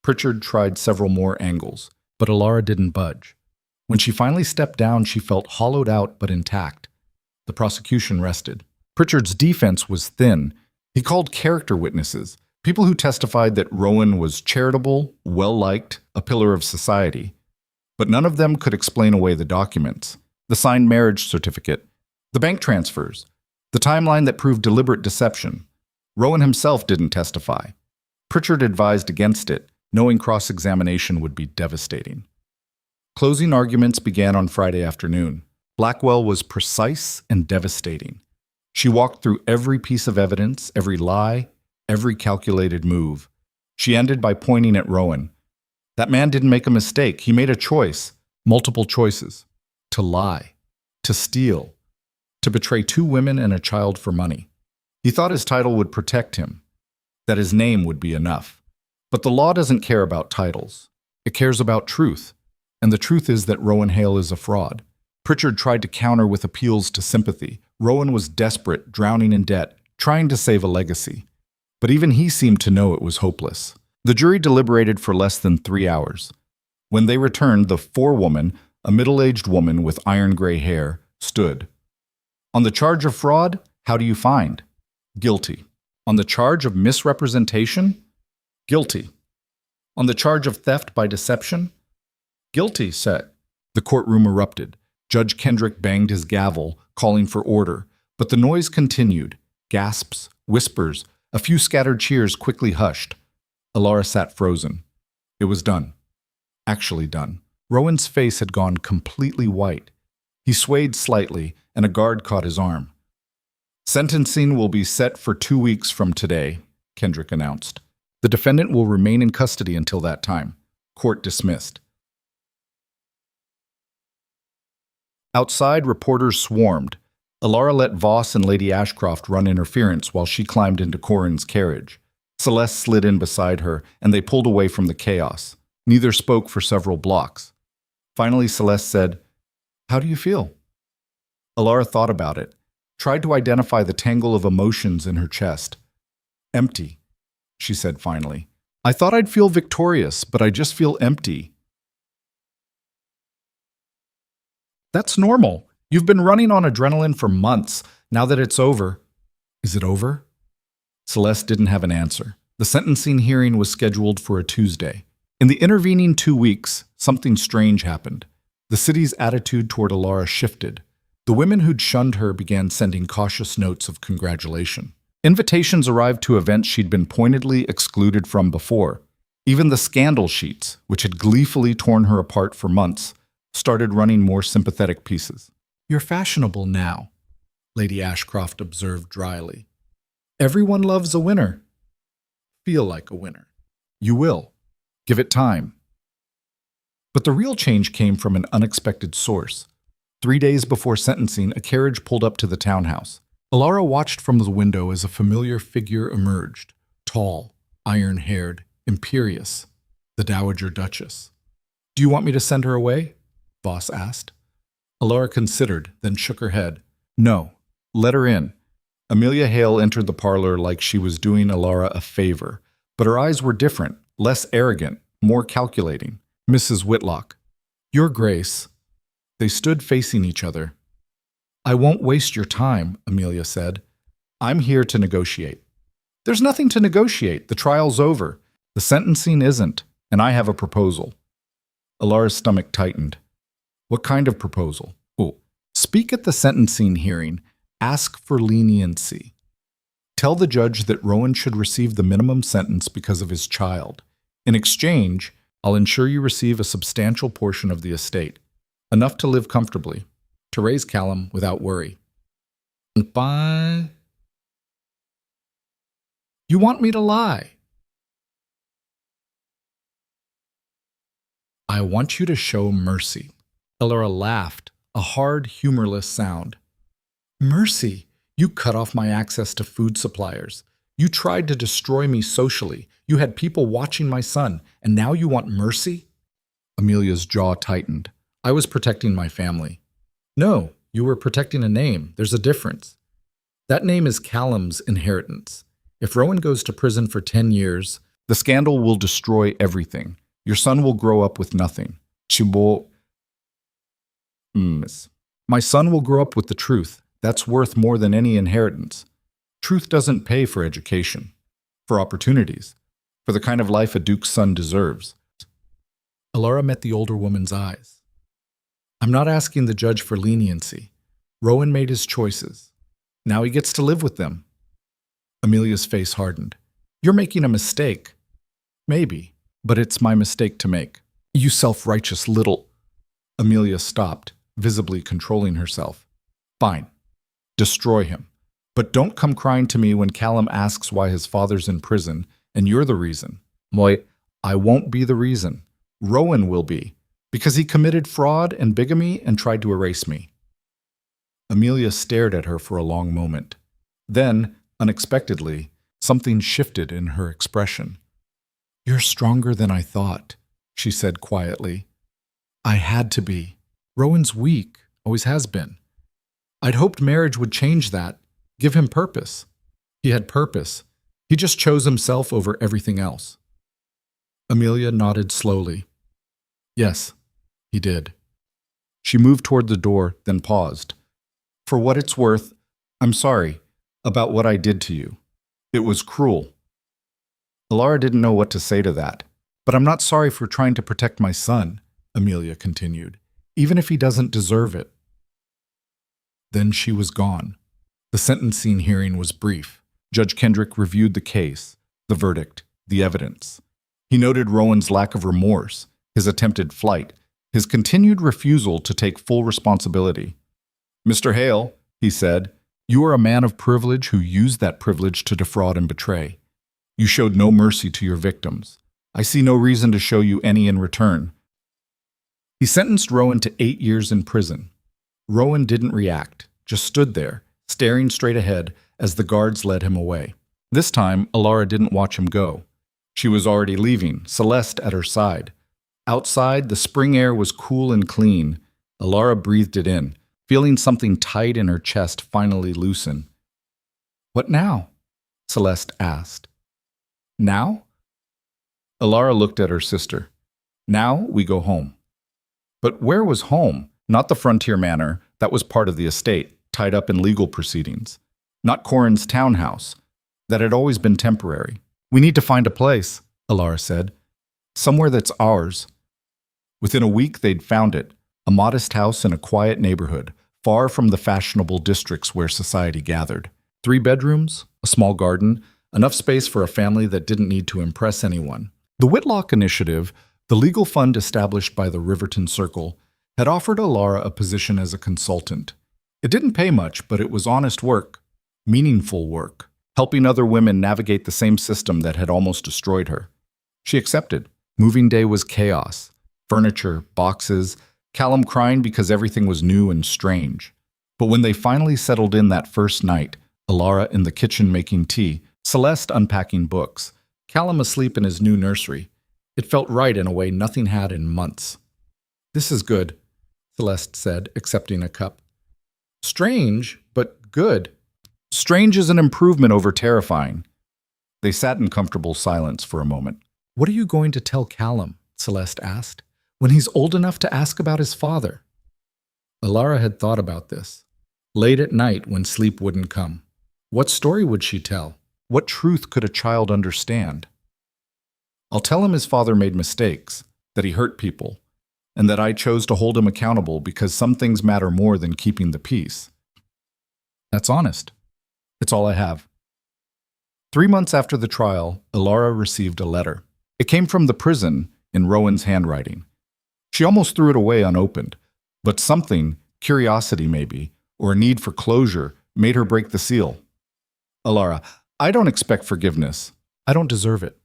Pritchard tried several more angles, but Elara didn't budge. When she finally stepped down, she felt hollowed out but intact. The prosecution rested. Pritchard's defense was thin. He called character witnesses, people who testified that Rowan was charitable, well-liked, a pillar of society. But none of them could explain away the documents, the signed marriage certificate, the bank transfers, the timeline that proved deliberate deception. Rowan himself didn't testify. Pritchard advised against it, knowing cross-examination would be devastating. Closing arguments began on Friday afternoon. Blackwell was precise and devastating. She walked through every piece of evidence, every lie, every calculated move. She ended by pointing at Rowan. That man didn't make a mistake. He made a choice, multiple choices. To lie, to steal, to betray 2 women and a child for money. He thought his title would protect him, that his name would be enough. But the law doesn't care about titles. It cares about truth. And the truth is that Rowan Hale is a fraud. Pritchard tried to counter with appeals to sympathy. Rowan was desperate, drowning in debt, trying to save a legacy. But even he seemed to know it was hopeless. The jury deliberated for less than 3 hours. When they returned, the forewoman, a middle-aged woman with iron-gray hair, stood. On the charge of fraud, how do you find? Guilty. On the charge of misrepresentation? Guilty. On the charge of theft by deception? Guilty, said. The courtroom erupted. Judge Kendrick banged his gavel, calling for order. But the noise continued. Gasps, whispers, a few scattered cheers quickly hushed. Elara sat frozen. It was done. Actually done. Rowan's face had gone completely white. He swayed slightly, and a guard caught his arm. Sentencing will be set for 2 weeks from today, Kendrick announced. The defendant will remain in custody until that time. Court dismissed. Outside, reporters swarmed. Elara let Voss and Lady Ashcroft run interference while she climbed into Corran's carriage. Celeste slid in beside her, and they pulled away from the chaos. Neither spoke for several blocks. Finally, Celeste said, "How do you feel?" Elara thought about it, tried to identify the tangle of emotions in her chest. "Empty," she said finally. "I thought I'd feel victorious, but I just feel empty." "That's normal. You've been running on adrenaline for months. Now that it's over." "Is it over?" Celeste didn't have an answer. The sentencing hearing was scheduled for a Tuesday. In the intervening 2 weeks, something strange happened. The city's attitude toward Elara shifted. The women who'd shunned her began sending cautious notes of congratulation. Invitations arrived to events she'd been pointedly excluded from before. Even the scandal sheets, which had gleefully torn her apart for months, started running more sympathetic pieces. "You're fashionable now," Lady Ashcroft observed dryly. "Everyone loves a winner." "Feel like a winner." "You will. Give it time." But the real change came from an unexpected source. 3 days before sentencing, a carriage pulled up to the townhouse. Elara watched from the window as a familiar figure emerged, tall, iron-haired, imperious, the Dowager Duchess. "Do you want me to send her away?" Voss asked. Elara considered, then shook her head. "No, let her in." Amelia Hale entered the parlor like she was doing Elara a favor, but her eyes were different, less arrogant, more calculating. "Mrs. Whitlock." "Your Grace." They stood facing each other. "I won't waste your time," Amelia said. "I'm here to negotiate." "There's nothing to negotiate. The trial's over. The sentencing isn't, and I have a proposal." Elara's stomach tightened. "What kind of proposal?" "Oh, speak at the sentencing hearing. Ask for leniency. Tell the judge that Rowan should receive the minimum sentence because of his child. In exchange, I'll ensure you receive a substantial portion of the estate, enough to live comfortably, to raise Callum without worry." "Bye." "You want me to lie?" "I want you to show mercy." Elara laughed, a hard, humorless sound. "Mercy? You cut off my access to food suppliers. You tried to destroy me socially. You had people watching my son, and now you want mercy?" Amelia's jaw tightened. "I was protecting my family." "No, you were protecting a name. There's a difference. That name is Callum's inheritance. If Rowan goes to prison for 10 years, the scandal will destroy everything. Your son will grow up with nothing. My son will grow up with the truth. That's worth more than any inheritance. Truth doesn't pay for education, for opportunities, for the kind of life a duke's son deserves." Elara met the older woman's eyes. "I'm not asking the judge for leniency. Rowan made his choices. Now he gets to live with them." Amelia's face hardened. "You're making a mistake." "Maybe, but it's my mistake to make." "You self-righteous little—" Amelia stopped, visibly controlling herself. "Fine. Destroy him. But don't come crying to me when Callum asks why his father's in prison, and you're the reason." "Moi, I won't be the reason. Rowan will be, because he committed fraud and bigamy and tried to erase me." Amelia stared at her for a long moment. Then, unexpectedly, something shifted in her expression. "You're stronger than I thought," she said quietly. "I had to be. Rowan's weak, always has been. I'd hoped marriage would change that, give him purpose. He had purpose. He just chose himself over everything else." Amelia nodded slowly. "Yes, he did." She moved toward the door, then paused. "For what it's worth, I'm sorry about what I did to you. It was cruel." Elara didn't know what to say to that. "But I'm not sorry for trying to protect my son," Amelia continued, "even if he doesn't deserve it." Then she was gone. The sentencing hearing was brief. Judge Kendrick reviewed the case, the verdict, the evidence. He noted Rowan's lack of remorse, his attempted flight, his continued refusal to take full responsibility. "Mr. Hale," he said, "you are a man of privilege who used that privilege to defraud and betray. You showed no mercy to your victims. I see no reason to show you any in return." He sentenced Rowan to 8 years in prison. Rowan didn't react, just stood there, staring straight ahead as the guards led him away. This time, Elara didn't watch him go. She was already leaving, Celeste at her side. Outside, the spring air was cool and clean. Elara breathed it in, feeling something tight in her chest finally loosen. "What now?" Celeste asked. "Now?" Elara looked at her sister. "Now we go home." But where was home? Not the frontier manor, that was part of the estate, tied up in legal proceedings. Not Corin's townhouse, that had always been temporary. "We need to find a place," Elara said. "Somewhere that's ours." Within a week they'd found it, a modest house in a quiet neighborhood, far from the fashionable districts where society gathered. 3 bedrooms, a small garden, enough space for a family that didn't need to impress anyone. The Whitlock Initiative, the legal fund established by the Riverton Circle, had offered Elara a position as a consultant. It didn't pay much, but it was honest work, meaningful work, helping other women navigate the same system that had almost destroyed her. She accepted. Moving day was chaos. Furniture, boxes, Callum crying because everything was new and strange. But when they finally settled in that first night, Elara in the kitchen making tea, Celeste unpacking books, Callum asleep in his new nursery, it felt right in a way nothing had in months. "This is good," Celeste said, accepting a cup. "Strange, but good." "Strange is an improvement over terrifying." They sat in comfortable silence for a moment. "What are you going to tell Callum?" Celeste asked. "When he's old enough to ask about his father?" Elara had thought about this. Late at night when sleep wouldn't come. What story would she tell? What truth could a child understand? "I'll tell him his father made mistakes, that he hurt people, and that I chose to hold him accountable because some things matter more than keeping the peace." That's honest. It's all I have. 3 months after the trial, Elara received a letter. It came from the prison in Rowan's handwriting. She almost threw it away unopened, but something, curiosity maybe, or a need for closure, made her break the seal. "Elara, I don't expect forgiveness. I don't deserve it.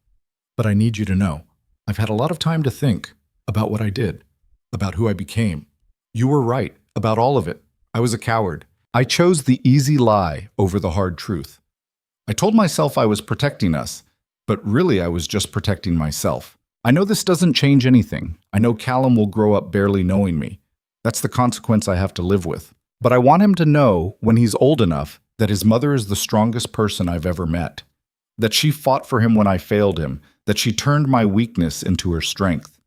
But I need you to know, I've had a lot of time to think about what I did, about who I became. You were right about all of it. I was a coward. I chose the easy lie over the hard truth. I told myself I was protecting us, but really I was just protecting myself. I know this doesn't change anything. I know Callum will grow up barely knowing me. That's the consequence I have to live with. But I want him to know, when he's old enough, that his mother is the strongest person I've ever met. That she fought for him when I failed him. That she turned my weakness into her strength.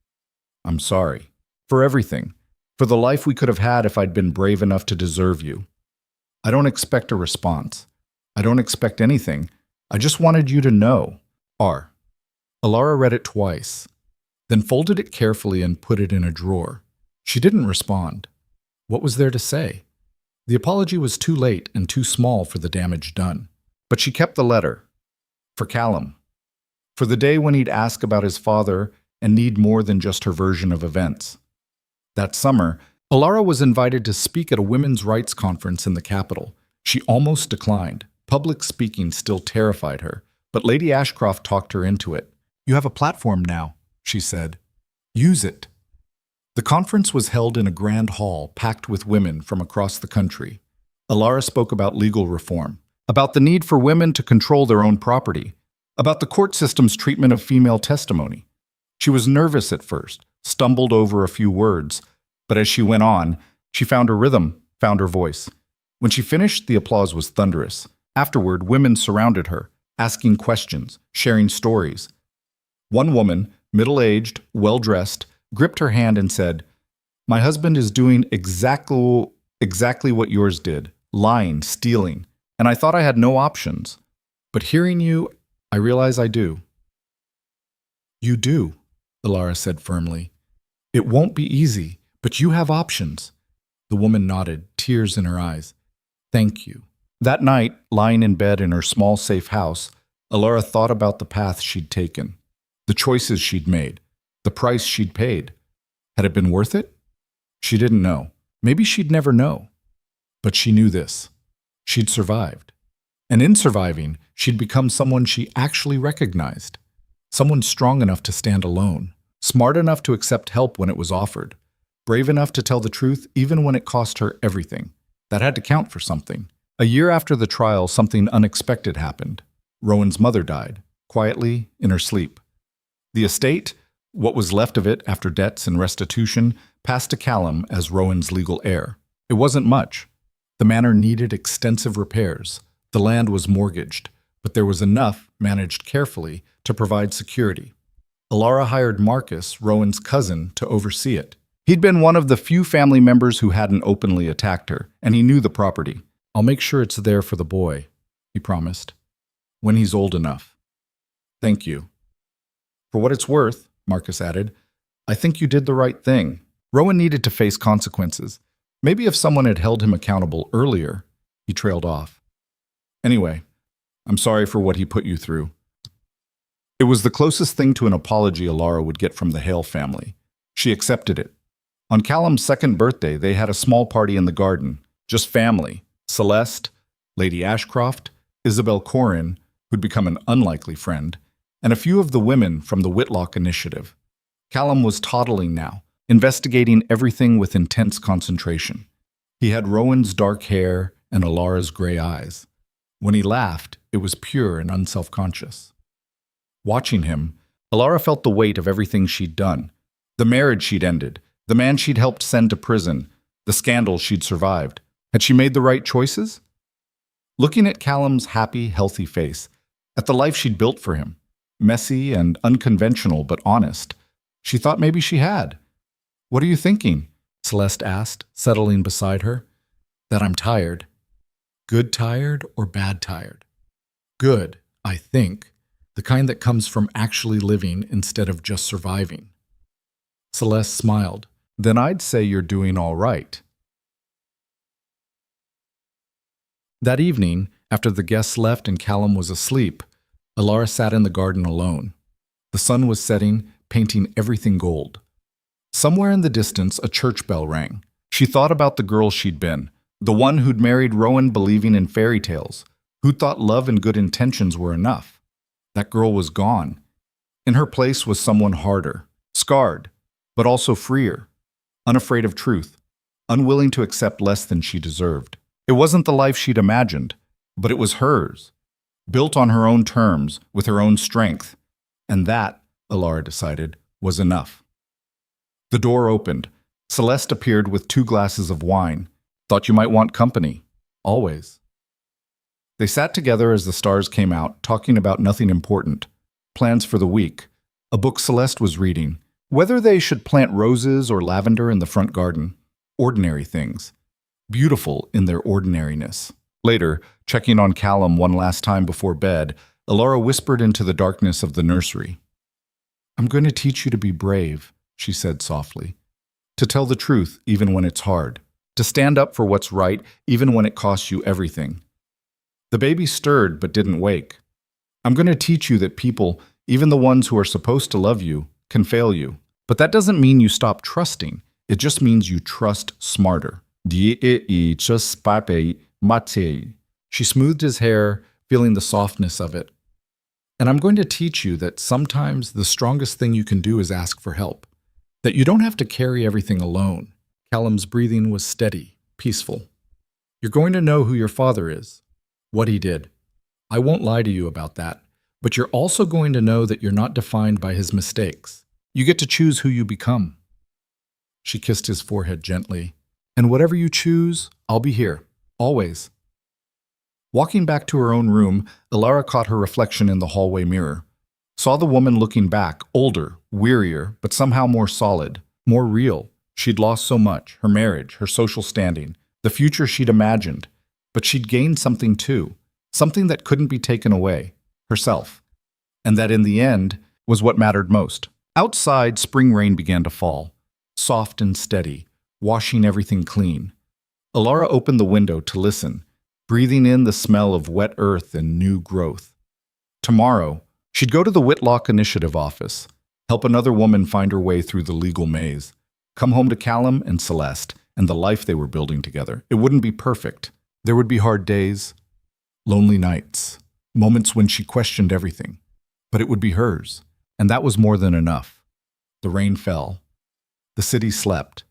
I'm sorry. For everything. For the life we could have had if I'd been brave enough to deserve you. I don't expect a response. I don't expect anything. I just wanted you to know. R." Elara read it twice, then folded it carefully and put it in a drawer. She didn't respond. What was there to say? The apology was too late and too small for the damage done. But she kept the letter. For Callum. For the day when he'd ask about his father and need more than just her version of events. That summer, Elara was invited to speak at a women's rights conference in the capital. She almost declined. Public speaking still terrified her, but Lady Ashcroft talked her into it. "You have a platform now," she said. "Use it." The conference was held in a grand hall packed with women from across the country. Elara spoke about legal reform, about the need for women to control their own property, about the court system's treatment of female testimony. She was nervous at first, stumbled over a few words, but as she went on, she found her rhythm, found her voice. When she finished, the applause was thunderous. Afterward, women surrounded her, asking questions, sharing stories. One woman, middle-aged, well-dressed, gripped her hand and said, "My husband is doing exactly what yours did, lying, stealing, and I thought I had no options. But hearing you, I realize I do." "You do," Elara said firmly. "It won't be easy, but you have options." The woman nodded, tears in her eyes. "Thank you." That night, lying in bed in her small, safe house, Elara thought about the path she'd taken, the choices she'd made, the price she'd paid. Had it been worth it? She didn't know. Maybe she'd never know. But she knew this. She'd survived. And in surviving, she'd become someone she actually recognized. Someone strong enough to stand alone, smart enough to accept help when it was offered, brave enough to tell the truth even when it cost her everything. That had to count for something. A year after the trial, something unexpected happened. Rowan's mother died, quietly, in her sleep. The estate, what was left of it after debts and restitution, passed to Callum as Rowan's legal heir. It wasn't much. The manor needed extensive repairs. The land was mortgaged, but there was enough, managed carefully, to provide security. Elara hired Marcus, Rowan's cousin, to oversee it. He'd been one of the few family members who hadn't openly attacked her, and he knew the property. "I'll make sure it's there for the boy," he promised. "When he's old enough." "Thank you." "For what it's worth," Marcus added, "I think you did the right thing." Rowan needed to face consequences. Maybe if someone had held him accountable earlier, he trailed off. "Anyway, I'm sorry for what he put you through." It was the closest thing to an apology Elara would get from the Hale family. She accepted it. On Callum's second birthday, they had a small party in the garden, just family. Celeste, Lady Ashcroft, Isabel Corrin, who'd become an unlikely friend, and a few of the women from the Whitlock Initiative. Callum was toddling now, investigating everything with intense concentration. He had Rowan's dark hair and Elara's gray eyes. When he laughed, it was pure and unselfconscious. Watching him, Elara felt the weight of everything she'd done. The marriage she'd ended, the man she'd helped send to prison, the scandal she'd survived. Had she made the right choices? Looking at Callum's happy, healthy face, at the life she'd built for him, messy and unconventional but honest, she thought maybe she had. "What are you thinking?" Celeste asked, settling beside her. "That I'm tired." "Good tired or bad tired?" "Good, I think. The kind that comes from actually living instead of just surviving." Celeste smiled. "Then I'd say you're doing all right." That evening, after the guests left and Callum was asleep, Elara sat in the garden alone. The sun was setting, painting everything gold. Somewhere in the distance, a church bell rang. She thought about the girl she'd been, the one who'd married Rowan believing in fairy tales, who thought love and good intentions were enough. That girl was gone. In her place was someone harder, scarred, but also freer, unafraid of truth, unwilling to accept less than she deserved. It wasn't the life she'd imagined, but it was hers, built on her own terms, with her own strength. And that, Elara decided, was enough. The door opened. Celeste appeared with 2 glasses of wine. "Thought you might want company." "Always." They sat together as the stars came out, talking about nothing important. Plans for the week, a book Celeste was reading, whether they should plant roses or lavender in the front garden. Ordinary things, beautiful in their ordinariness. Later, checking on Callum one last time before bed, Elara whispered into the darkness of the nursery. "I'm going to teach you to be brave," she said softly. "To tell the truth even when it's hard. To stand up for what's right even when it costs you everything." The baby stirred but didn't wake. "I'm going to teach you that people, even the ones who are supposed to love you, can fail you. But that doesn't mean you stop trusting. It just means you trust smarter." She smoothed his hair, feeling the softness of it. "And I'm going to teach you that sometimes the strongest thing you can do is ask for help. That you don't have to carry everything alone." Callum's breathing was steady, peaceful. "You're going to know who your father is, what he did. I won't lie to you about that, but you're also going to know that you're not defined by his mistakes. You get to choose who you become." She kissed his forehead gently. "And whatever you choose, I'll be here, always." Walking back to her own room, Elara caught her reflection in the hallway mirror. Saw the woman looking back, older, wearier, but somehow more solid, more real. She'd lost so much, her marriage, her social standing, the future she'd imagined. But she'd gained something too, something that couldn't be taken away, herself. And that in the end was what mattered most. Outside, spring rain began to fall, soft and steady, washing everything clean. Elara opened the window to listen, breathing in the smell of wet earth and new growth. Tomorrow, she'd go to the Whitlock Initiative office, help another woman find her way through the legal maze, come home to Callum and Celeste and the life they were building together. It wouldn't be perfect. There would be hard days, lonely nights, moments when she questioned everything. But it would be hers, and that was more than enough. The rain fell. The city slept.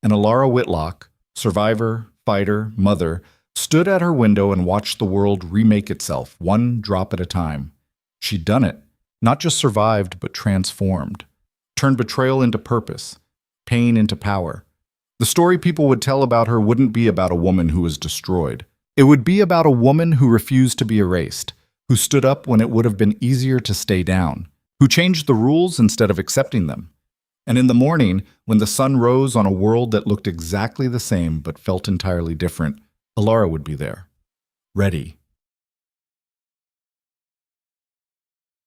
And Elara Whitlock, survivor, fighter, mother, stood at her window and watched the world remake itself, one drop at a time. She'd done it, not just survived, but transformed. Turned betrayal into purpose, pain into power. The story people would tell about her wouldn't be about a woman who was destroyed. It would be about a woman who refused to be erased, who stood up when it would have been easier to stay down, who changed the rules instead of accepting them. And in the morning, when the sun rose on a world that looked exactly the same but felt entirely different, Elara would be there, ready,